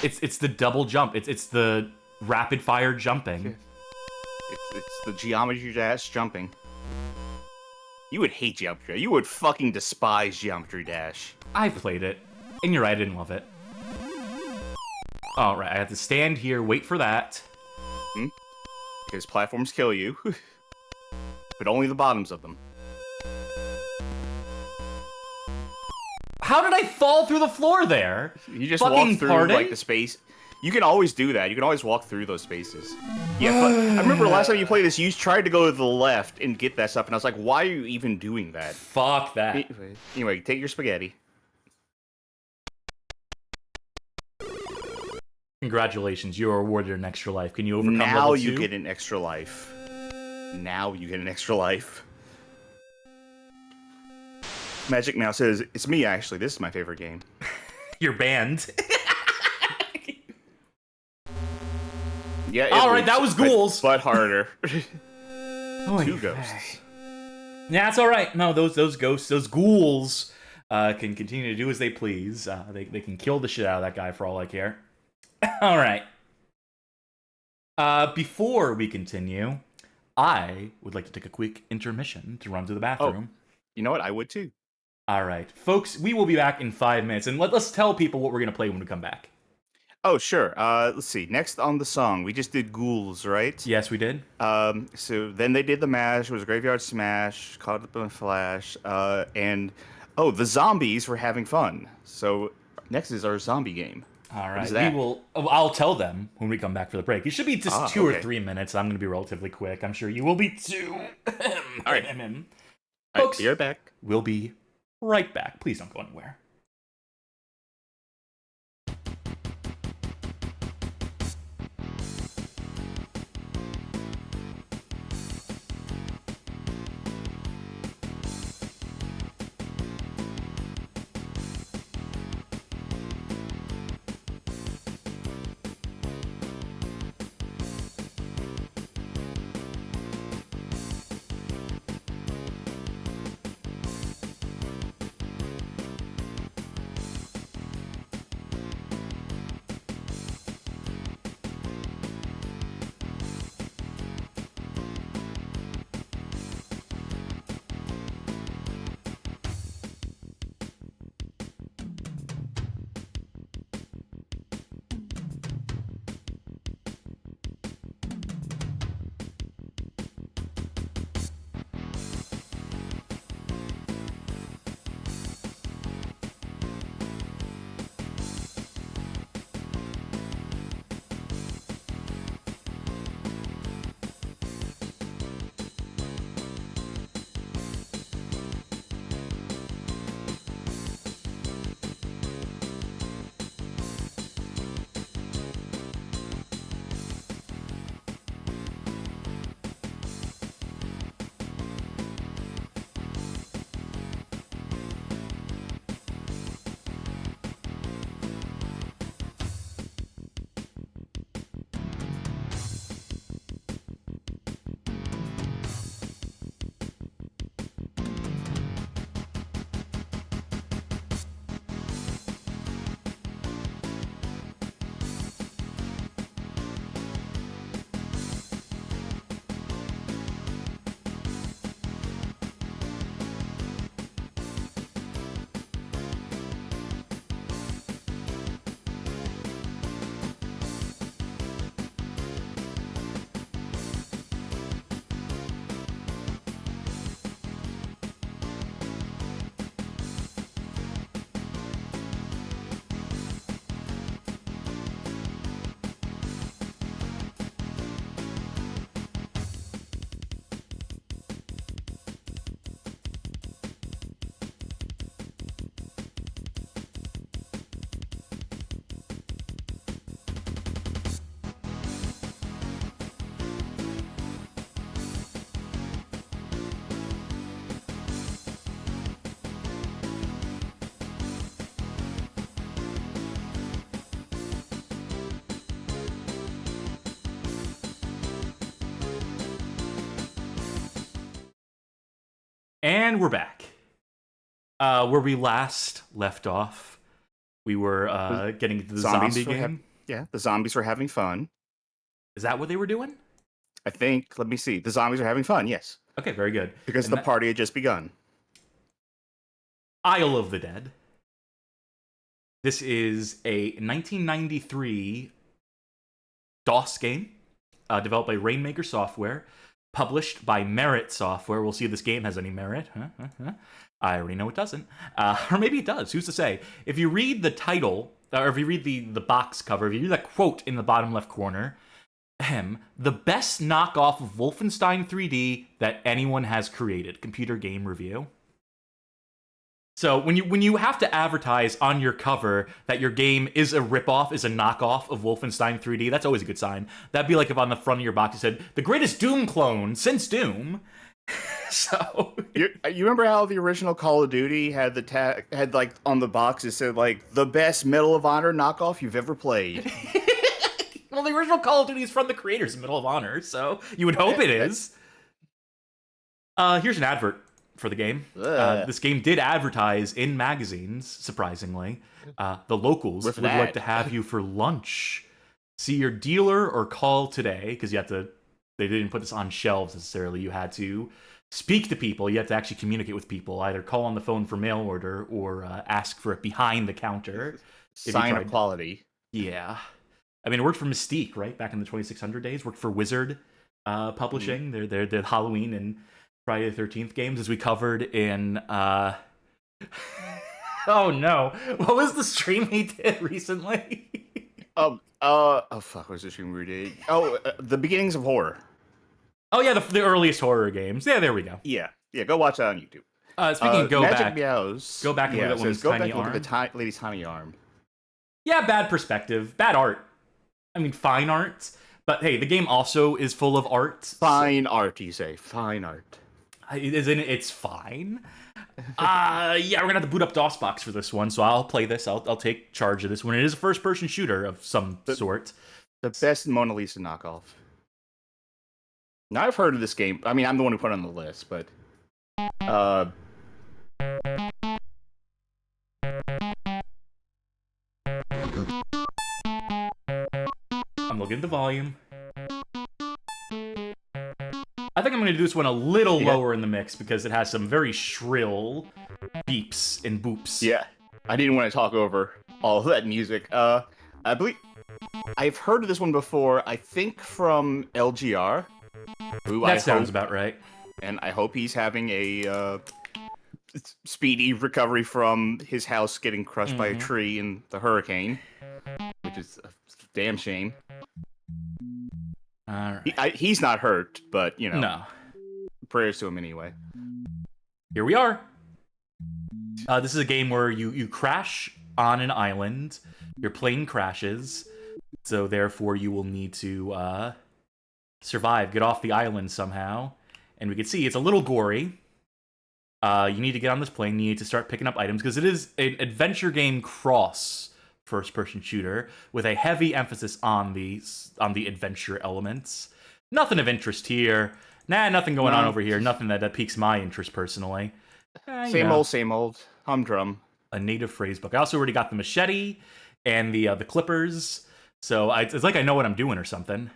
It's the double jump. It's the rapid fire jumping. It's the geometry dash jumping. You would hate geometry. You would fucking despise geometry dash. I've played it, and you're right, I didn't love it. All right, I have to stand here, wait for that. Because platforms kill you, but only the bottoms of them. How did I fall through the floor there? You just Fucking walk through pardon? like the space. You can always do that. You can always walk through those spaces. Yeah, I remember last time you played this, you tried to go to the left and get that stuff, and I was like, why are you even doing that? Fuck that. Anyway, take your spaghetti. Congratulations, you are awarded an extra life. Can you overcome Now level you 2? get an extra life. Now you get an extra life. Magic now says, it's me actually, this is my favorite game. You're banned. Yeah, Alright, that was Ghouls. But harder. Oy 2 vey. ghosts. Yeah, it's alright. No, those ghosts, those ghouls, can continue to do as they please. They can kill the shit out of that guy for all I care. Alright. Before we continue, I would like to take a quick intermission to run to the bathroom. You know what? I would too. Alright. Folks, we will be back in 5 minutes, and let's tell people what we're going to play when we come back. Oh, sure. Let's see. Next on the song, we just did Ghouls, right? Yes, we did. So then they did the Mash. It was a Graveyard Smash, Caught Up in a Flash, and the zombies were having fun. So next is our zombie game. All right. What is that? We will. I'll tell them when we come back for the break. It should be just 2 or okay. 3 minutes. I'm going to be relatively quick. I'm sure you will be too. All right. Folks, You're back. we'll be right back. Please don't go anywhere. And we're back. Where we last left off, we were getting into the zombie game. The zombies are having fun. Is that what they were doing? I think, let me see. The zombies are having fun, yes. Okay, very good. Because the party had just begun. Isle of the Dead. This is a 1993 DOS game developed by Rainmaker Software, published by Merit Software. We'll see if this game has any merit. I already know it doesn't. Or maybe it does. Who's to say? If you read the title, or if you read the box cover, if you read that quote in the bottom left corner, the best knockoff of Wolfenstein 3D that anyone has created. Computer Game Review. So when you have to advertise on your cover that your game is a ripoff, is a knockoff of Wolfenstein 3D, that's always a good sign. That'd be like if on the front of your box it said, the greatest Doom clone since Doom. So you remember how the original Call of Duty had had like on the box it said like the best Medal of Honor knockoff you've ever played. Well, the original Call of Duty is from the creators of Medal of Honor, so you would hope it is. Here's an advert for the game. This game did advertise in magazines, surprisingly. The locals would like to have you for lunch. See your dealer or call today, because they didn't put this on shelves necessarily. You had to speak to people. You had to actually communicate with people. Either call on the phone for mail order or ask for it behind the counter. Sign of quality. Yeah. I mean, it worked for Mystique, right? Back in the 2600 days. Worked for Wizard Publishing. They're the Halloween and Friday the 13th games, as we covered in... oh, no. What was the stream we did recently? Fuck, what was the stream we did? The Beginnings of Horror. Oh, yeah, the earliest horror games. Yeah, there we go. Yeah, go watch that on YouTube. Speaking of go Magic back... Meows. Go back and look at woman's tiny arm. Look at the lady's tiny arm. Yeah, bad perspective. Bad art. I mean, fine art. But hey, the game also is full of art. Fine art, you say. Fine art. Isn't it? It's fine. Yeah, we're gonna have to boot up DOSBox for this one, so I'll play this. I'll take charge of this one. It is a first-person shooter of some sort. The best Mona Lisa knockoff. Now, I've heard of this game. I mean, I'm the one who put it on the list, but... I'm looking at the volume. I think I'm going to do this one a little lower in the mix because it has some very shrill beeps and boops. Yeah, I didn't want to talk over all of that music. I believe I've heard of this one before. I think from LGR. That sounds about right. And I hope he's having a speedy recovery from his house getting crushed by a tree in the hurricane, which is a damn shame. All right. He's not hurt, but, you know. No. Prayers to him anyway. Here we are. This is a game where you crash on an island. Your plane crashes. So therefore you will need to survive, get off the island somehow. And we can see it's a little gory. You need to get on this plane. You need to start picking up items because it is an adventure game cross first-person shooter with a heavy emphasis on the adventure elements. Nothing of interest here. Nothing going on over here. Nothing that piques my interest personally. Same old. Humdrum. A native phrase book. I also already got the machete and the clippers, so it's like I know what I'm doing or something.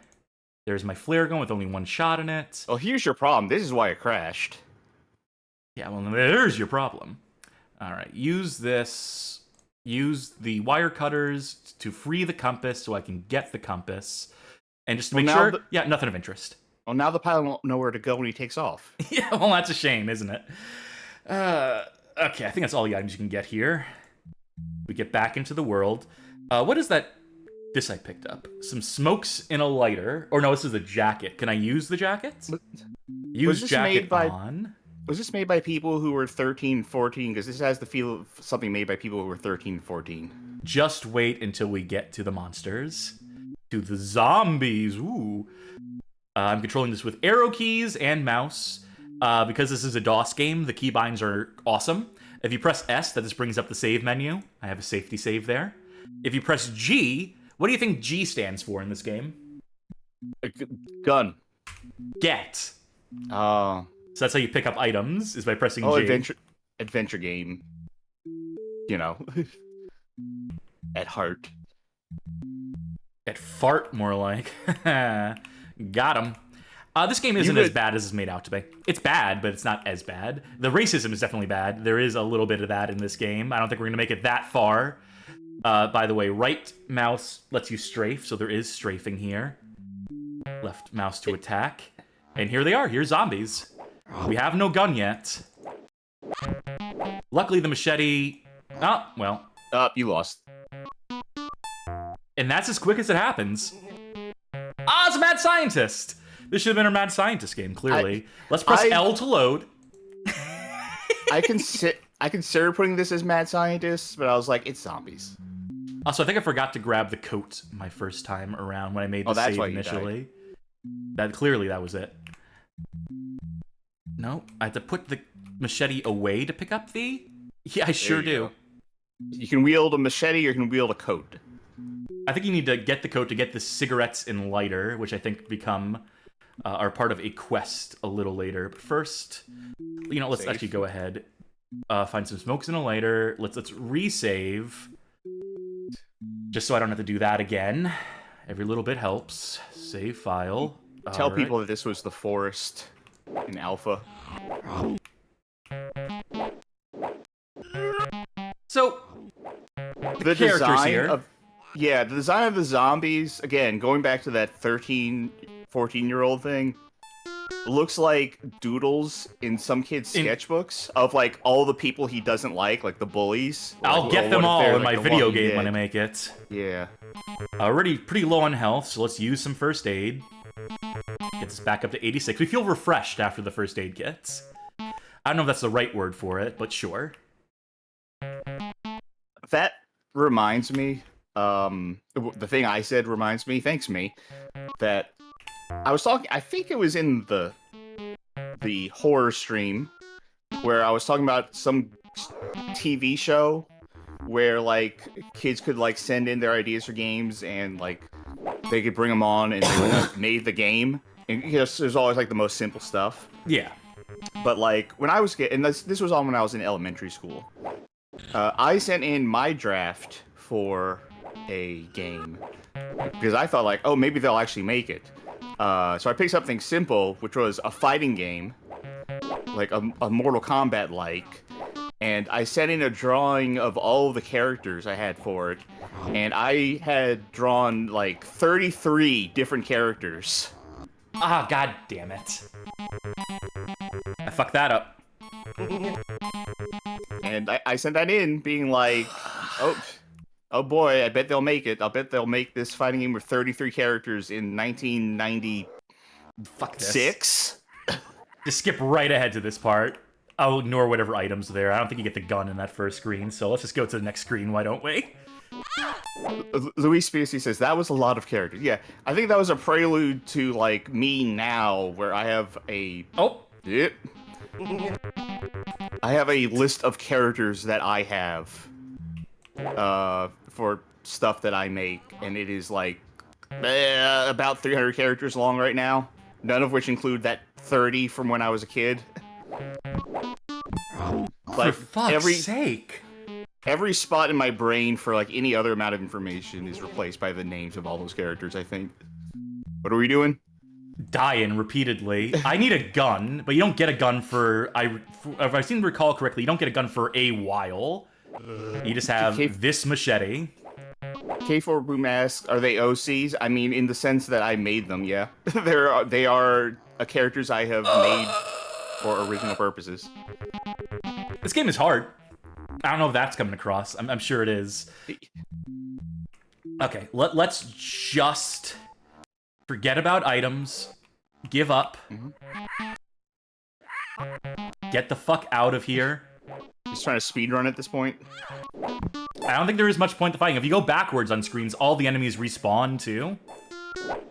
There's my flare gun with only one shot in it. Well, here's your problem. This is why it crashed. Yeah, well, there's your problem. All right, use this. Use the wire cutters to free the compass so I can get the compass. And just to make sure, nothing of interest. Well, now the pilot won't know where to go when he takes off. Yeah, well, that's a shame, isn't it? Okay, I think that's all the items you can get here. We get back into the world. What is that? This I picked up. Some smokes in a lighter. Or no, this is a jacket. Can I use the jacket? Use jacket on. Was this made by people who were 13, 14? Because this has the feel of something made by people who were 13, 14. Just wait until we get to the monsters. To the zombies. Ooh. I'm controlling this with arrow keys and mouse. Because this is a DOS game, the keybinds are awesome. If you press S, that just brings up the save menu. I have a safety save there. If you press G, what do you think G stands for in this game? Gun. Get. So that's how you pick up items, is by pressing Oh, G. adventure game. You know, at heart. At fart, more like. Got him. This game isn't as bad as it's made out to be. It's bad, but it's not as bad. The racism is definitely bad. There is a little bit of that in this game. I don't think we're going to make it that far. By the way, right mouse lets you strafe, so there is strafing here. Left mouse to attack. And here they are. Here's zombies. We have no gun yet. Luckily, the machete... Oh, well. You lost. And that's as quick as it happens. Ah, it's a mad scientist! This should have been a mad scientist game, clearly. Let's press L to load. I considered putting this as mad scientist, but I was like, it's zombies. Also, I think I forgot to grab the coat my first time around when I made the save initially. Clearly, that was it. No, I had to put the machete away to pick up the... Yeah, I sure do. You can wield a machete or you can wield a coat. I think you need to get the coat to get the cigarettes and lighter, which I think become... are part of a quest a little later. But first, you know, let's actually go ahead. Find some smokes and a lighter. Let's resave. Just so I don't have to do that again. Every little bit helps. Save file. Tell people that this was the forest in alpha. So, the design here. The design of the zombies, again, going back to that 13, 14-year-old thing, looks like doodles in some kid's sketchbooks of, like, all the people he doesn't like the bullies. I'll get them all in my video game when I make it. Yeah. Already pretty low on health, so let's use some first aid. Get this back up to 86. We feel refreshed after the first aid kits. I don't know if that's the right word for it, but sure. That reminds me, the thing I said reminds me, thanks me, that I was talking, I think it was in the horror stream, where I was talking about some TV show where, like, kids could, like, send in their ideas for games and, like, they could bring them on and they would have made the game. And, you know, there's always, like, the most simple stuff. Yeah. But, like, when I was and this was on when I was in elementary school, I sent in my draft for a game because I thought, like, oh, maybe they'll actually make it. So I picked something simple, which was a fighting game, like a Mortal Kombat-like, and I sent in a drawing of all the characters I had for it, and I had drawn, like, 33 different characters. Ah, god damn it. I fucked that up. And I sent that in, being like, oh boy, I bet they'll make it. I'll bet they'll make this fighting game with 33 characters in 1996. Fuck this. Just skip right ahead to this part. I'll ignore whatever items are there. I don't think you get the gun in that first screen, so let's just go to the next screen, why don't we? Luis Spacey says, that was a lot of characters. Yeah, I think that was a prelude to, like, me now, where I have a... Oh! Yep. I have a list of characters that I have for stuff that I make, and it is, like, about 300 characters long right now, none of which include that 30 from when I was a kid. Like, for fuck's sake! Every spot in my brain for, like, any other amount of information is replaced by the names of all those characters, I think. What are we doing? Dying repeatedly. I need a gun, but you don't get a gun for... if I seem to recall correctly, you don't get a gun for a while. You just have this machete. K4 Boom asks, are they OCs? I mean, in the sense that I made them, yeah. They are characters I have made for original purposes. This game is hard. I don't know if that's coming across. I'm sure it is. Okay, let's just forget about items. Give up. Get the fuck out of here. Just trying to speedrun at this point. I don't think there is much point to fighting. If you go backwards on screens, all the enemies respawn too.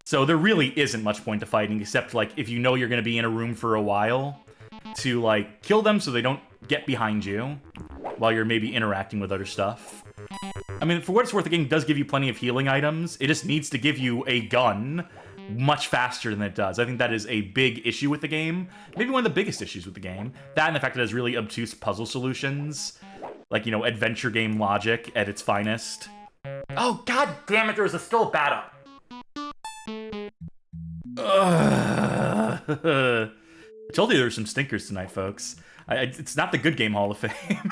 So there really isn't much point to fighting, except, like, if you know you're going to be in a room for a while, to, like, kill them so they don't get behind you while you're maybe interacting with other stuff. I mean, for what it's worth, the game does give you plenty of healing items. It just needs to give you a gun much faster than it does. I think that is a big issue with the game. Maybe one of the biggest issues with the game. That and the fact that it has really obtuse puzzle solutions. Like, adventure game logic at its finest. Oh, god damn it, there was still a bat up. I told you there were some stinkers tonight, folks. It's not the Good Game Hall of Fame.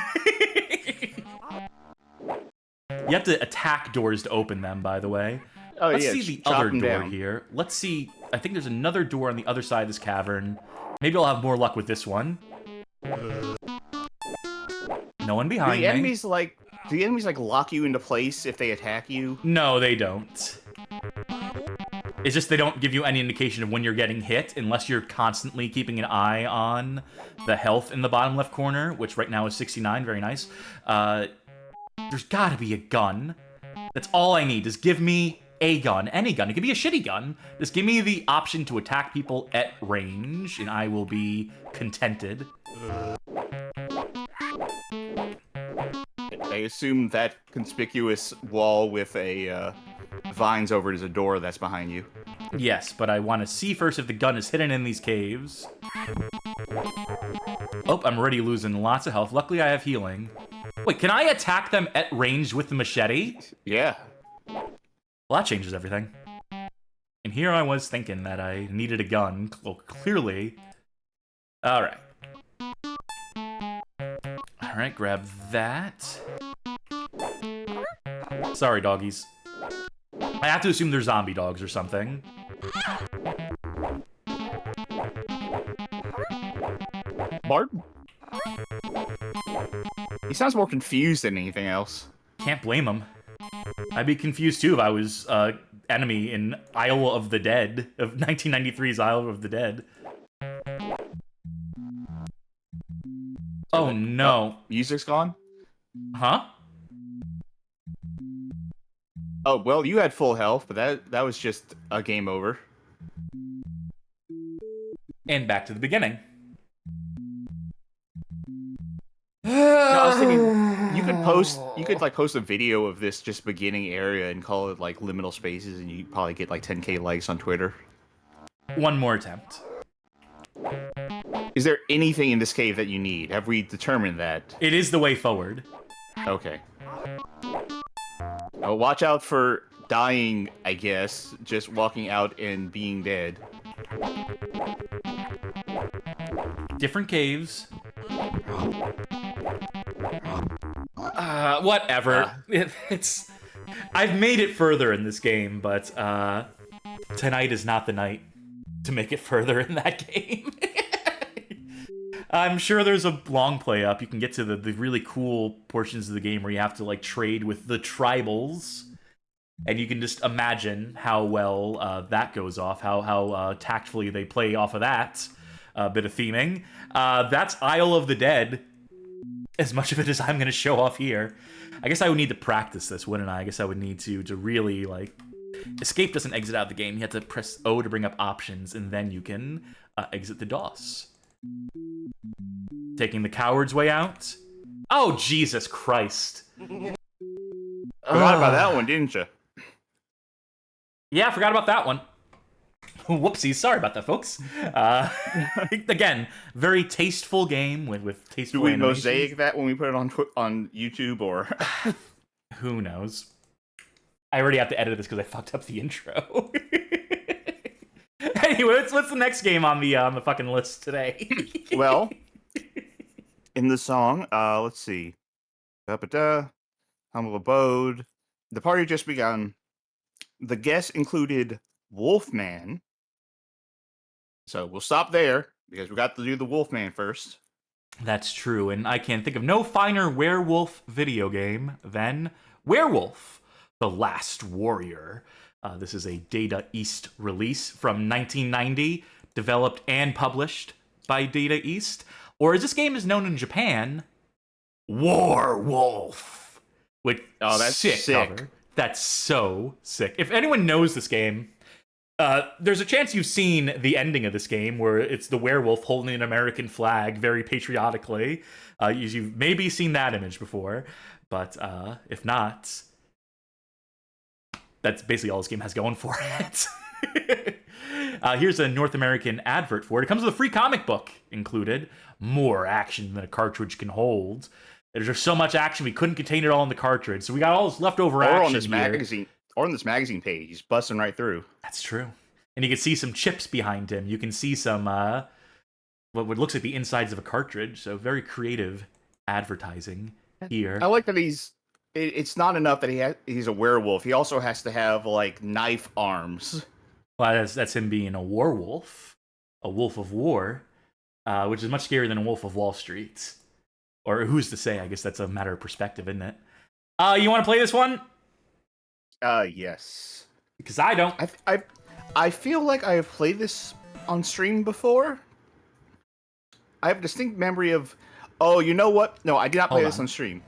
You have to attack doors to open them, by the way. Oh, Let's yeah, see the chop other them door down. here. Let's see. I think there's another door on the other side of this cavern. Maybe I'll have more luck with this one. No one behind Do the me. enemies lock you into place if they attack you? No, they don't. It's just they don't give you any indication of when you're getting hit unless you're constantly keeping an eye on the health in the bottom left corner, which right now is 69. Very nice. There's gotta be a gun. That's all I need. Just give me a gun. Any gun. It could be a shitty gun. Just give me the option to attack people at range, and I will be contented. I assume that conspicuous wall with vines over it is a door that's behind you. Yes, but I want to see first if the gun is hidden in these caves. Oh, I'm already losing lots of health. Luckily, I have healing. Wait, can I attack them at range with the machete? Yeah. Well, that changes everything. And here I was thinking that I needed a gun. Well, clearly. Alright. Alright, grab that. Sorry, doggies. I have to assume they're zombie dogs or something. Martin? He sounds more confused than anything else. Can't blame him. I'd be confused too if I was enemy in Isle of the Dead, of 1993's Isle of the Dead. Oh no. Music's gone? Huh? Oh, well, you had full health, but that was just a game over. And back to the beginning. No, I was thinking you could post a video of this just beginning area and call it like liminal spaces, and you'd probably get like 10k likes on Twitter. One more attempt. Is there anything in this cave that you need? Have we determined that? It is the way forward. Okay. Oh, watch out for dying, I guess. Just walking out and being dead. Different caves. Whatever. It's. I've made it further in this game, but tonight is not the night to make it further in that game. I'm sure there's a long play up. You can get to the really cool portions of the game where you have to like trade with the tribals, and you can just imagine how well that goes off, how tactfully they play off of that bit of theming. That's Isle of the Dead. As much of it as I'm going to show off here. I guess I would need to practice this, wouldn't I? I guess I would need to really, like... Escape doesn't exit out of the game. You have to press O to bring up options, and then you can exit the DOS. Taking the coward's way out. Oh, Jesus Christ. Forgot about that one, didn't you? Yeah, I forgot about that one. Whoopsies, sorry about that, folks. Again, very tasteful game with tasteful Do we animations. mosaic that when we put it on YouTube, or...? Who knows? I already have to edit this because I fucked up the intro. Anyway, what's the next game on the fucking list today? Well, in the song, let's see. Da-ba-da, Humble Abode. The party just begun. The guests included Wolfman. So we'll stop there, because we got to do the Wolfman first. That's true, and I can think of no finer werewolf video game than Werewolf, The Last Warrior. This is a Data East release from 1990, developed and published by Data East. Or as this game is known in Japan, Warwolf. Which, that's sick. cover. That's so sick. If anyone knows this game, there's a chance you've seen the ending of this game where it's the werewolf holding an American flag very patriotically. You've maybe seen that image before, but if not, that's basically all this game has going for it. Here's a North American advert for it. It comes with a free comic book included. More action than a cartridge can hold. There's just so much action we couldn't contain it all in the cartridge, so we got all this leftover action on this here. magazine, or on this magazine page, he's busting right through. That's true. And you can see some chips behind him. You can see some what looks like the insides of a cartridge. So very creative advertising here. I like that it's not enough that he's a werewolf. He also has to have like knife arms. Well, that's him being a werewolf, a wolf of war, which is much scarier than a wolf of Wall Street. Or who's to say? I guess that's a matter of perspective, isn't it? You want to play this one? Yes. Because I don't. I feel like I have played this on stream before. I have a distinct memory of. Oh, you know what? No, I did not play this on stream.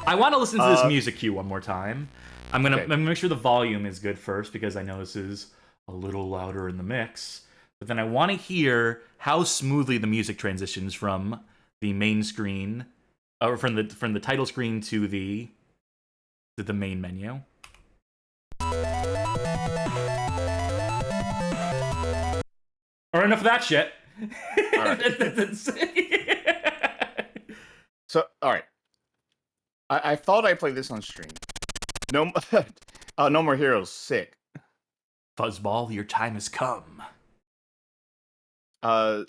I want to listen to this music cue one more time. I'm gonna make sure the volume is good first because I know this is a little louder in the mix. But then I want to hear how smoothly the music transitions from the main screen, or from the title screen to the main menu. Or enough of that shit. All right. So, all right. I thought I played this on stream. No, No More Heroes. Sick. Fuzzball, your time has come. Hell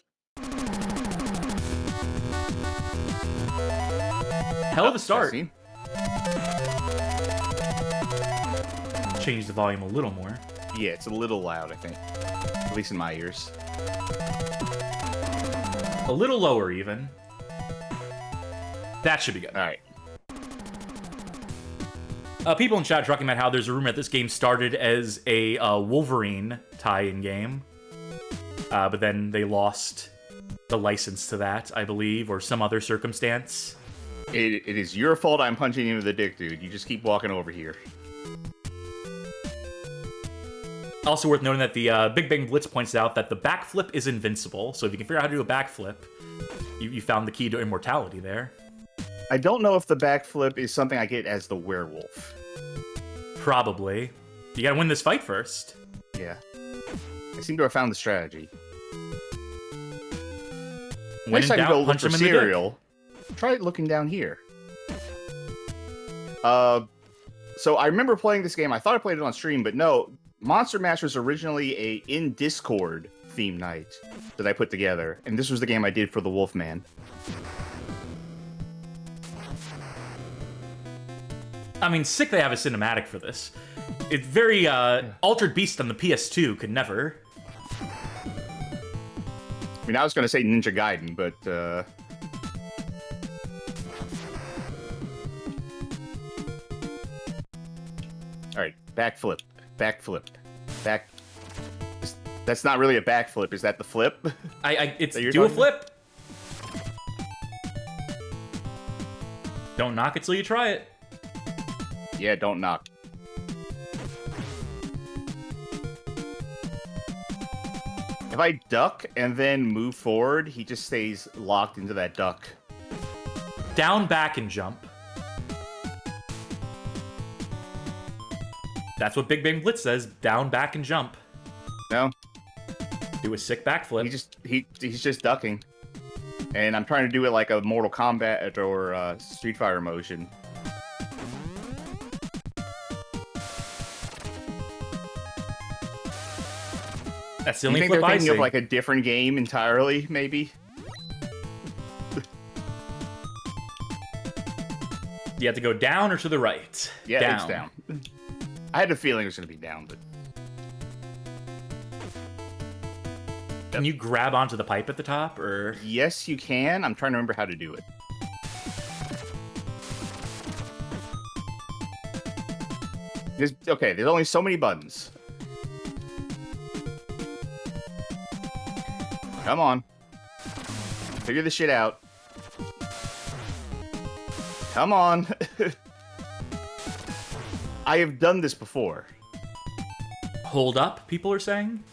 of a start. Change the volume a little more. Yeah, it's a little loud, I think. At least in my ears. A little lower, even. That should be good. All right. People in chat talking about how there's a rumor that this game started as a Wolverine tie-in game. But then they lost the license to that, I believe, or some other circumstance. It is your fault I'm punching you in the dick, dude. You just keep walking over here. Also worth noting that the Big Bang Blitz points out that the backflip is invincible. So if you can figure out how to do a backflip, you found the key to immortality there. I don't know if the backflip is something I get as the werewolf. Probably. You gotta win this fight first. Yeah. I seem to have found the strategy. When Next in time you doubt, go look punch for him in the dick. cereal, try looking down here. So I remember playing this game. I thought I played it on stream, but no. Monster Mash was originally a in Discord theme night that I put together, and this was the game I did for the Wolfman. I mean, sick they have a cinematic for this. It's very, Altered Beast on the PS2 could never. I mean, I was going to say Ninja Gaiden, but, Alright, backflip. Backflip. Back... That's not really a backflip, is that the flip? It's do a flip. Don't knock it till you try it. Yeah, don't knock. If I duck and then move forward, he just stays locked into that duck. Down, back, and jump. That's what Big Bang Blitz says. Down, back, and jump. No. Do a sick backflip. He's just ducking. And I'm trying to do it like a Mortal Kombat or Street Fighter motion. That's the You only think flip they're I thinking see. of like a different game entirely, maybe? You have to go down or to the right? Yeah, down. it's down. I had a feeling it was going to be down, but... Can you grab onto the pipe at the top, or...? Yes, you can. I'm trying to remember how to do it. There's only so many buttons. Come on. Figure this shit out. Come on. I have done this before. Hold up, people are saying?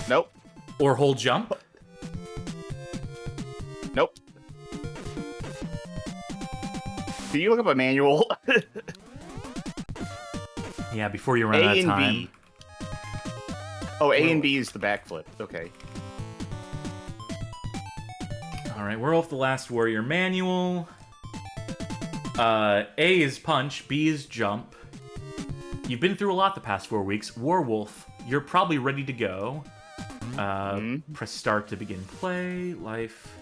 Nope. Or hold jump? Nope. Can you look up a manual? Yeah, before you run out of time. B. Oh, A and B is the backflip. Okay. All right, Werewolf, the Last Warrior manual. A is punch, B is jump. You've been through a lot the past 4 weeks. Werewolf, you're probably ready to go. Press start to begin play. Life.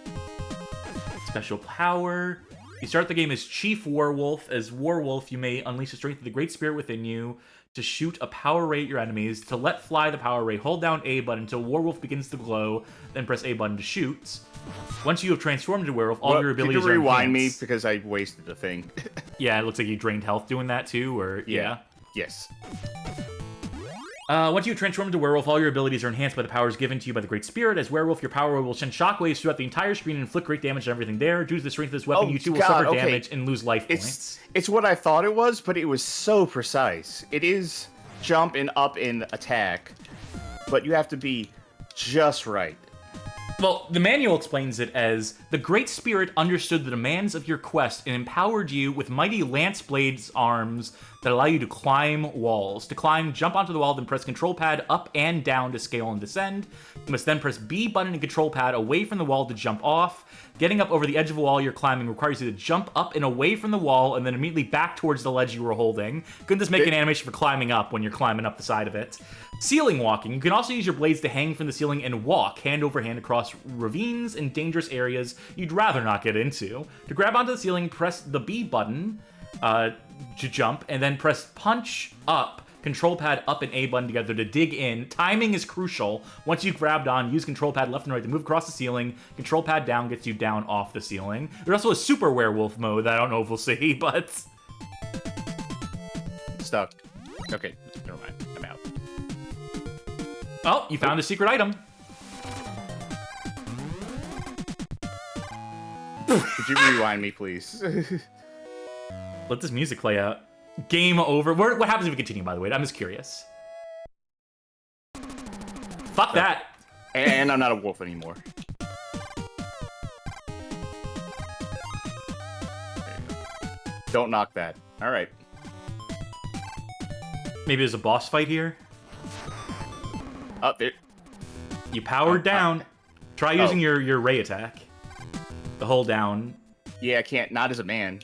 Special power. You start the game as Chief Werewolf. As Werewolf, you may unleash the strength of the Great Spirit within you to shoot a power ray at your enemies. To let fly the power ray, hold down A button until Werewolf begins to glow, then press A button to shoot. Once you have transformed into Werewolf, all your abilities could you rewind are me enhanced. because I wasted the thing. Yeah, it looks like you drained health doing that too, or yeah. Yes. Once you transform into Werewolf, all your abilities are enhanced by the powers given to you by the Great Spirit. As Werewolf, your power will send shockwaves throughout the entire screen and inflict great damage to everything there. Due to the strength of this weapon, you too will suffer damage and lose life points. It's what I thought it was, but it was so precise. It is jump and up in attack, but you have to be just right. Well, the manual explains it as, the Great Spirit understood the demands of your quest and empowered you with mighty lance blades arms that allow you to climb walls. To climb, jump onto the wall, then press control pad up and down to scale and descend. You must then press B button and control pad away from the wall to jump off. Getting up over the edge of a wall you're climbing requires you to jump up and away from the wall and then immediately back towards the ledge you were holding. Couldn't this make an animation for climbing up when you're climbing up the side of it? Ceiling walking. You can also use your blades to hang from the ceiling and walk hand over hand across ravines and dangerous areas you'd rather not get into. To grab onto the ceiling, press the B button to jump, and then press punch up, control pad up and A button together to dig in. Timing is crucial. Once you've grabbed on, use control pad left and right to move across the ceiling. Control pad down gets you down off the ceiling. There's also a super werewolf mode that I don't know if we'll see, but... Stuck. Okay, never mind. I'm out. Oh, you found a secret item. Could you rewind me, please? Let this music play out. Game over. What happens if we continue, by the way? I'm just curious. Fuck that. And I'm not a wolf anymore. Don't knock that. All right. Maybe there's a boss fight here. Up there. You powered down. Try using your ray attack. The hold down. Yeah, I can't. Not as a man.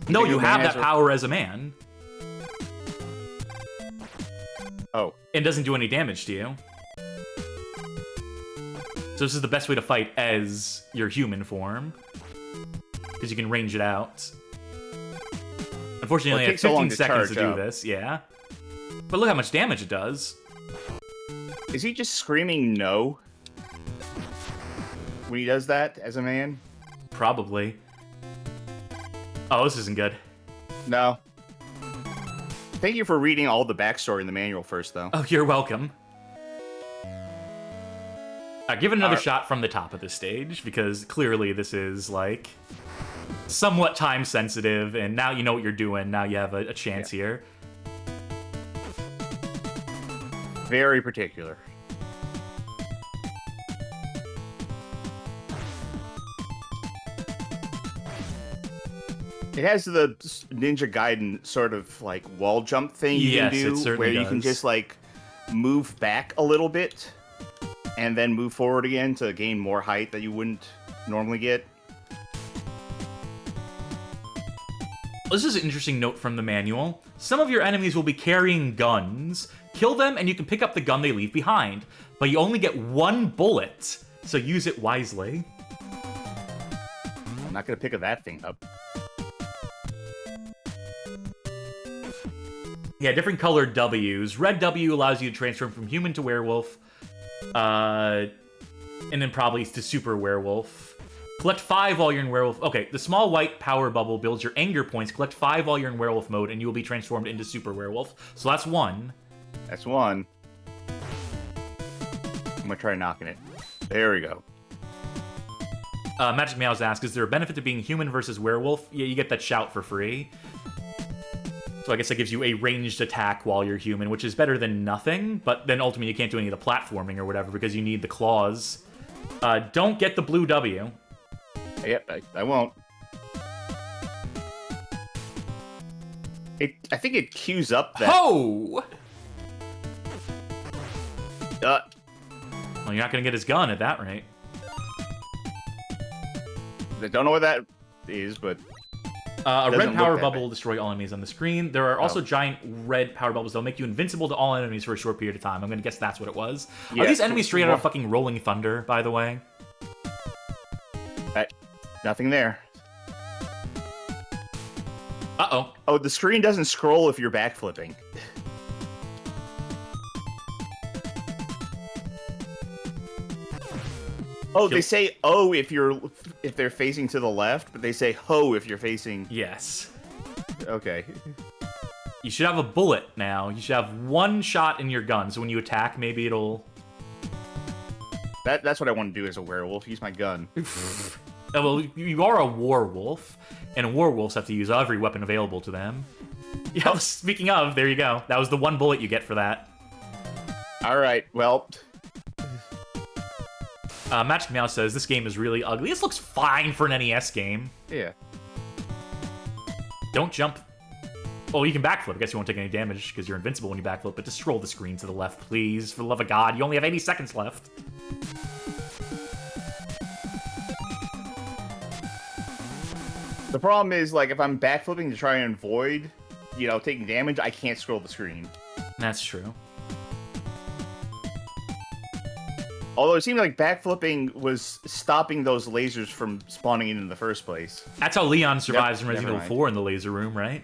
No, you have that power as a man. Oh. And doesn't do any damage to you. So this is the best way to fight as your human form. Because you can range it out. Unfortunately, Well, I have 15 to seconds to do up. this, yeah. But look how much damage it does. Is he just screaming no? When he does that as a man? Probably. Oh, this isn't good. No. Thank you for reading all the backstory in the manual first, though. Oh, you're welcome. Give it another shot from the top of the stage, because clearly this is, like, somewhat time-sensitive, and now you know what you're doing. Now you have a chance here. Very particular. It has the Ninja Gaiden sort of like wall jump thing you Yes, can it do, certainly where you can does. just like move back a little bit and then move forward again to gain more height that you wouldn't normally get. This is an interesting note from the manual. Some of your enemies will be carrying guns. Kill them and you can pick up the gun they leave behind. But you only get one bullet, so use it wisely. I'm not going to pick that thing up. Yeah, different colored W's. Red W allows you to transform from human to werewolf. And then probably to super werewolf. Collect 5 while you're in werewolf. Okay, the small white power bubble builds your anger points. Collect 5 while you're in werewolf mode, and you will be transformed into super werewolf. So that's 1. That's 1. I'm going to try knocking it. There we go. Magic Meows asks, is there a benefit to being human versus werewolf? Yeah, you get that shout for free. So I guess that gives you a ranged attack while you're human, which is better than nothing, but then ultimately you can't do any of the platforming or whatever because you need the claws. Don't get the blue W. Yep, I won't. I think it queues up that... Oh! Well, you're not gonna get his gun at that rate. I don't know what that is, but a red look power that bubble bad. will destroy all enemies on the screen. There are also giant red power bubbles that'll make you invincible to all enemies for a short period of time. I'm gonna guess that's what it was. Yeah, Are these enemies straight out of fucking Rolling Thunder, by the way? Nothing there. Uh-oh. Oh, the screen doesn't scroll if you're backflipping. Oh, they say "oh" if they're facing to the left, but they say "ho" if you're facing. Yes. Okay. You should have a bullet now. You should have one shot in your gun, so when you attack, maybe it'll... That's what I want to do as a werewolf. Use my gun. Well, you are a werewolf, and werewolves have to use every weapon available to them. Yeah, speaking of, there you go. That was the one bullet you get for that. All right, well... Magic Mouse says, this game is really ugly. This looks fine for an NES game. Yeah. Don't jump. Oh, you can backflip. I guess you won't take any damage because you're invincible when you backflip, but just scroll the screen to the left, please. For the love of God, you only have 80 seconds left. The problem is, like, if I'm backflipping to try and avoid, taking damage, I can't scroll the screen. That's true. Although it seemed like backflipping was stopping those lasers from spawning in the first place. That's how Leon survives Yep, in Resident never Evil 4 in the laser room, right?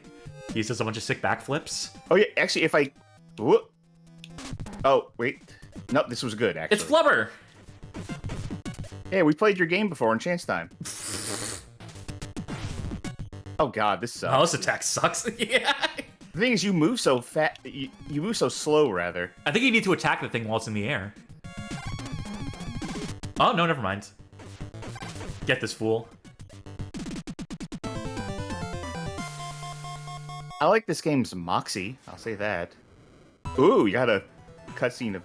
He does a bunch of sick backflips. Oh, yeah, actually, if I... Whoop. Oh, wait. Nope, this was good, actually. It's Flubber! Yeah, we played your game before in Chance Time. Oh, God, this sucks. Oh, this attack sucks. Yeah. The thing is, you move so fast... You move so slow, rather. I think you need to attack the thing while it's in the air. Oh, no, never mind. Get this fool. I like this game's moxie, I'll say that. Ooh, you got a cutscene of...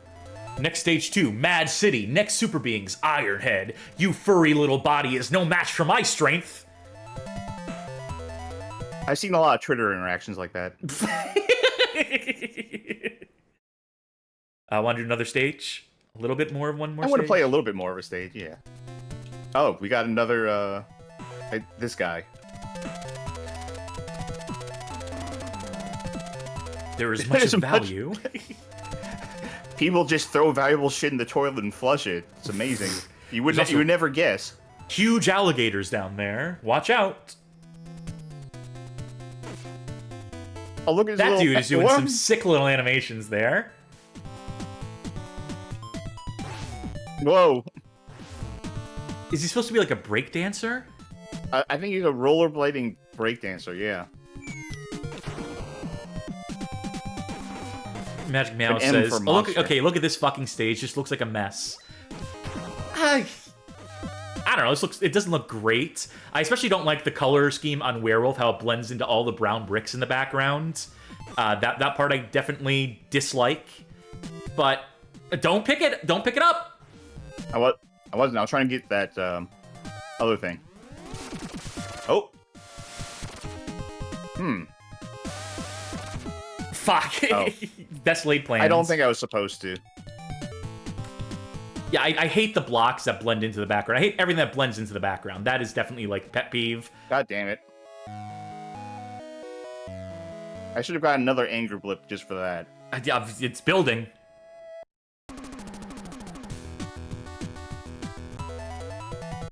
Next stage 2, Mad City. Next super beings, Ironhead. You furry little body is no match for my strength. I've seen a lot of Twitter interactions like that. Want to do another stage? A little bit more of one more I want to stage? play a little bit more of a stage, yeah. Oh, we got another, this guy. There is much There's of much- value. People just throw valuable shit in the toilet and flush it. It's amazing. You would never guess. Huge alligators down there. Watch out. Oh, look at this That little dude is doing what? some sick little animations there. Whoa. Is he supposed to be like a break dancer? I think he's a rollerblading breakdancer, yeah. Magic Mouse M says, for oh, look, monster. okay, look at this fucking stage. Just looks like a mess. I don't know. It doesn't look great. I especially don't like the color scheme on Werewolf, how it blends into all the brown bricks in the background. That part I definitely dislike. But don't pick it. Don't pick it up. I wasn't. I was trying to get that other thing. Oh. Fuck. Oh. Best laid plans. I don't think I was supposed to. Yeah, I hate the blocks that blend into the background. I hate everything that blends into the background. That is definitely, like, pet peeve. God damn it. I should have got another anger blip just for that. Yeah, it's building.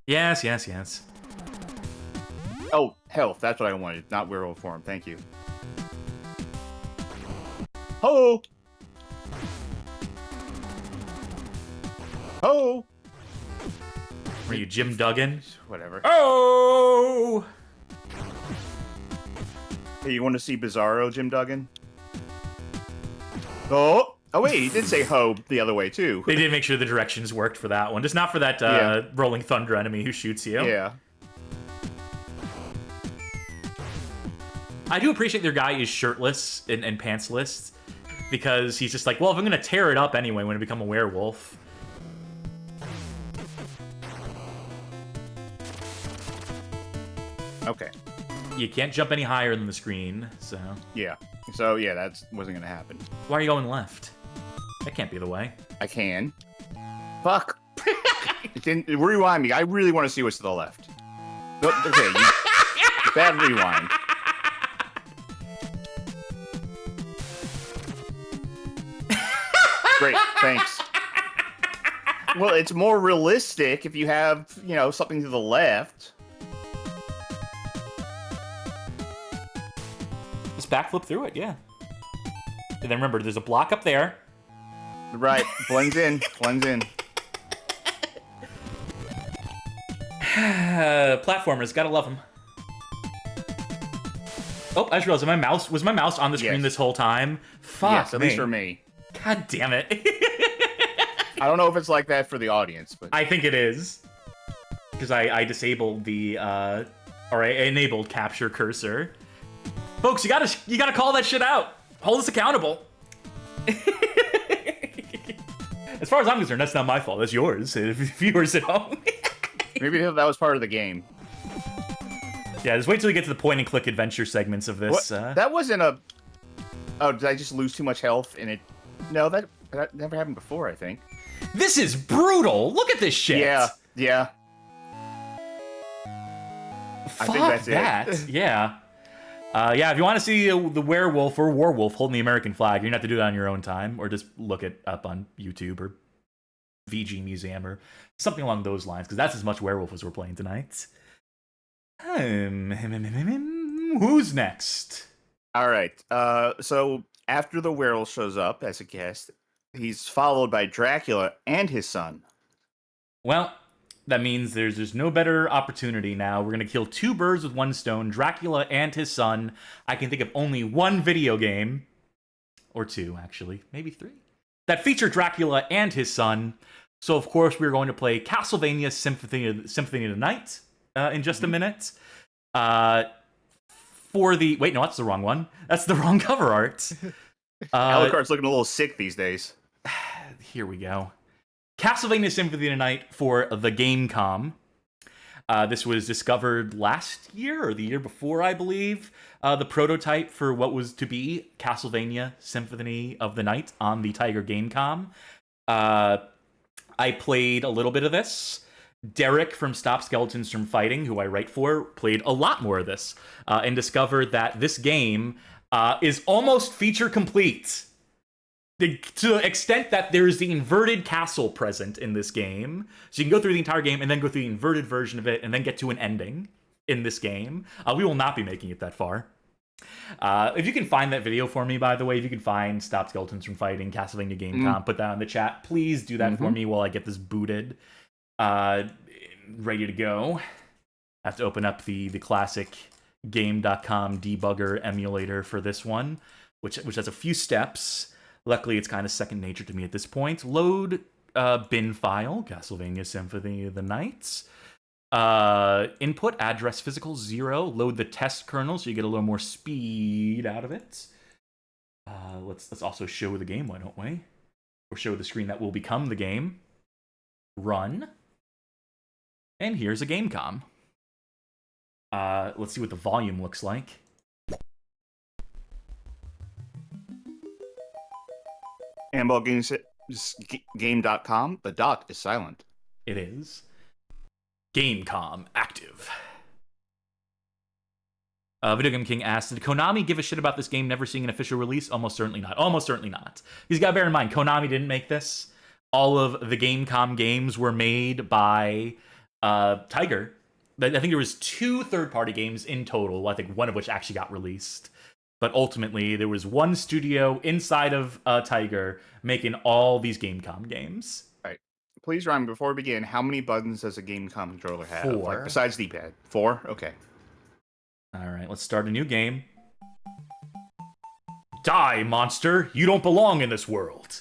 Yes, yes, yes. Oh, health. That's what I wanted. Not werewolf form. Thank you. Ho! Ho! Were you Jim Duggan? Whatever. Oh! Hey, you want to see Bizarro, Jim Duggan? Oh! Oh, wait, he did say ho the other way, too. They did make sure the directions worked for that one. Just not for that Yeah. Rolling Thunder enemy who shoots you. Yeah. I do appreciate their guy is shirtless and pantsless, because he's just like, well, if I'm going to tear it up anyway when I become a werewolf. Okay. You can't jump any higher than the screen, so... Yeah. So, yeah, that wasn't going to happen. Why are you going left? That can't be the way. I can. Fuck. It didn't rewind me. I really want to see what's to the left. No, okay, bad rewind. Great, thanks. Well, it's more realistic if you have, you know, something to the left. Just backflip through it, yeah. And then remember, there's a block up there. Right, blends in, blends in. Platformers, gotta love them. Oh, I just realized was my mouse on the screen this whole time? Fuck yes, at me. least for me. God damn it. I don't know if it's like that for the audience, but I think it is. Because I disabled the, or I enabled capture cursor. Folks, you gotta call that shit out. Hold us accountable. As far as I'm concerned, that's not my fault. That's yours, viewers at home. maybe that was part of the game. Yeah, just wait till we get to the point-and-click adventure segments of this. That wasn't a... Oh, did I just lose too much health in it? No, that never happened before, I think. This is brutal! Look at this shit! Yeah, yeah. Fuck I think that's that. it. Yeah. Yeah, if you want to see the werewolf or warwolf holding the American flag, you're going to have to do that on your own time, or just look it up on YouTube or VG Museum or something along those lines, because that's as much werewolf as we're playing tonight. Who's next? All right. So after the werewolf shows up as a guest, he's followed by Dracula and his son. Well, that means there's no better opportunity now. We're going to kill two birds with one stone, Dracula and his son. I can think of only one video game, or two, actually, maybe three, that feature Dracula and his son. So, of course, we're going to play Castlevania Symphony of the Night in just a minute. Wait, no, that's the wrong one. That's the wrong cover art. Alucard's looking a little sick these days. Here we go. Castlevania Symphony of the Night for the Game.com. This was discovered last year or the year before, I believe. The prototype for what was to be Castlevania Symphony of the Night on the Tiger Game.com. I played a little bit of this. Derek from Stop Skeletons from Fighting, who I write for, played a lot more of this and discovered that this game is almost feature complete. To the extent that there's the inverted castle present in this game. So you can go through the entire game and then go through the inverted version of it and then get to an ending in this game. We will not be making it that far. If you can find that video for me, by the way, if you can find Stop Skeletons from Fighting, Castlevania Game.com, put that in the chat. Please do that for me while I get this booted. Ready to go. I have to open up the classic Game.com debugger emulator for this one, which has a few steps. Luckily, it's kind of second nature to me at this point. Load bin file, Castlevania Symphony of the Night. Input address physical 0. Load the test kernel so you get a little more speed out of it. Let's also show the game, why don't we? Or show the screen that will become the game. Run. And here's a Game.com. Let's see what the volume looks like. Handball Game.com, the dot is silent. It is. Game.com active. Video Game King asked, did Konami give a shit about this game never seeing an official release? Almost certainly not. Almost certainly not. He's got to bear in mind, Konami didn't make this. All of the Game.com games were made by Tiger. I think there was 2 third-party games in total, I think one of which actually got released. But ultimately, there was one studio inside of Tiger making all these Game.com games. All right. Please, Ryan, before we begin, how many buttons does a Game.com controller have? 4. Like, besides D-pad? 4? Okay. All right, let's start a new game. Die, monster! You don't belong in this world.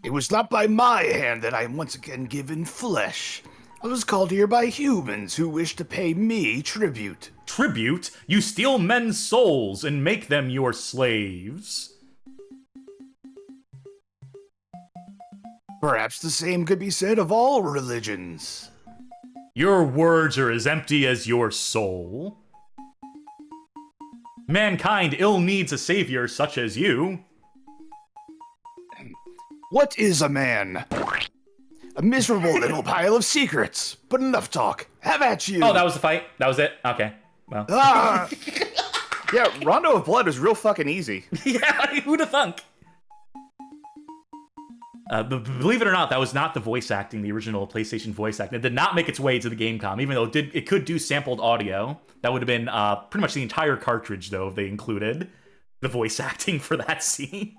It was not by my hand that I am once again given flesh. I was called here by humans who wish to pay me tribute. Tribute? You steal men's souls and make them your slaves. Perhaps the same could be said of all religions. Your words are as empty as your soul. Mankind ill needs a savior such as you. What is a man? A miserable little pile of secrets. But enough talk. Have at you. Oh, that was the fight? That was it? Okay. Well. Ah! Yeah, Rondo of Blood is real fucking easy. Yeah, who'd have thunk? Believe it or not, that was not the voice acting, the original PlayStation voice acting. It did not make its way to the GameCom, even though it could do sampled audio. That would have been pretty much the entire cartridge, though, if they included the voice acting for that scene.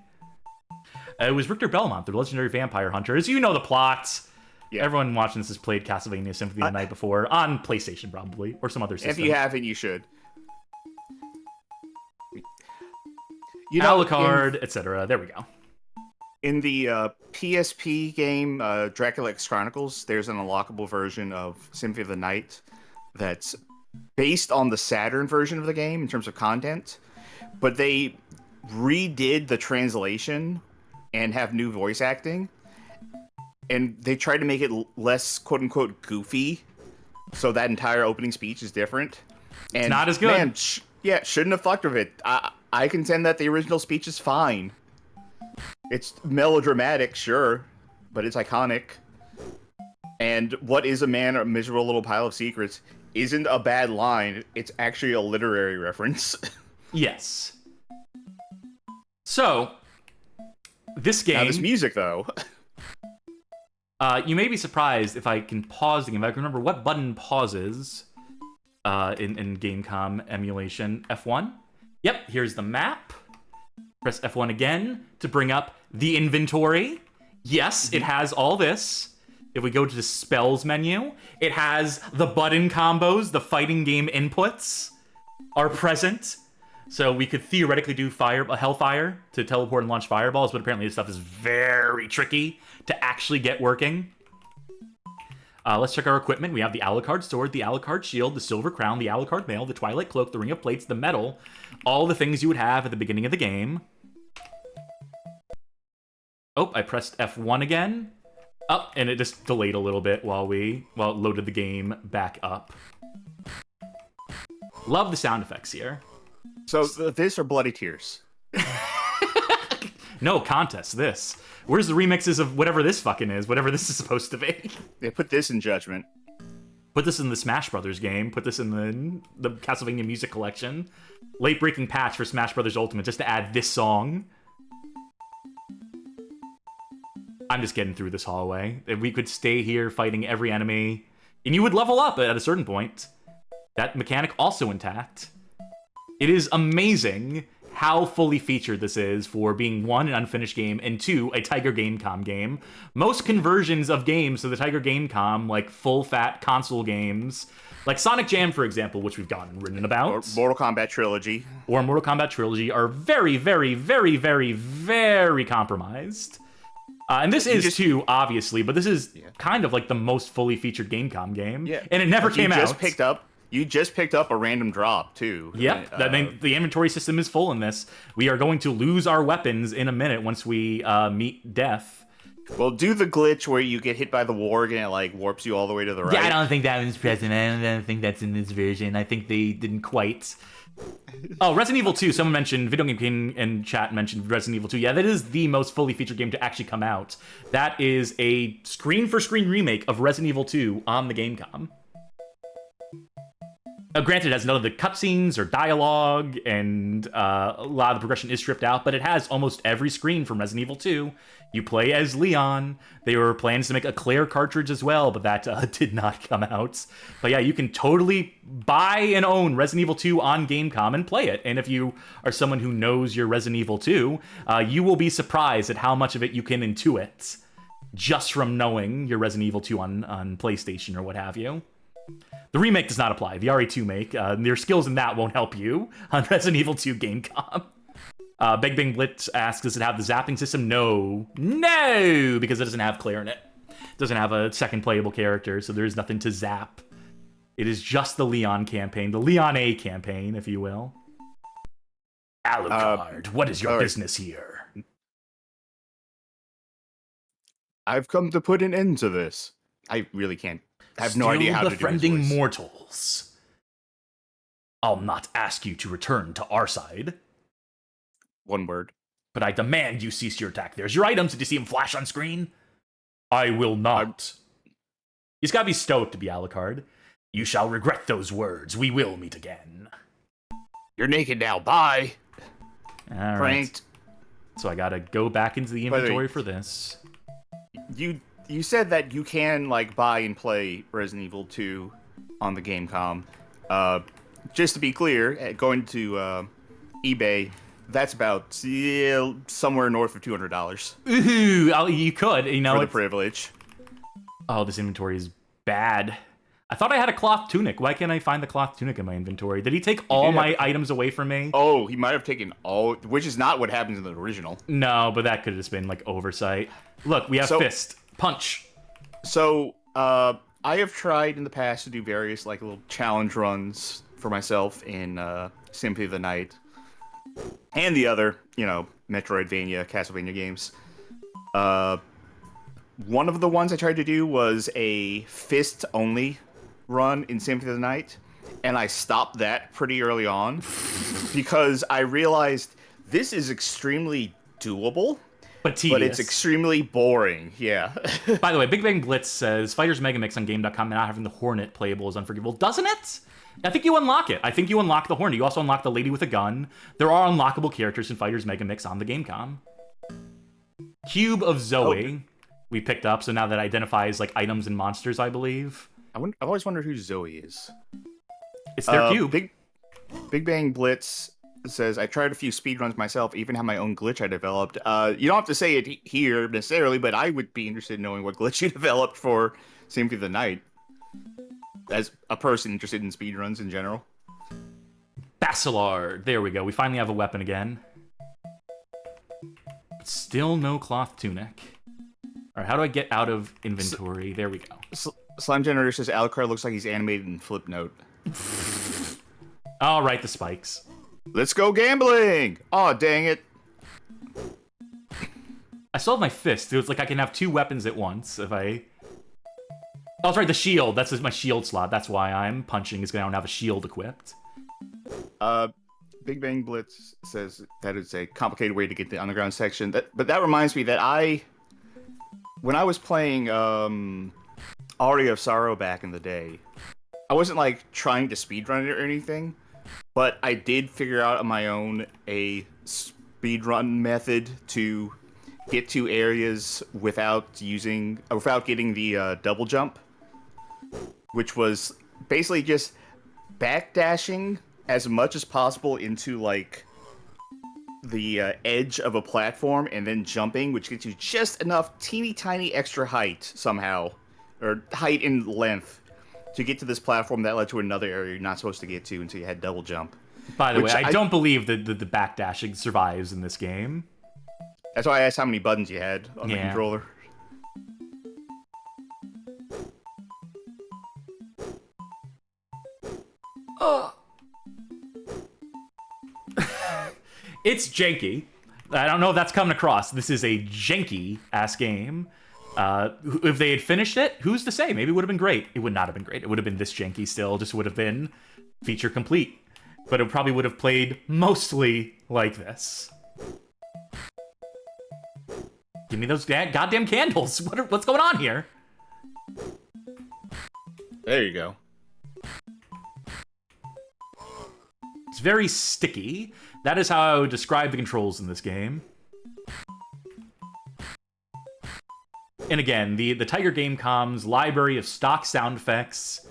It was Richter Belmont, the legendary vampire hunter. As you know the plot. Yeah. Everyone watching this has played Castlevania Symphony of the Night before, on PlayStation probably, or some other system. If you haven't, you should. You know, Alucard, etc. There we go. In the PSP game Dracula X Chronicles, there's an unlockable version of Symphony of the Night that's based on the Saturn version of the game in terms of content, but they redid the translation and have new voice acting, and they tried to make it less quote-unquote goofy, so that entire opening speech is different. And it's not as good. Man, shouldn't have fucked with it. I contend that the original speech is fine. It's melodramatic, sure, but it's iconic. And what is a man, a miserable little pile of secrets, isn't a bad line. It's actually a literary reference. Yes. So, this game... Now, this music, though. You may be surprised if I can pause the game. I can remember what button pauses in GameCom emulation. F1? Yep, here's the map. Press F1 again to bring up the inventory. Yes, it has all this. If we go to the spells menu, it has the button combos, the fighting game inputs are present. So we could theoretically do Hellfire to teleport and launch fireballs, but apparently this stuff is very tricky to actually get working. Let's check our equipment. We have the Alucard sword, the Alucard shield, the silver crown, the Alucard mail, the Twilight cloak, the ring of plates, the medal, all the things you would have at the beginning of the game. Oh, I pressed F1 again. Oh, and it just delayed a little bit while it loaded the game back up. Love the sound effects here. So this or Bloody Tears? No contest, this. Where's the remixes of whatever this fucking is, whatever this is supposed to be? They put this in Judgment. Put this in the Smash Brothers game. Put this in the Castlevania Music Collection. Late-breaking patch for Smash Brothers Ultimate just to add this song. I'm just getting through this hallway. If we could stay here fighting every enemy, and you would level up at a certain point. That mechanic also intact. It is amazing how fully featured this is for being, one, an unfinished game, and two, a Tiger Gamecom game. Most conversions of games to the Tiger Gamecom, like full-fat console games, like Sonic Jam, for example, which we've gotten written about. Or Mortal Kombat Trilogy. Or Mortal Kombat Trilogy are very, very, very, very, very compromised. And this is too, obviously, but this is kind of like the most fully featured Gamecom game. Yeah. And it never came out. You just picked up a random drop, too. Yep, the inventory system is full in this. We are going to lose our weapons in a minute once we meet death. Well, do the glitch where you get hit by the warg and it, like, warps you all the way to the right. Yeah, I don't think that one's present. I don't think that's in this version. I think they didn't quite... Oh, Resident Evil 2. Someone mentioned, Video Game King in chat mentioned Resident Evil 2. Yeah, that is the most fully featured game to actually come out. That is a screen-for-screen remake of Resident Evil 2 on the Gamecom. Granted, it has none of the cutscenes or dialogue, and a lot of the progression is stripped out, but it has almost every screen from Resident Evil 2. You play as Leon. There were plans to make a Claire cartridge as well, but that did not come out. But yeah, you can totally buy and own Resident Evil 2 on Gamecom and play it. And if you are someone who knows your Resident Evil 2, you will be surprised at how much of it you can intuit just from knowing your Resident Evil 2 on PlayStation or what have you. The remake does not apply. The RE2 make. Your skills in that won't help you on Resident Evil 2 Gamecom. Big Bang Blitz asks, does it have the zapping system? No, because it doesn't have Claire in it. It doesn't have a second playable character, so there's nothing to zap. It is just the Leon campaign, the Leon A campaign, if you will. Alucard, what is your business here? I've come to put an end to this. I really can't. I have no idea how to do this. Befriending mortals. I'll not ask you to return to our side. One word. But I demand you cease your attack. There's your items. Did you see him flash on screen? I will not. He's got to be stoked to be Alucard. You shall regret those words. We will meet again. You're naked now. Bye. All right. Pranked. So I gotta go back into the inventory for this. You said that you can like buy and play Resident Evil 2 on the GameCom. Just to be clear, going to eBay, that's about somewhere north of $200. Ooh, you could, you know, for the privilege. Oh, this inventory is bad. I thought I had a cloth tunic. Why can't I find the cloth tunic in my inventory? Did he take all my items away from me? Oh, he might have taken all, which is not what happens in the original. No, but that could have just been like oversight. Look, we have fist, punch. So, I have tried in the past to do various like little challenge runs for myself in Symphony of the Night and the other, you know, Metroidvania, Castlevania games. One of the ones I tried to do was a fist only run in Symphony of the Night, and I stopped that pretty early on because I realized this is extremely doable, but tedious. But it's extremely boring. Yeah. By the way, Big Bang Blitz says Fighters Megamix on Game.com not having the Hornet playable is unforgivable. Doesn't it? I think you unlock it. I think you unlock the Hornet. You also unlock the Lady with a Gun. There are unlockable characters in Fighters Megamix on the Gamecom. Cube of Zoe we picked up, so now that identifies like items and monsters, I believe. I've always wondered who Zoe is. It's their cube. Big Bang Blitz says, I tried a few speedruns myself, even have my own glitch I developed. You don't have to say it here necessarily, but I would be interested in knowing what glitch you developed for Symphony of the Night. As a person interested in speedruns in general. Bacillard. There we go. We finally have a weapon again. Still no cloth tunic. Alright, how do I get out of inventory? There we go. Slime Generator says Alucard looks like he's animated in Flipnote. Alright, the spikes. Let's go gambling! Aw, dang it. I still have my fist. It's like I can have two weapons at once if I... Oh, that's right, the shield. That's my shield slot. That's why I'm punching, is because I don't have a shield equipped. Big Bang Blitz says that it's a complicated way to get the underground section. But that reminds me that when I was playing Aria of Sorrow back in the day, I wasn't like trying to speedrun it or anything, but I did figure out on my own a speedrun method to get to areas without getting the double jump, which was basically just backdashing as much as possible into like the edge of a platform and then jumping, which gets you just enough teeny tiny extra height somehow, or height and length, to get to this platform that led to another area you're not supposed to get to until you had double jump. By the way, I don't believe that the backdashing survives in this game. That's why I asked how many buttons you had on the controller. It's janky. I don't know if that's coming across. This is a janky-ass game. If they had finished it, who's to say? Maybe it would have been great. It would not have been great. It would have been this janky still. Just would have been feature complete. But it probably would have played mostly like this. Give me those goddamn candles. What's going on here? There you go. It's very sticky. That is how I would describe the controls in this game. And again, the Tiger Gamecom's library of stock sound effects.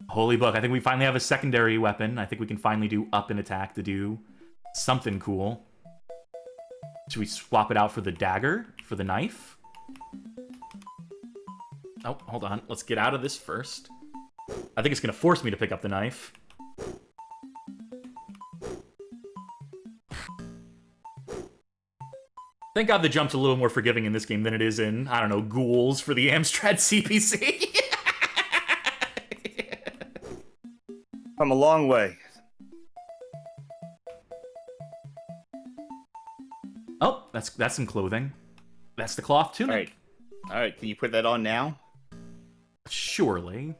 Holy book, I think we finally have a secondary weapon. I think we can finally do up and attack to do something cool. Should we swap it out for the dagger? For the knife? Oh, hold on. Let's get out of this first. I think it's going to force me to pick up the knife. Thank God the jump's a little more forgiving in this game than it is in, I don't know, Ghouls for the Amstrad CPC. Come a long way. Oh, that's some clothing. That's the cloth tunic. All right, can you put that on now? Surely.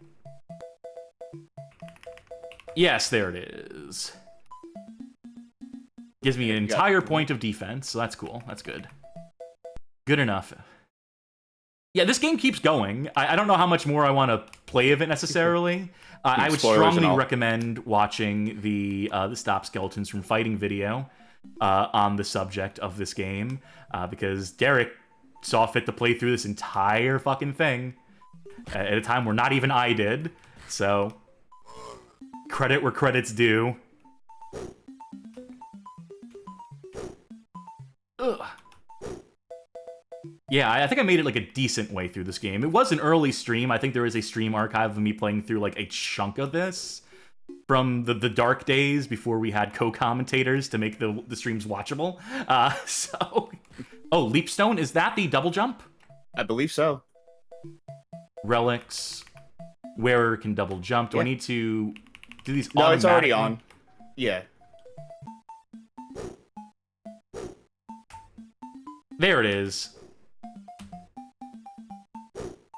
Yes, there it is. Gives me an entire point of defense, so that's cool. That's good. Good enough. Yeah, this game keeps going. I don't know how much more I want to play of it necessarily. I would strongly recommend watching the Stop Skeletons from Fighting video on the subject of this game, because Derek saw fit to play through this entire fucking thing at a time where not even I did. So, credit where credit's due. Ugh. Yeah, I think I made it like a decent way through this game. It was an early stream. I think there is a stream archive of me playing through like a chunk of this from the dark days before we had co-commentators to make the streams watchable. Oh, Leapstone, is that the double jump? I believe so. Relics. Wearer can double jump. Do I need to do these No, it's already automatically? on. Yeah. There it is.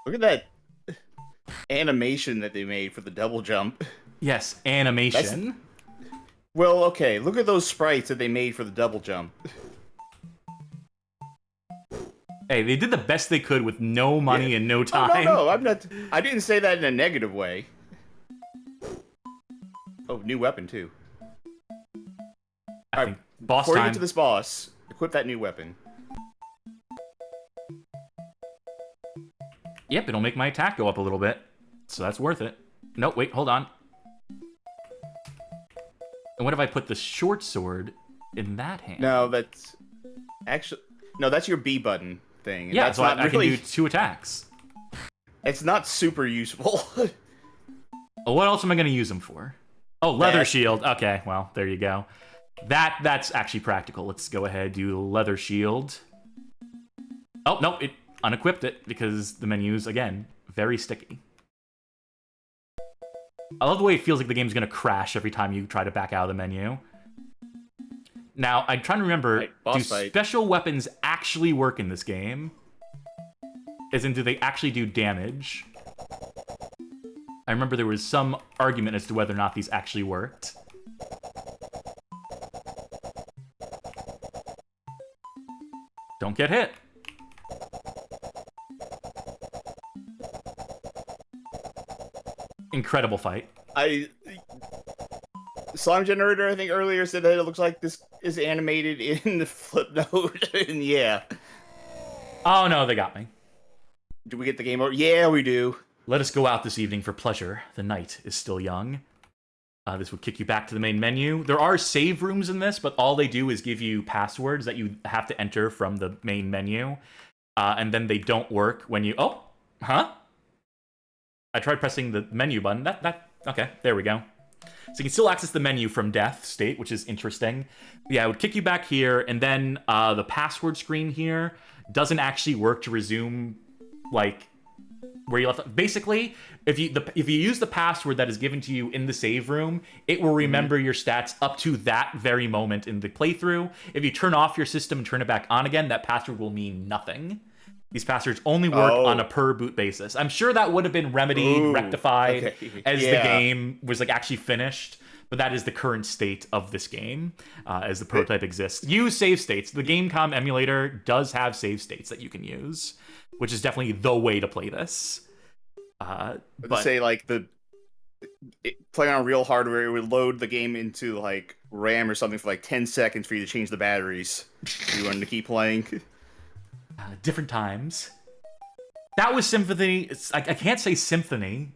Look at that animation that they made for the double jump. Yes, animation. Well, okay, look at those sprites that they made for the double jump. Hey, they did the best they could with no money and no time. Oh, no, I didn't say that in a negative way. Oh, new weapon, too. I think boss Before you time. get to this boss, equip that new weapon. Yep, it'll make my attack go up a little bit. So that's worth it. Nope, wait, hold on. And what if I put the short sword in that hand? No, that's... Actually... No, that's your B button thing. Yeah, that's so not I really... can do 2 attacks. It's not super useful. Oh, what else am I going to use them for? Oh, leather shield. Okay, well, there you go. That's actually practical. Let's go ahead and do leather shield. Oh, no, it unequipped it because the menu's, again, very sticky. I love the way it feels like the game's going to crash every time you try to back out of the menu. Now, I'm trying to remember, do special weapons actually work in this game? As in, do they actually do damage? I remember there was some argument as to whether or not these actually worked. Don't get hit. Incredible fight. Slime Generator, I think earlier said that it looks like this is animated in the flip note, and yeah. Oh no, they got me. Do we get the game over? Yeah, we do. Let us go out this evening for pleasure. The night is still young. This would kick you back to the main menu. There are save rooms in this, but all they do is give you passwords that you have to enter from the main menu. And then they don't work when you... Oh! Huh? I tried pressing the menu button. Okay, there we go. So you can still access the menu from death state, which is interesting. Yeah, it would kick you back here, and then the password screen here doesn't actually work to resume, like, where you left. Basically, if you use the password that is given to you in the save room, it will remember your stats up to that very moment in the playthrough. If you turn off your system and turn it back on again, that password will mean nothing. These passwords only work on a per boot basis. I'm sure that would have been remedied, rectified as the game was like actually finished. But that is the current state of this game as the prototype exists. Use save states. The GameCom emulator does have save states that you can use, which is definitely the way to play this. But say like playing on real hardware, it would load the game into like RAM or something for like 10 seconds for you to change the batteries. If you wanted to keep playing. Different times. That was Symphony. I can't say Symphony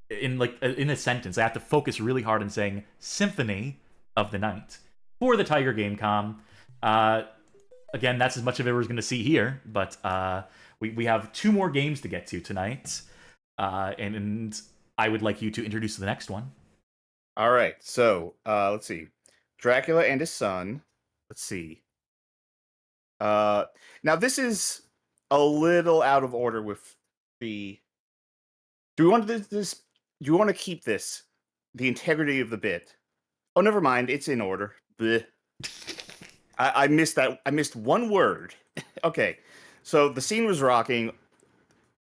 in a sentence. I have to focus really hard on saying Symphony of the Night for the Tiger GameCom. Again, that's as much of it we're going to see here, but we have 2 more games to get to tonight, and I would like you to introduce the next one. All right, so let's see, Dracula and his son. Let's see. Now this is a little out of order with the. Do we want this? Do you want to keep this the integrity of the bit? Oh, never mind. It's in order. Blech. I missed that. I missed one word. Okay, so the scene was rocking.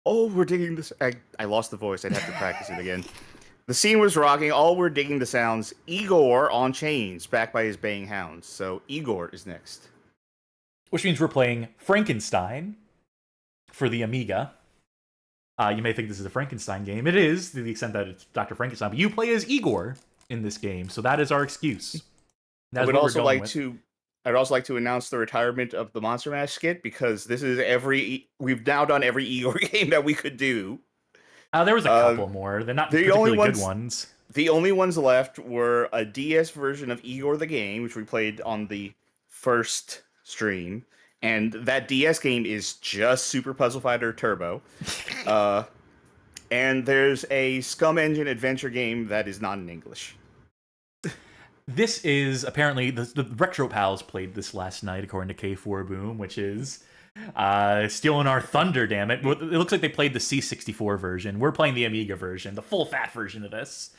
Oh, we're digging this. I lost the voice. I'd have to practice it again. The scene was rocking. All were digging the sounds. Igor on chains, backed by his baying hounds. So Igor is next. Which means we're playing Frankenstein for the Amiga. You may think this is a Frankenstein game. It is, to the extent that it's Dr. Frankenstein. But you play as Igor in this game, so that is our excuse. I'd also like to announce the retirement of the Monster Mash skit, because this is we've now done every Igor game that we could do. There was a couple more. They're not particularly good ones. The only ones left were a DS version of Igor the Game, which we played on the first stream, and that DS game is just Super Puzzle Fighter Turbo. And there's a Scum Engine adventure game that is not in English. This is apparently the Retro Pals played this last night, according to K4 Boom, which is stealing our thunder. Damn it! It looks like they played the C64 version. We're playing the Amiga version, the full fat version of this.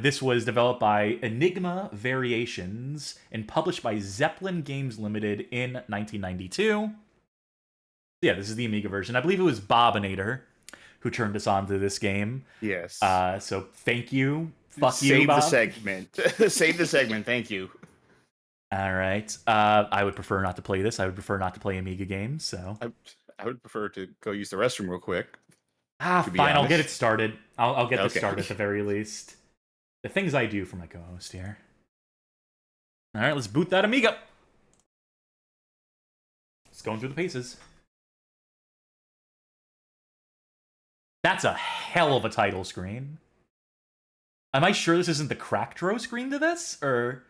This was developed by Enigma Variations and published by Zeppelin Games Limited in 1992. Yeah, this is the Amiga version. I believe it was Bobinator who turned us on to this game. Yes. So thank you. Fuck you, Save Bob. the segment. Save the segment. Thank you. All right. I would prefer not to play this. I would prefer not to play Amiga games. So I would prefer to go use the restroom real quick. Fine. I'll get it started. I'll get this started at the very least. The things I do for my co-host here. All right, let's boot that Amiga. It's going through the paces. That's a hell of a title screen. Am I sure this isn't the Cracktro screen to this? Or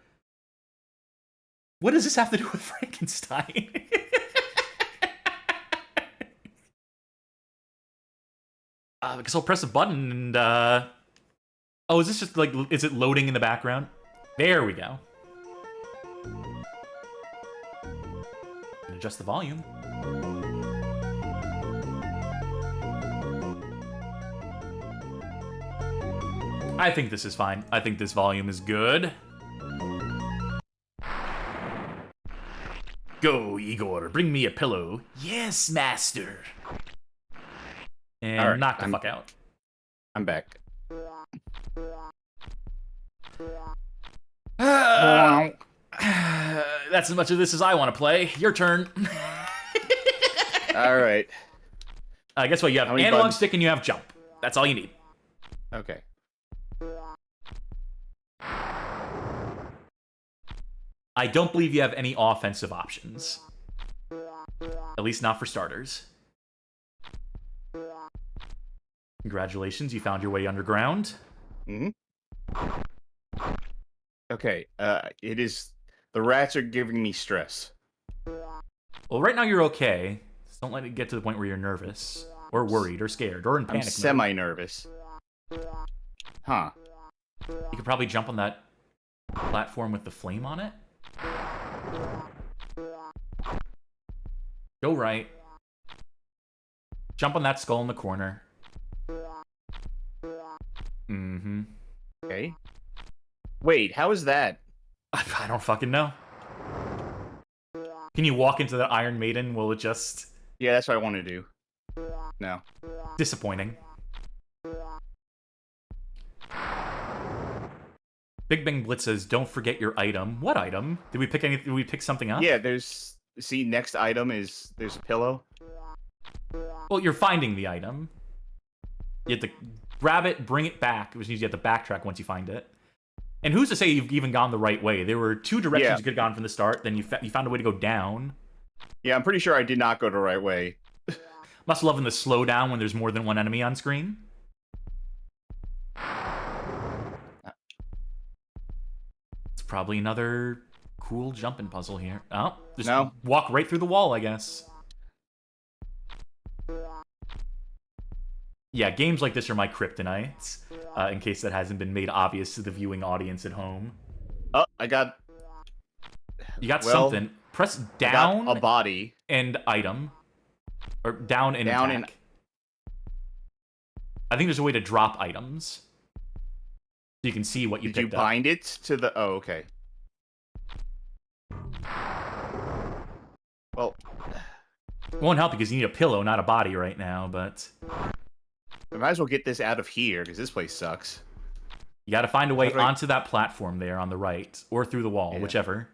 what does this have to do with Frankenstein? Because I'll press a button and, oh, is this just, like, is it loading in the background? There we go. And adjust the volume. I think this is fine. I think this volume is good. Go, Igor. Bring me a pillow. Yes, master. And knock the fuck out. I'm back. That's as much of this as I want to play. Your turn. All right. Guess what? You have analog stick and you have jump. That's all you need. Okay. I don't believe you have any offensive options. At least not for starters. Congratulations, you found your way underground. Okay, it is... The rats are giving me stress. Well, right now you're okay. Just don't let it get to the point where you're nervous, or worried, or scared, or in panic. I'm semi-nervous. Huh. You could probably jump on that platform with the flame on it. Go right. Jump on that skull in the corner. Okay. Wait, how is that? I don't fucking know. Can you walk into the Iron Maiden? Will it just... Yeah, that's what I want to do. No. Disappointing. Big Bang Blitz says, "Don't forget your item." What item? Did we pick any? Did we pick something up? Yeah, there's... See, next item is... There's a pillow. Well, you're finding the item. You have to grab it, bring it back, which means you have to backtrack once you find it. And who's to say you've even gone the right way? There were two directions you could have gone from the start, then you found a way to go down. Yeah, I'm pretty sure I did not go the right way. Must love in the slowdown when there's more than one enemy on screen. It's probably another cool jumping puzzle here. Oh, just walk right through the wall, I guess. Yeah, games like this are my kryptonites, in case that hasn't been made obvious to the viewing audience at home. Oh, I got... You got something. Press down a body. And item. Or down and attack. I think there's a way to drop items. So you can see what you picked up. Did you bind it to the... Oh, okay. Well... It won't help because you need a pillow, not a body right now, but... might as well get this out of here, because this place sucks. You got to find a way How do I- onto that platform there on the right, or through the wall, Yeah. whichever.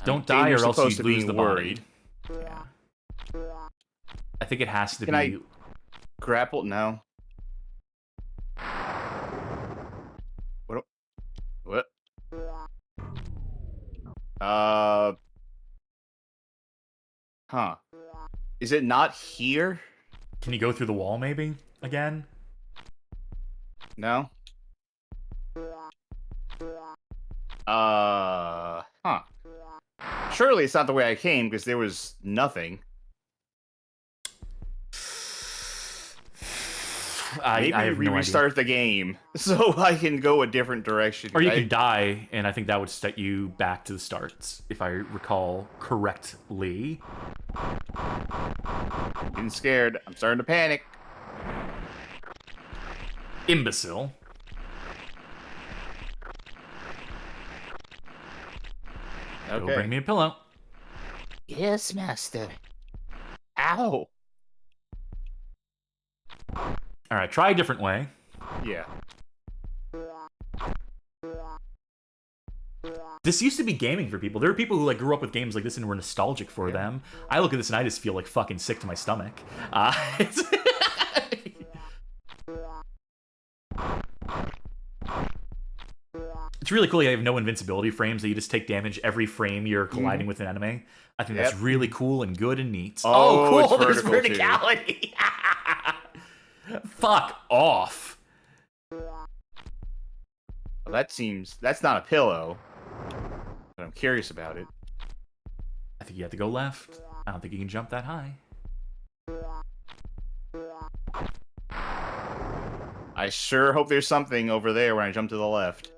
Don't die, Daniel's or else supposed you to be lose the worried. body. Yeah. I think it has to Can be. I grapple? No. What? What? Huh. Is it not here? Can you go through the wall, maybe? Again? No. Huh. Surely it's not the way I came, because there was nothing. Maybe I have we no idea. restart the game so I can go a different direction. Or you can die, and I think that would set you back to the start, if I recall correctly. I'm getting scared. I'm starting to panic. Imbecile. Okay. Go bring me a pillow. Yes, master. Ow. Alright, try a different way. Yeah. This used to be gaming for people. There are people who like grew up with games like this and were nostalgic for them. I look at this and I just feel like fucking sick to my stomach. It's really cool. You have no invincibility frames, that you just take damage every frame you're colliding with an enemy. I think that's really cool and good and neat. Oh, cool. it's There's vertical, too. verticality. Fuck off. Well, that's not a pillow. But I'm curious about it. I think you have to go left. I don't think you can jump that high. I sure hope there's something over there when I jump to the left.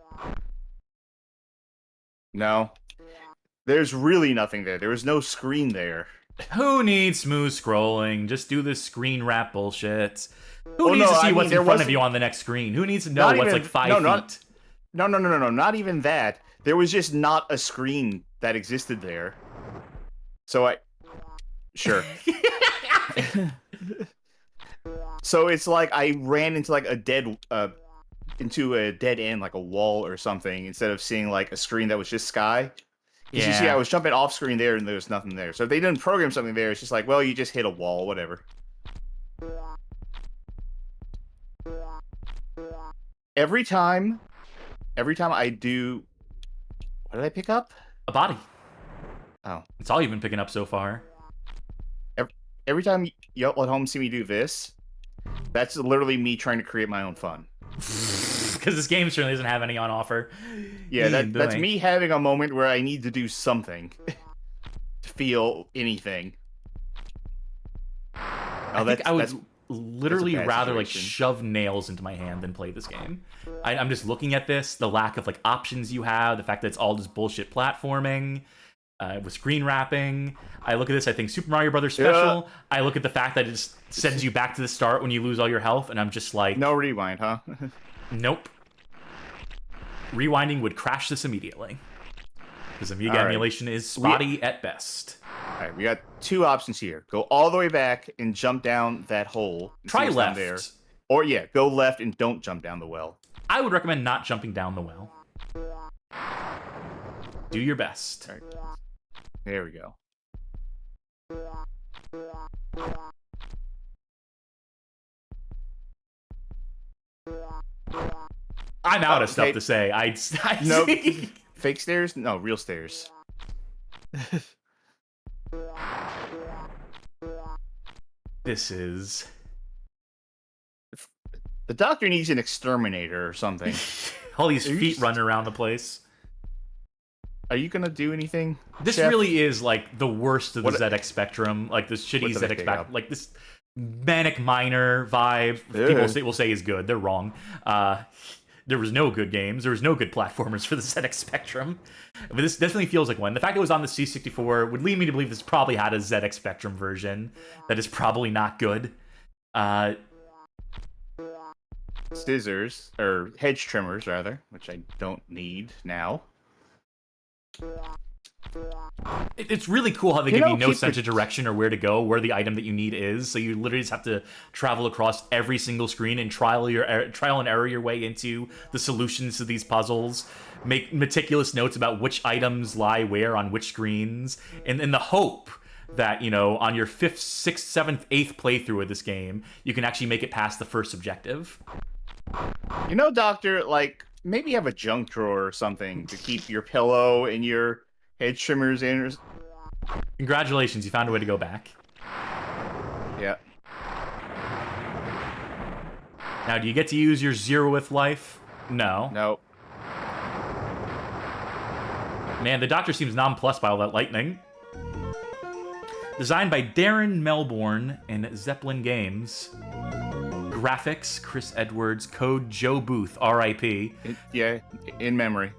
No. There's really nothing there. There was no screen there. Who needs smooth scrolling? Just do this screen wrap bullshit. Who needs to see what's in front of you on the next screen? Who needs to know what's like 5 feet? No. Not even that. There was just not a screen that existed there. So Sure. So it's like I ran into like a dead end, like a wall or something, instead of seeing like a screen that was just sky. Because you see, I was jumping off screen there and there was nothing there. So if they didn't program something there, it's just like, well, you just hit a wall, whatever. Every time I do, what did I pick up? A body. Oh, it's all you've been picking up so far. Every time y'all at home see me do this, that's literally me trying to create my own fun. Because this game certainly doesn't have any on offer. Yeah, that's me having a moment where I need to do something to feel anything. I think I would literally rather like shove nails into my hand than play this game. I'm just looking at this, the lack of like options you have, the fact that it's all just bullshit platforming. With screen wrapping, I look at this, I think Super Mario Brothers Special. I look at the fact that it just sends you back to the start when you lose all your health, and I'm just like... No rewind, huh? Nope. Rewinding would crash this immediately. Because Amiga emulation is spotty at best. Alright, we got two options here. Go all the way back and jump down that hole. Try left. There. Or yeah, go left and don't jump down the well. I would recommend not jumping down the well. Do your best. All right. There we go. I'm out of stuff to say. No, fake stairs? No, real stairs. This is... The doctor needs an exterminator or something. All these feet running around the place. Are you gonna do anything? This Chef? really is like the worst of the ZX Spectrum, like this shitty ZX Spectrum, like this manic minor vibe. People will say is good. They're wrong. There was no good games. There was no good platformers for the ZX Spectrum. But this definitely feels like one. The fact it was on the C64 would lead me to believe this probably had a ZX Spectrum version that is probably not good. Scissors, or hedge trimmers rather, which I don't need now. It's really cool how they give you no sense of direction or where to go, where the item that you need is. So you literally just have to travel across every single screen and trial and error your way into the solutions to these puzzles. Make meticulous notes about which items lie where on which screens, and in the hope that, on your 5th, 6th, 7th, 8th playthrough of this game, you can actually make it past the first objective. Doctor, maybe have a junk drawer or something to keep your pillow and your head trimmers in. Congratulations, you found a way to go back. Yeah. Now, do you get to use your 0th life? No. No. Man, the Doctor seems nonplussed by all that lightning. Designed by Darren Melbourne and Zeppelin Games. Graphics, Chris Edwards. Code, Joe Booth, R.I.P. Yeah, in memory.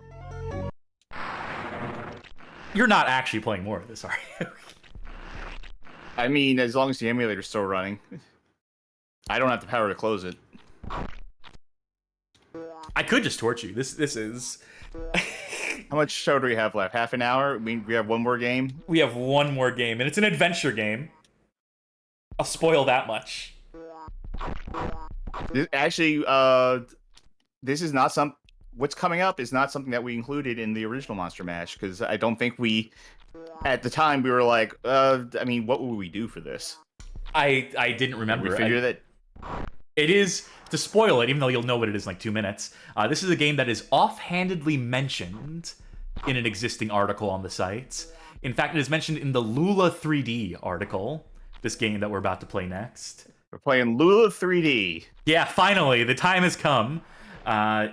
You're not actually playing more of this, are you? I mean, as long as the emulator's still running. I don't have the power to close it. I could just torch you. This is... How much show do we have left? Half an hour? We have one more game? We have one more game, and it's an adventure game. I'll spoil that much. Actually, this is not what's coming up is not something that we included in the original Monster Mash, because I don't think at the time, we were like, what would we do for this? I didn't remember. We figure that... It is, to spoil it, even though you'll know what it is in like 2 minutes, this is a game that is offhandedly mentioned in an existing article on the site. In fact, it is mentioned in the Lula 3D article, this game that we're about to play next. We're playing Lula 3D. Yeah, finally, the time has come. I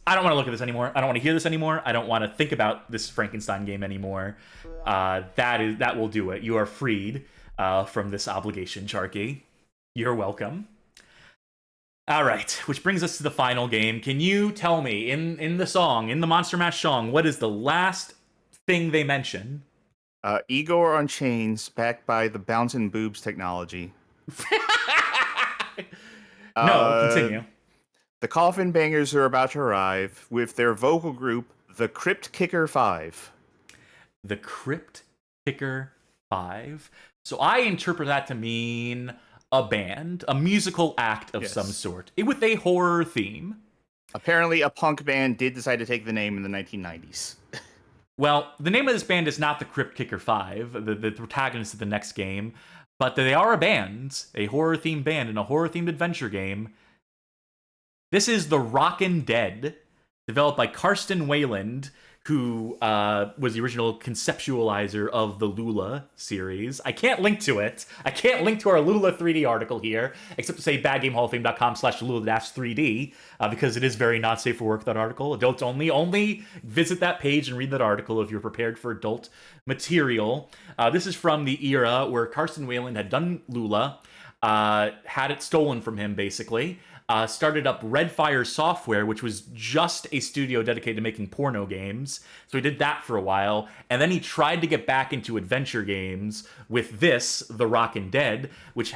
don't want to look at this anymore. I don't want to hear this anymore. I don't want to think about this Frankenstein game anymore. That will do it. You are freed from this obligation, Sharky. You're welcome. All right, which brings us to the final game. Can you tell me, in the Monster Mash song, what is the last thing they mention? Igor on chains, backed by the bouncing boobs technology. No, continue. The Coffin Bangers are about to arrive with their vocal group, the Crypt Kicker 5. The Crypt Kicker 5? So I interpret that to mean a band, a musical act of some sort, with a horror theme. Apparently, a punk band did decide to take the name in the 1990s. Well, the name of this band is not the Crypt Kicker 5, the protagonist of the next game, but they are a band, a horror-themed band in a horror-themed adventure game. This is the Rockin Dead, developed by Karsten Wayland, who was the original conceptualizer of the Lula series. I can't link to it. I can't link to our Lula 3D article here, except to say badgamehallofame.com/Lula-3D, because it is very not safe for work, that article. Adults only. Only visit that page and read that article if you're prepared for adult material. This is from the era where Karsten Wayland had done Lula, had it stolen from him, basically. Started up Redfire Software, which was just a studio dedicated to making porno games. So he did that for a while, and then he tried to get back into adventure games with this, The Rockin Dead, which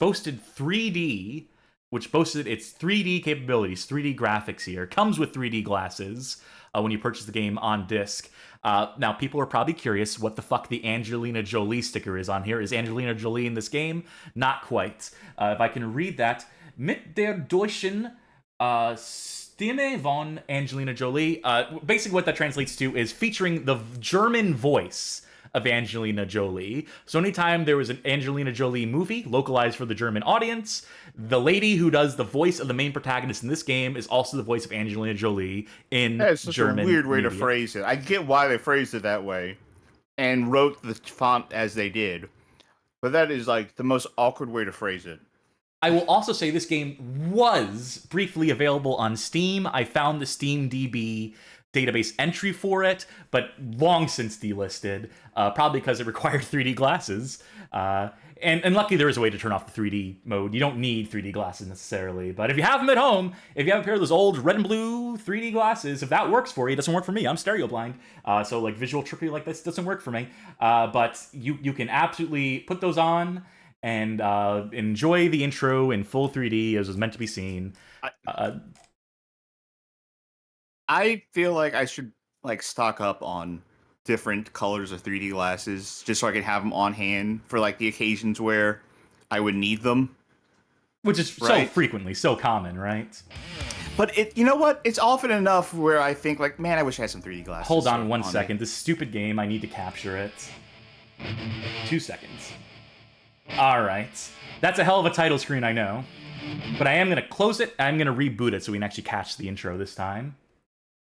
boasted 3D, which boasted its 3D capabilities, 3D graphics here. Comes with 3D glasses when you purchase the game on disc. Now, people are probably curious what the fuck the Angelina Jolie sticker is on here. Is Angelina Jolie in this game? Not quite. If I can read that. Mit der deutschen Stimme von Angelina Jolie. Basically what that translates to is featuring the German voice of Angelina Jolie. So anytime there was an Angelina Jolie movie localized for the German audience, the lady who does the voice of the main protagonist in this game is also the voice of Angelina Jolie in German. It's such a weird way to phrase it. I get why they phrased it that way and wrote the font as they did, but that is like the most awkward way to phrase it. I will also say this game was briefly available on Steam. I found the SteamDB database entry for it, but long since delisted, probably because it required 3D glasses. And luckily there is a way to turn off the 3D mode. You don't need 3D glasses necessarily, but if you have them at home, if you have a pair of those old red and blue 3D glasses, if that works for you, it doesn't work for me. I'm stereo blind, so like visual trickery like this doesn't work for me. But you can absolutely put those on and enjoy the intro in full 3D as was meant to be seen. I feel like I should stock up on different colors of 3D glasses just so I can have them on hand for like the occasions where I would need them. Which is so frequently, so common, right? But you know what? It's often enough where I think like, man, I wish I had some 3D glasses. Hold on 1 second. This stupid game, I need to capture it. 2 seconds. All right. That's a hell of a title screen, I know. But I am going to close it, and I'm going to reboot it so we can actually catch the intro this time.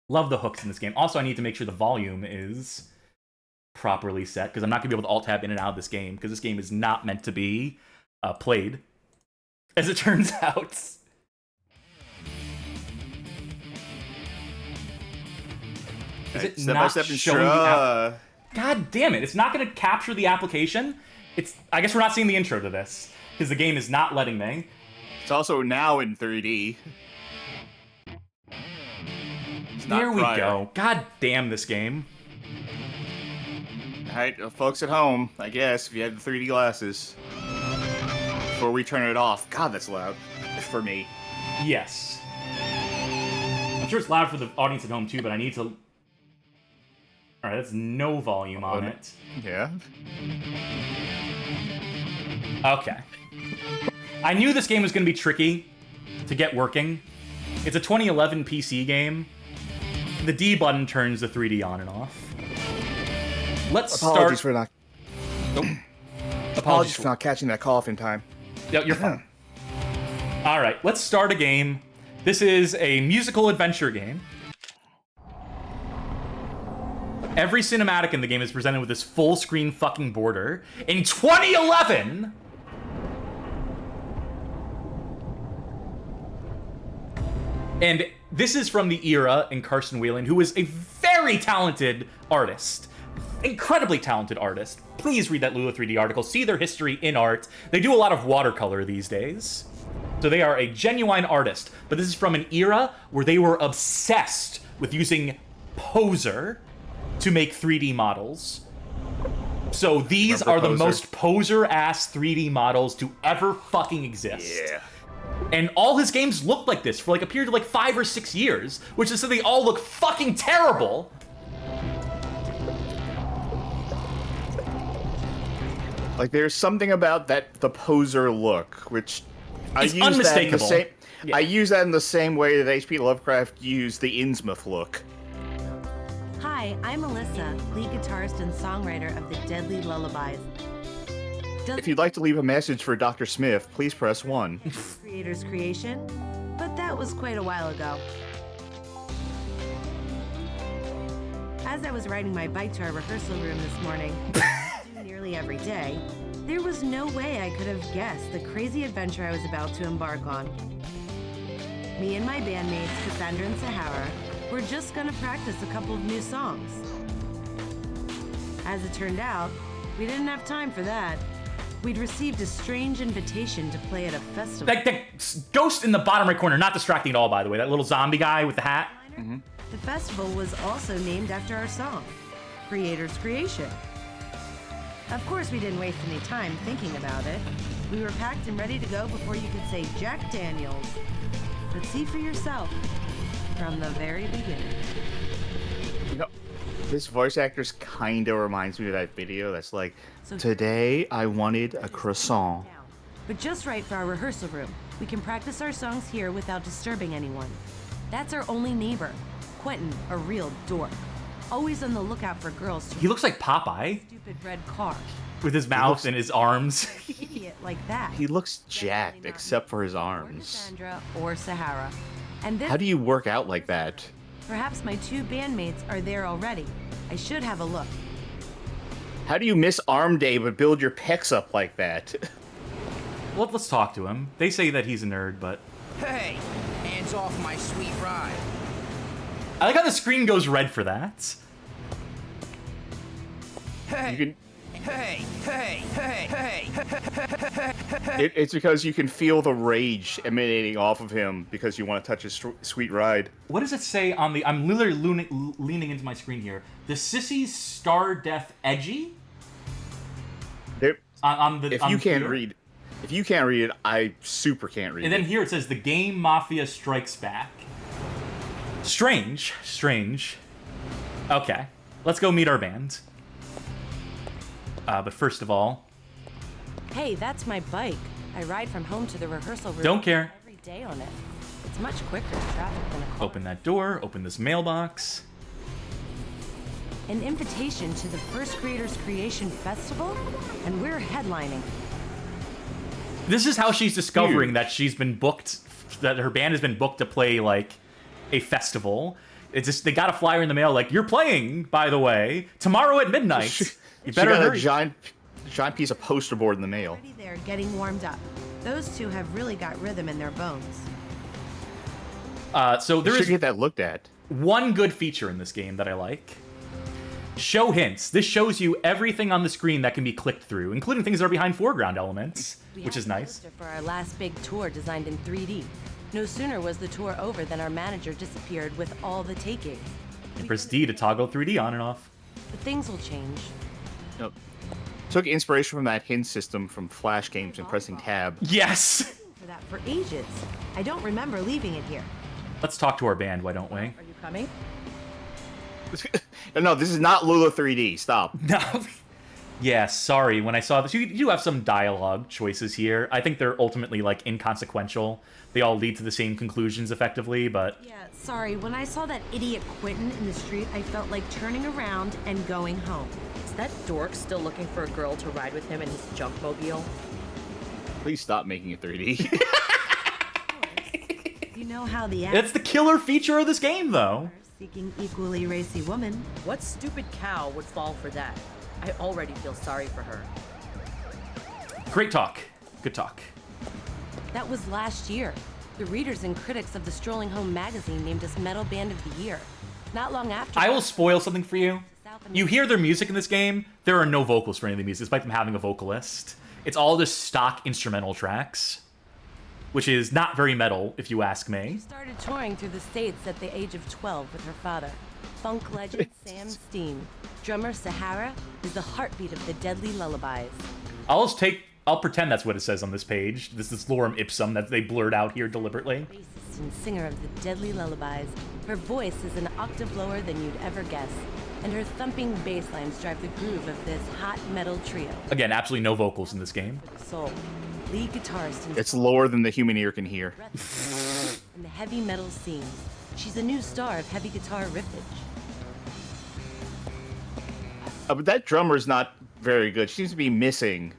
Love the hooks in this game. Also, I need to make sure the volume is properly set, because I'm not going to be able to alt-tab in and out of this game, because this game is not meant to be played, as it turns out. Is it not showing the God damn it, it's not going to capture the application? I guess we're not seeing the intro to this, because the game is not letting me. It's also now in 3D. There we go. God damn this game. Alright, folks at home, I guess, if you have the 3D glasses. Before we turn it off. God, that's loud. For me. Yes. I'm sure it's loud for the audience at home too, but I need to... Alright, that's no volume on it. Yeah. Okay. I knew this game was going to be tricky to get working. It's a 2011 PC game. The D button turns the 3D on and off. Let's Apologies start... for not... Nope. Apologies for not catching that cough in time. Yeah, you're fine. Alright, let's start a game. This is a musical adventure game. Every cinematic in the game is presented with this full-screen fucking border. In 2011... And this is from the era in Carson Whelan, who is a very talented artist. Incredibly talented artist. Please read that Lula 3D article. See their history in art. They do a lot of watercolor these days. So they are a genuine artist. But this is from an era where they were obsessed with using Poser to make 3D models. So these are the most poser-ass 3D models to ever fucking exist. Yeah. And all his games looked like this for like a period of like 5 or 6 years, which is so they all look fucking terrible. Like there's something about the poser look, which It's unmistakable. I use that in the same way that H.P. Lovecraft used the Innsmouth look. Hi, I'm Alyssa, lead guitarist and songwriter of the Deadly Lullabies. If you'd like to leave a message for Dr. Smith, please press 1. Creator's creation, but that was quite a while ago. As I was riding my bike to our rehearsal room this morning, nearly every day, there was no way I could have guessed the crazy adventure I was about to embark on. Me and my bandmates, Cassandra and Sahara, were just gonna practice a couple of new songs. As it turned out, we didn't have time for that. We'd received a strange invitation to play at a festival. That ghost in the bottom right corner, not distracting at all, by the way. That little zombie guy with the hat. Mm-hmm. The festival was also named after our song, Creator's Creation. Of course, we didn't waste any time thinking about it. We were packed and ready to go before you could say Jack Daniels. But see for yourself, from the very beginning. You know, this voice actress kind of reminds me of that video that's like, today I wanted a croissant. But just right for our rehearsal room. We can practice our songs here without disturbing anyone. That's our only neighbor, Quentin, a real dork. Always on the lookout for girls to... He looks like Popeye. Stupid red car. With his mouth and his arms. Idiot like that. He looks jacked, except for his arms. Cassandra or Sahara. And this... How do you work out like that? Perhaps my 2 bandmates are there already. I should have a look. How do you miss arm day but build your pecs up like that? Well, let's talk to him. They say that he's a nerd, but... Hey, hands off my sweet ride. I like how the screen goes red for that. Hey, you can... hey, hey, hey, hey. It's because you can feel the rage emanating off of him because you want to touch his sweet ride. What does it say on the... I'm literally leaning into my screen here. The Sissy's Star Death Edgy? If you can't here? read... If you can't read it, I super can't read it. And then here it says, the Game Mafia Strikes Back. Strange. Okay. let's go meet our band. But first of all... Hey, that's my bike. I ride from home to the rehearsal room. Don't care. Every day on it. It's much quicker in traffic than a car. Open that door, open this mailbox. An invitation to the First Creators Creation Festival, and we're headlining. This is how she's discovering that she's been booked, that her band has been booked to play, like, a festival. It's just, they got a flyer in the mail, like, you're playing, by the way, tomorrow at midnight. You better hurry. She got a giant piece of poster board in the mail. Already there, getting warmed up. Those two have really got rhythm in their bones. So there is get that looked at. one good feature in this game that I like. Show hints. This shows you everything on the screen that can be clicked through, including things that are behind foreground elements, which is nice. For our last big tour designed in 3D. No sooner was the tour over than our manager disappeared with all the takings. And press D to toggle 3D on and off. But things will change. Nope. Took inspiration from that hint system from Flash games and pressing tab. Yes! For that for ages. I don't remember leaving it here. Let's talk to our band, why don't we? Are you coming? No, this is not Lula 3D. Stop. No. Yeah, sorry. When I saw this, you do have some dialogue choices here. I think they're ultimately, like, inconsequential. They all lead to the same conclusions, effectively, but... Yeah, sorry. When I saw that idiot Quentin in the street, I felt like turning around and going home. Is that dork still looking for a girl to ride with him in his junkmobile? Please stop making it 3D. You know how the... It's the killer feature of this game, though. Seeking equally racy woman. What stupid cow would fall for that? I already feel sorry for her. Great talk. Good talk. That was last year. The readers and critics of the Strolling Home magazine named us Metal Band of the Year. Not long after... I will spoil something for you. You hear their music in this game, there are no vocals for any of the music, despite them having a vocalist. It's all just stock instrumental tracks, which is not very metal, if you ask me. She started touring through the States at the age of 12 with her father. Funk legend Sam Steen. Drummer Sahara is the heartbeat of the Deadly Lullabies. I'll pretend that's what it says on this page. This is lorem ipsum that they blurred out here deliberately. Bassist and singer of the Deadly Lullabies. Her voice is an octave lower than you'd ever guess, and her thumping bass lines drive the groove of this hot metal trio. Again, absolutely no vocals in this game. Soul, lead guitarist and It's lower than the human ear can hear. in the heavy metal scene. She's a new star of heavy guitar riffage. But that drummer's not very good. She seems to be missing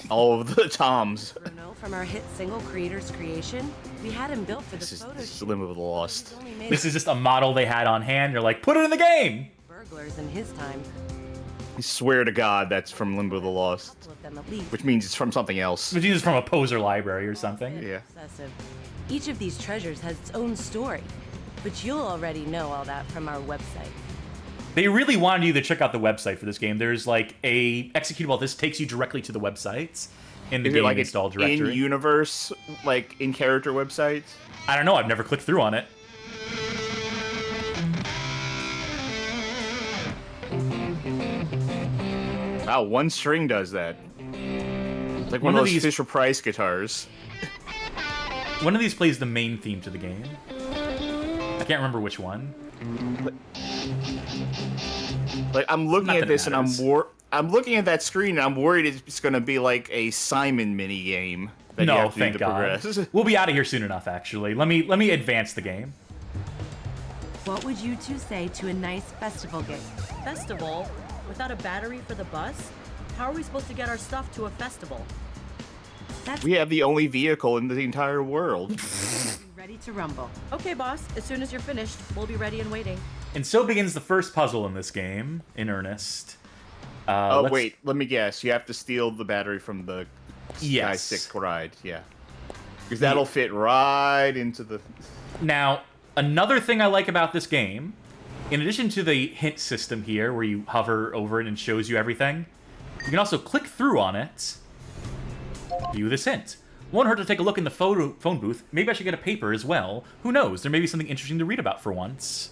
all of the toms. Bruno from our hit single Creator's Creation. We had him built for the photo This is shoot. Limit of the Lost. This is just a model they had on hand. They're like, put it in the game! Burglars in his time. I swear to God that's from Limbo of the Lost. Couple of them at least. Which means it's from something else. Which means it's from a poser library or something. Yeah. Obsessive. Each of these treasures has its own story, but you'll already know all that from our website. They really wanted you to check out the website for this game. There's like a executable. This takes you directly to the website in the Is it game like install an directory. in-universe, like in-character website? I don't know. I've never clicked through on it. Wow, one string does that. It's like one of those Fisher Price guitars. One of these plays the main theme to the game. I can't remember which one. Like I'm looking Not at that it this and matters. I'm looking at that screen and I'm worried it's going to be like a Simon mini game that you No, have to thank do to God. progress. We'll be out of here soon enough. Actually, let me advance the game. What would you two say to a nice festival game? Festival? Without a battery for the bus? How are we supposed to get our stuff to a festival? We have the only vehicle in the entire world. Ready to rumble. Okay, boss. As soon as you're finished, we'll be ready and waiting. And so begins the first puzzle in this game, in earnest. Wait, let me guess. You have to steal the battery from the Yes. Sky 6 ride, yeah. Because that'll fit right into the... Now, another thing I like about this game, in addition to the hint system here, where you hover over it and shows you everything, you can also click through on it, view this hint. Won't hurt to take a look in the phone booth. Maybe I should get a paper as well. Who knows? There may be something interesting to read about for once.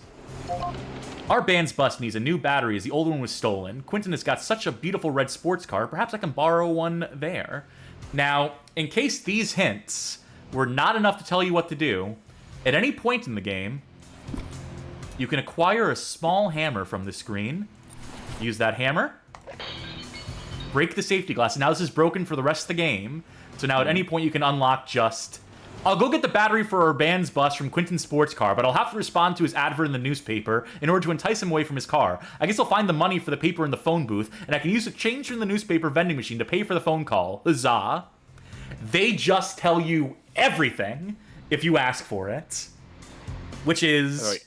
Our band's bus needs a new battery as the old one was stolen. Quentin has got such a beautiful red sports car. Perhaps I can borrow one there. Now, in case these hints were not enough to tell you what to do, at any point in the game, you can acquire a small hammer from the screen. Use that hammer. Break the safety glass. Now this is broken for the rest of the game. So now at any point you can unlock just... I'll go get the battery for our band's bus from Quentin's sports car, but I'll have to respond to his advert in the newspaper in order to entice him away from his car. I guess I'll find the money for the paper in the phone booth, and I can use the change from the newspaper vending machine to pay for the phone call. Huzzah. They just tell you everything if you ask for it, which is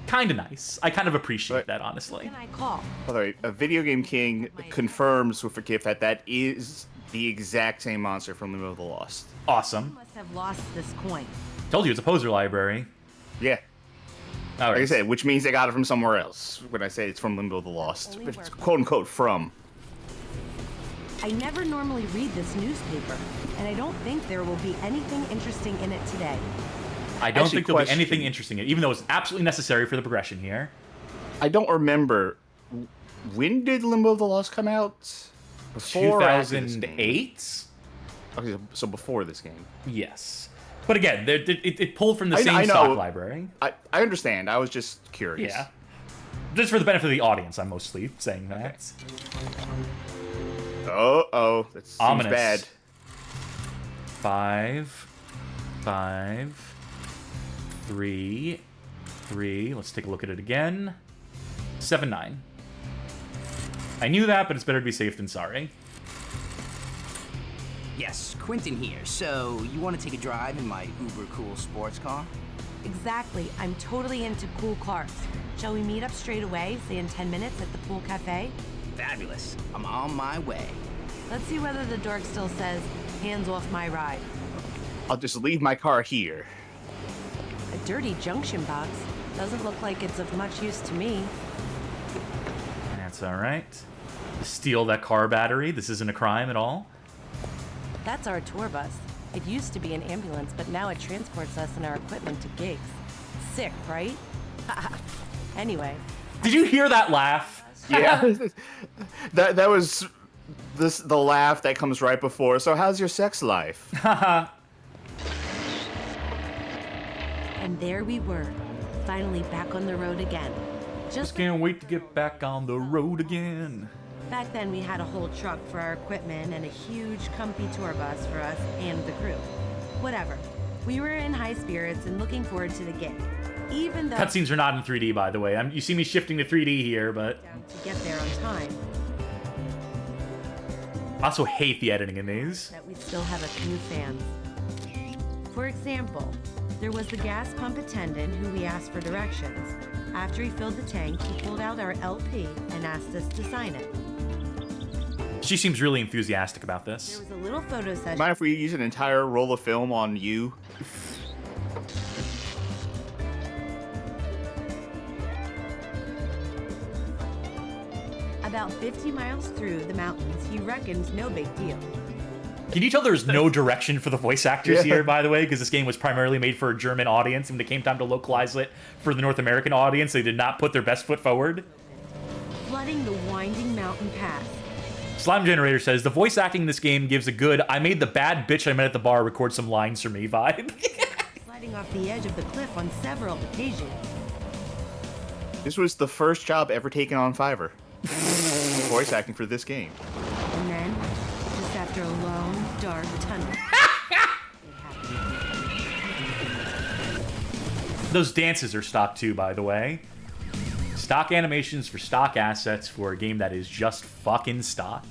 kind of nice. I kind of appreciate that, honestly. Can I call? By the way, a Video Game King confirms with a gift that that is the exact same monster from Limbo of the Lost. Awesome. You must have lost this coin. Told you, it's a poser library. Yeah. All right. Like I said, which means they got it from somewhere else. When I say it's from Limbo of the Lost, but it's quote-unquote from. I never normally read this newspaper, and I don't think there will be anything interesting in it today. I don't think there'll be anything interesting in it, even though it's absolutely necessary for the progression here. I don't remember. When did Limbo of the Lost come out? Before 2008? Okay, so before this game. Yes. But again, it pulled from the same stock library. I understand. I was just curious. Yeah. Just for the benefit of the audience, I'm mostly saying that. Oh, that seems ominous. bad. 5, 3. Let's take a look at it again. 7, 9. I knew that, but it's better to be safe than sorry. Yes, Quentin here. So, you want to take a drive in my uber cool sports car? Exactly. I'm totally into cool cars. Shall we meet up straight away, say in 10 minutes at the pool cafe? Fabulous. I'm on my way. Let's see whether the dork still says, hands off my ride. I'll just leave my car here. A dirty junction box. Doesn't look like it's of much use to me. That's all right. Steal that car battery. This isn't a crime at all. That's our tour bus. It used to be an ambulance, but now it transports us and our equipment to gigs. Sick, right? Anyway. Did you hear that laugh? Yeah. that was the laugh that comes right before. So how's your sex life? And there we were, finally back on the road again. Just can't wait to get back on the road again. Back then we had a whole truck for our equipment and a huge comfy tour bus for us and the crew. Whatever. We were in high spirits and looking forward to the gig. Even though cutscenes are not in 3D, by the way. You see me shifting to 3D here, but to get there on time. I also hate the editing in these. That we still have a few fans. For example, there was the gas pump attendant who we asked for directions. After he filled the tank, he pulled out our LP and asked us to sign it. She seems really enthusiastic about this. There was a little photo session. Mind if we use an entire roll of film on you? About 50 miles through the mountains, he reckoned no big deal. Can you tell there's no direction for the voice actors here, by the way? Because this game was primarily made for a German audience, and when it came time to localize it for the North American audience, they did not put their best foot forward. Flooding the winding mountain pass. Slime Generator says, the voice acting in this game gives a good, I made the bad bitch I met at the bar record some lines for me vibe. Sliding off the edge of the cliff on several occasions. This was the first job ever taken on Fiverr. Voice acting for this game. And then, just after a long, dark tunnel, Those dances are stock too, by the way. Stock animations for stock assets for a game that is just fucking stock.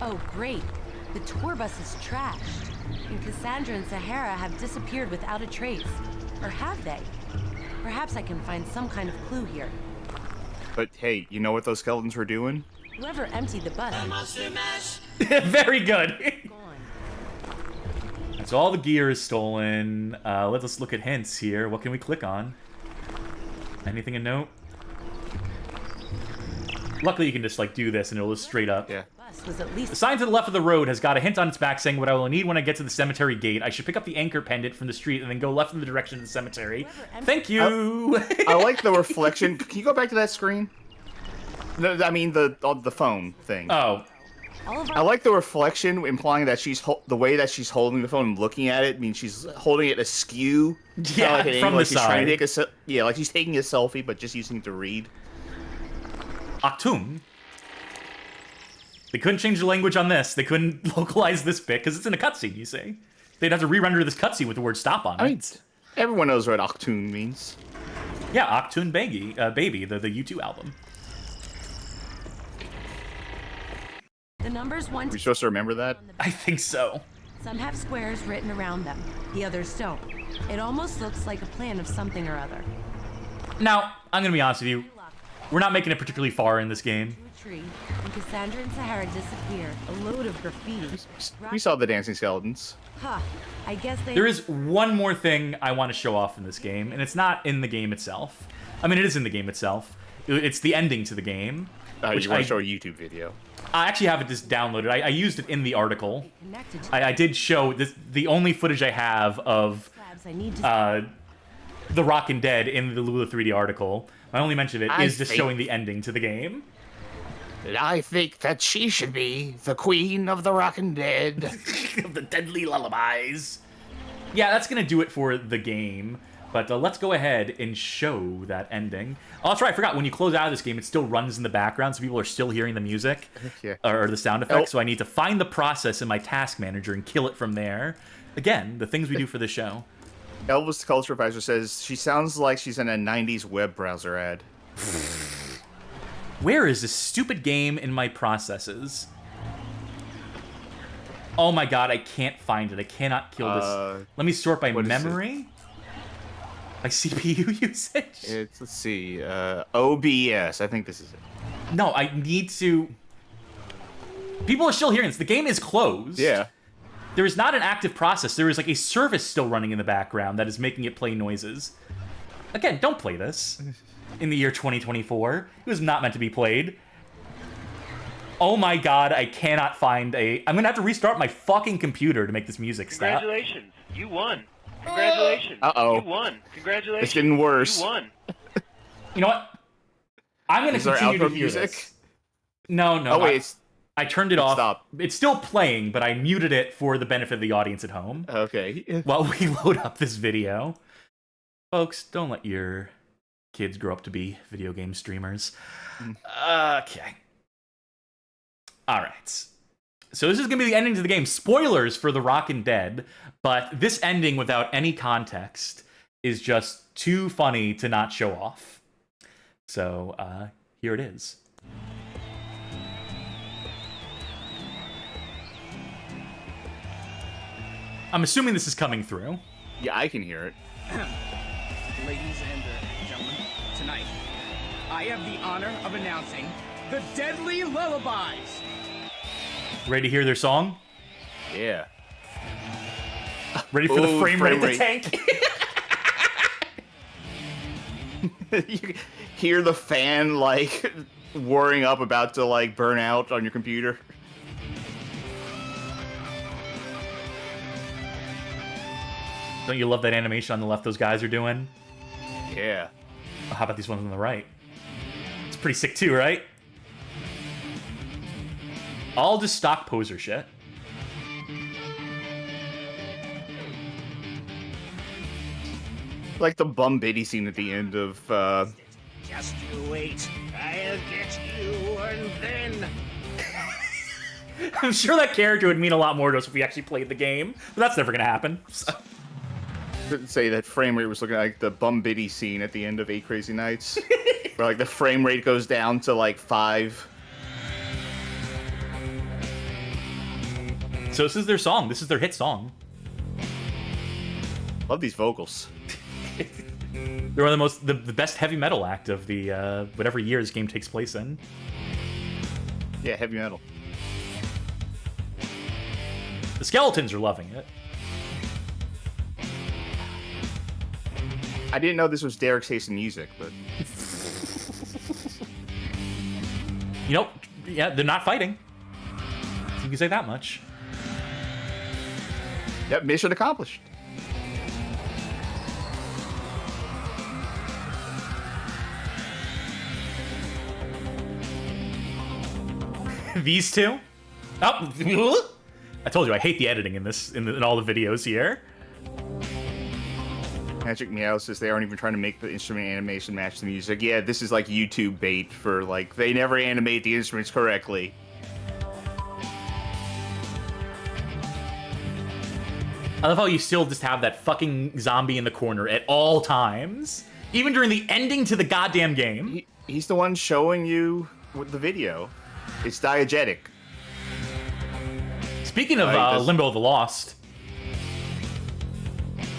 Oh, great. The tour bus is trashed. And Cassandra and Sahara have disappeared without a trace. Or have they? Perhaps I can find some kind of clue here. But hey, you know what those skeletons were doing? Whoever emptied the bus. Very good. So all the gear is stolen. Let's look at hints here. What can we click on? Anything of note? Luckily, you can just like do this and it'll just straight up. Yeah. The sign to the left of the road has got a hint on its back saying what I will need when I get to the cemetery gate. I should pick up the anchor pendant from the street and then go left in the direction of the cemetery. Thank you. I like the reflection. Can you go back to that screen? No, I mean the phone thing. Oh. All of I our like the reflection, implying that the way that she's holding the phone and looking at it means she's holding it askew. Yeah, like an from angle, the like she's trying to side. take like she's taking a selfie, but just using it to read. Achtung. They couldn't change the language on this. They couldn't localize this bit because it's in a cutscene, you see. They'd have to re-render this cutscene with the word stop on it. I mean, everyone knows what Achtung means. Yeah, Achtung Baby, the U2 album. the numbers 1 Are we to supposed to remember that? I think so. some have squares written around them. The others don't. It almost looks like a plan of something or other. Now, I'm gonna be honest with you. We're not making it particularly far in this game. A tree, and Cassandra and Sahara disappear. A load of graffiti. We saw the dancing skeletons. Huh. I guess they... There is one more thing I want to show off in this game, and it's not in the game itself. I mean, it is in the game itself. It's the ending to the game. You want to show a YouTube video? I actually have it just downloaded. I used it in the article. I did show this. The only footage I have of the Rockin Dead in the Lula 3D article. My only mention of it is just showing the ending to the game. I think that she should be the queen of the Rockin Dead. Of the deadly lullabies. Yeah, that's going to do it for the game. But let's go ahead and show that ending. Oh, that's right. I forgot. When you close out of this game, it still runs in the background, so people are still hearing the music or the sound effects. So I need to find the process in my task manager and kill it from there. Again, the things we do for the show. Elvis the Culture Advisor says she sounds like she's in a 90s web browser ad. Where is this stupid game in my processes? Oh my god, I can't find it. I cannot kill this. Let me sort by memory. By CPU usage? Let's see. OBS. I think this is it. No, I need to... People are still hearing this. The game is closed. Yeah. There is not an active process. There is like a service still running in the background that is making it play noises. Again, don't play this in the year 2024. It was not meant to be played. Oh my god, I cannot find a... I'm gonna have to restart my fucking computer to make this music stop. Congratulations, you won. Congratulations. Uh-oh. You won. Congratulations. It's getting worse. You won. You know what? I'm gonna continue to hear this. No. Oh wait, I turned it off. Stop. It's still playing, but I muted it for the benefit of the audience at home. Okay. While we load up this video. Folks, don't let your kids grow up to be video game streamers. Okay. Alright. So this is going to be the ending to the game. Spoilers for the Rockin Dead, but this ending without any context is just too funny to not show off. So, here it is. I'm assuming this is coming through. Yeah, I can hear it. Ladies and gentlemen, tonight, I have the honor of announcing the Deadly Lullabies. Ready to hear their song? Yeah. Ready for the frame rate to tank? You hear the fan, like, whirring up, about to, like, burn out on your computer. Don't you love that animation on the left those guys are doing? Yeah. Oh, how about these ones on the right? It's pretty sick too, right? All just stock poser shit. Like the bum biddy scene at the end of, Just you wait. I'll get you, and then... I'm sure that character would mean a lot more to us if we actually played the game, but that's never gonna happen. So. Didn't say that frame rate was looking like the bum biddy scene at the end of 8 Crazy Nights. Where, like, the frame rate goes down to, like, 5. So this is their song. This is their hit song. Love these vocals. They're one of the best heavy metal act of the whatever year this game takes place in. Yeah, heavy metal. The skeletons are loving it. I didn't know this was Derek's taste in music, but... You know, yeah, they're not fighting. You can say that much. Yep, mission accomplished. These two? Oh, I told you I hate the editing in this in all the videos here. Magic Meow says they aren't even trying to make the instrument animation match the music. Yeah, this is like YouTube bait for like they never animate the instruments correctly. I love how you still just have that fucking zombie in the corner at all times, even during the ending to the goddamn game. He's the one showing you with the video. It's diegetic. Speaking of Limbo of the Lost,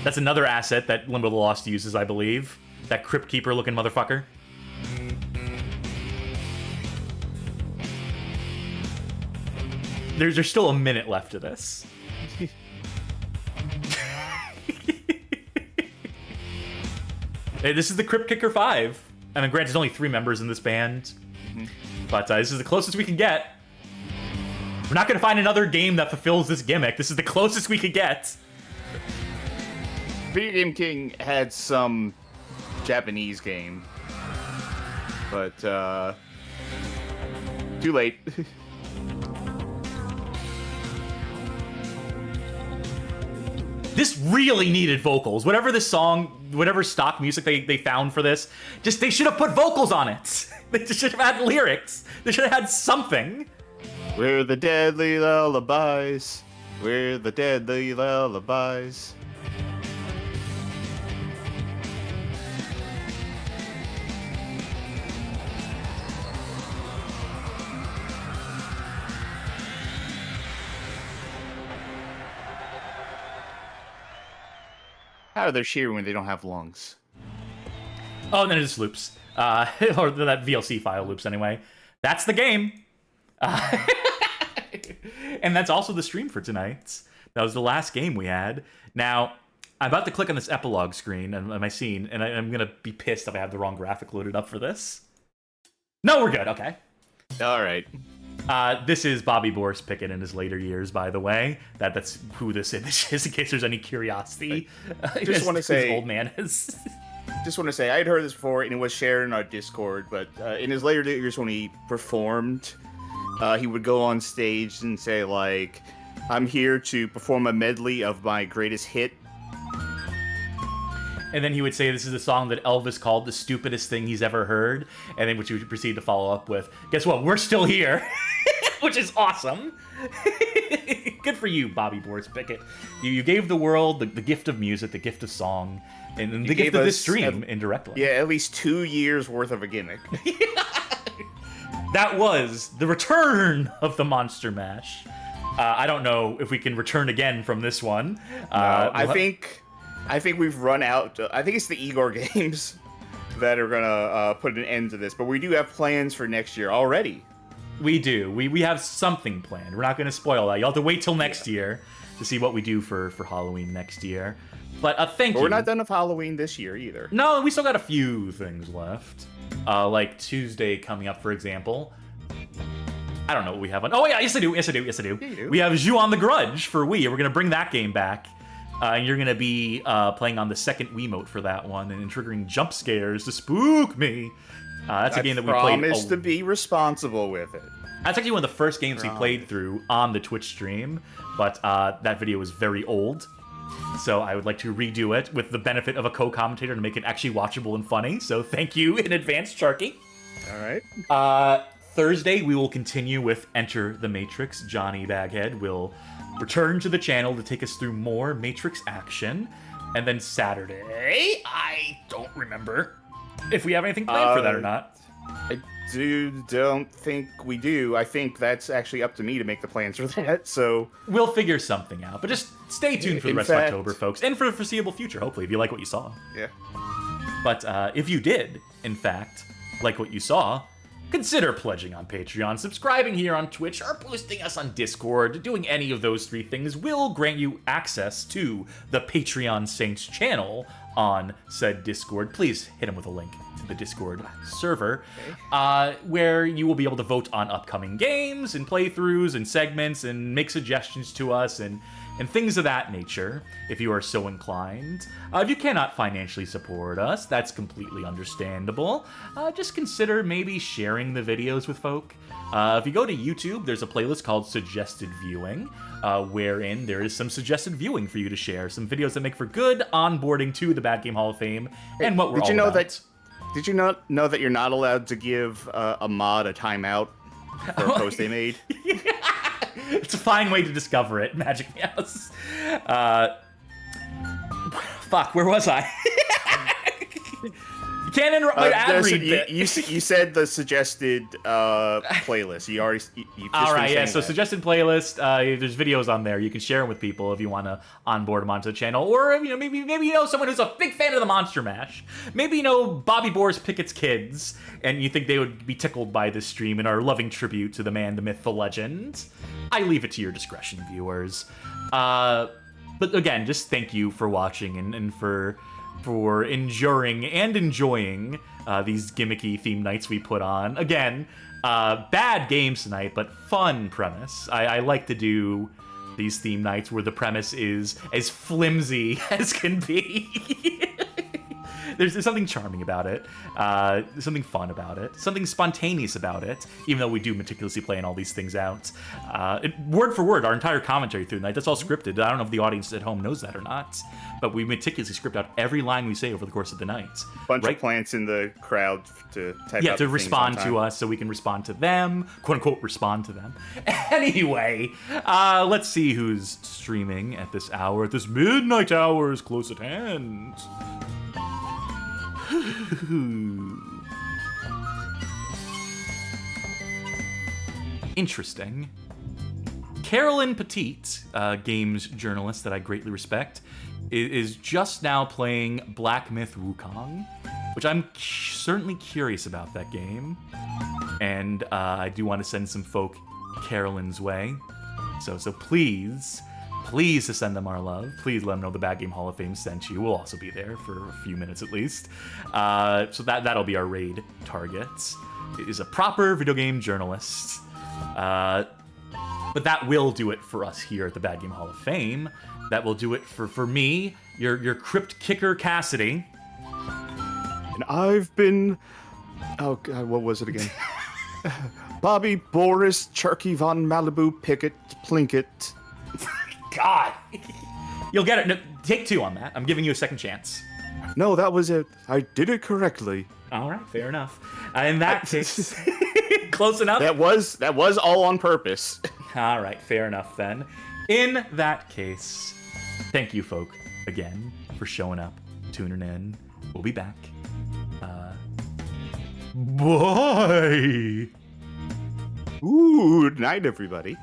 that's another asset that Limbo of the Lost uses, I believe. That Crypt Keeper looking motherfucker. There's still a minute left of this. Hey, this is the Crypt Kicker 5. I mean, granted, there's only 3 members in this band. But this is the closest we can get. We're not going to find another game that fulfills this gimmick. This is the closest we could get. Video Game King had some Japanese game. But, too late. This really needed vocals. Whatever this song, whatever stock music they found for this, they should have put vocals on it. They should have had lyrics. They should have had something. We're the deadly lullabies. We're the deadly lullabies. How are they cheering when they don't have lungs? Oh, and then it just loops. Or that VLC file loops anyway. That's the game. And that's also the stream for tonight. That was the last game we had. Now, I'm about to click on this epilogue screen on my scene, and I'm going to be pissed if I have the wrong graphic loaded up for this. No, we're good. Okay. All right. This is Bobby Boris Pickett in his later years, by the way. That's who this image is, in case there's any curiosity. I just want to say, old man is. Just want to say, I had heard this before, and it was shared in our Discord. But in his later years, when he performed, he would go on stage and say, like, "I'm here to perform a medley of my greatest hit." And then he would say this is a song that Elvis called the stupidest thing he's ever heard. And then which he would proceed to follow up with, guess what? We're still here. Which is awesome. Good for you, Bobby Boris Pickett. You gave the world the gift of music, the gift of song, and the gift of this stream indirectly. Yeah, at least 2 years worth of a gimmick. That was the return of the Monster Mash. I don't know if we can return again from this one. No, I think we've run out. I think it's the Igor games that are gonna put an end to this. But we do have plans for next year already. We do. We have something planned. We're not going to spoil that. You'll have to wait till next year to see what we do for Halloween next year. But thank you. We're not done with Halloween this year either. No, we still got a few things left. Like Tuesday coming up, for example. I don't know what we have on. Oh, yeah, yes I do. We have Ju on the Grudge for Wii. We're going to bring that game back. And you're going to be playing on the second Wiimote for that one and triggering jump scares to spook me. That's a game that we played. Promise to be responsible with it. That's actually one of the first games we played through on the Twitch stream, but that video was very old. So I would like to redo it with the benefit of a co-commentator to make it actually watchable and funny. So thank you in advance, Sharky. All right. Thursday, we will continue with Enter the Matrix. Johnny Baghead will return to the channel to take us through more Matrix action. And then Saturday, I don't remember if we have anything planned for that or not. I don't think we do. I think that's actually up to me to make the plans for that, so... We'll figure something out, but just stay tuned for the rest of October, folks. And for the foreseeable future, hopefully, if you like what you saw. Yeah. But if you did, in fact, like what you saw, consider pledging on Patreon, subscribing here on Twitch, or posting us on Discord. Doing any of those 3 things will grant you access to the Patreon Saints channel on said Discord. Please hit him with a link to the Discord server, where you will be able to vote on upcoming games and playthroughs and segments and make suggestions to us and and things of that nature, if you are so inclined. If you cannot financially support us, that's completely understandable. Just consider maybe sharing the videos with folk. If you go to YouTube, there's a playlist called Suggested Viewing, wherein there is some suggested viewing for you to share, some videos that make for good onboarding to the Bad Game Hall of Fame, and what we're Did all you know about. Did you not know that you're not allowed to give a mod a timeout for a post they made? It's a fine way to discover it, Magic Mouse. Fuck, where was I? You can't interrupt my ad read bit. You said the suggested playlist. You just all right, yeah. that. So suggested playlist. There's videos on there. You can share them with people if you want to onboard them onto the channel, or maybe you know someone who's a big fan of the Monster Mash. Maybe you know Bobby Pickett's kids, and you think they would be tickled by this stream and are loving tribute to the man, the myth, the legend. I leave it to your discretion, viewers. But again, just thank you for watching and for enduring and enjoying these gimmicky theme nights we put on. Again, bad games tonight, but fun premise. I like to do these theme nights where the premise is as flimsy as can be. There's something charming about it. There's something fun about it. Something spontaneous about it, even though we do meticulously plan all these things out. Word for word, our entire commentary through the night, that's all scripted. I don't know if the audience at home knows that or not, but we meticulously script out every line we say over the course of the night. Bunch of plants in the crowd to type out to the respond things on to time. us so we can respond to them, quote unquote respond to them. Anyway, let's see who's streaming at this hour. At this midnight hour is close at hand. Interesting. Carolyn Petite, games journalist that I greatly respect, is just now playing Black Myth Wukong, which I'm certainly curious about that game. And I do want to send some folk Carolyn's way. So please to send them our love. Please let them know the Bad Game Hall of Fame sent you. We'll also be there for a few minutes at least. So that'll be our raid target. It is a proper video game journalist. But that will do it for us here at the Bad Game Hall of Fame. That will do it for me, your crypt kicker Cassidy. And I've been... Oh, God, what was it again? Bobby Boris Charky von Malibu Pickett Plinkett. God. You'll get it. No, take two on that. I'm giving you a second chance. No, that was it. I did it correctly. All right, fair enough. In that case, close enough. That was all on purpose. All right, fair enough then. In that case, thank you, folk, again for showing up, tuning in. We'll be back. Bye. Ooh, night, everybody.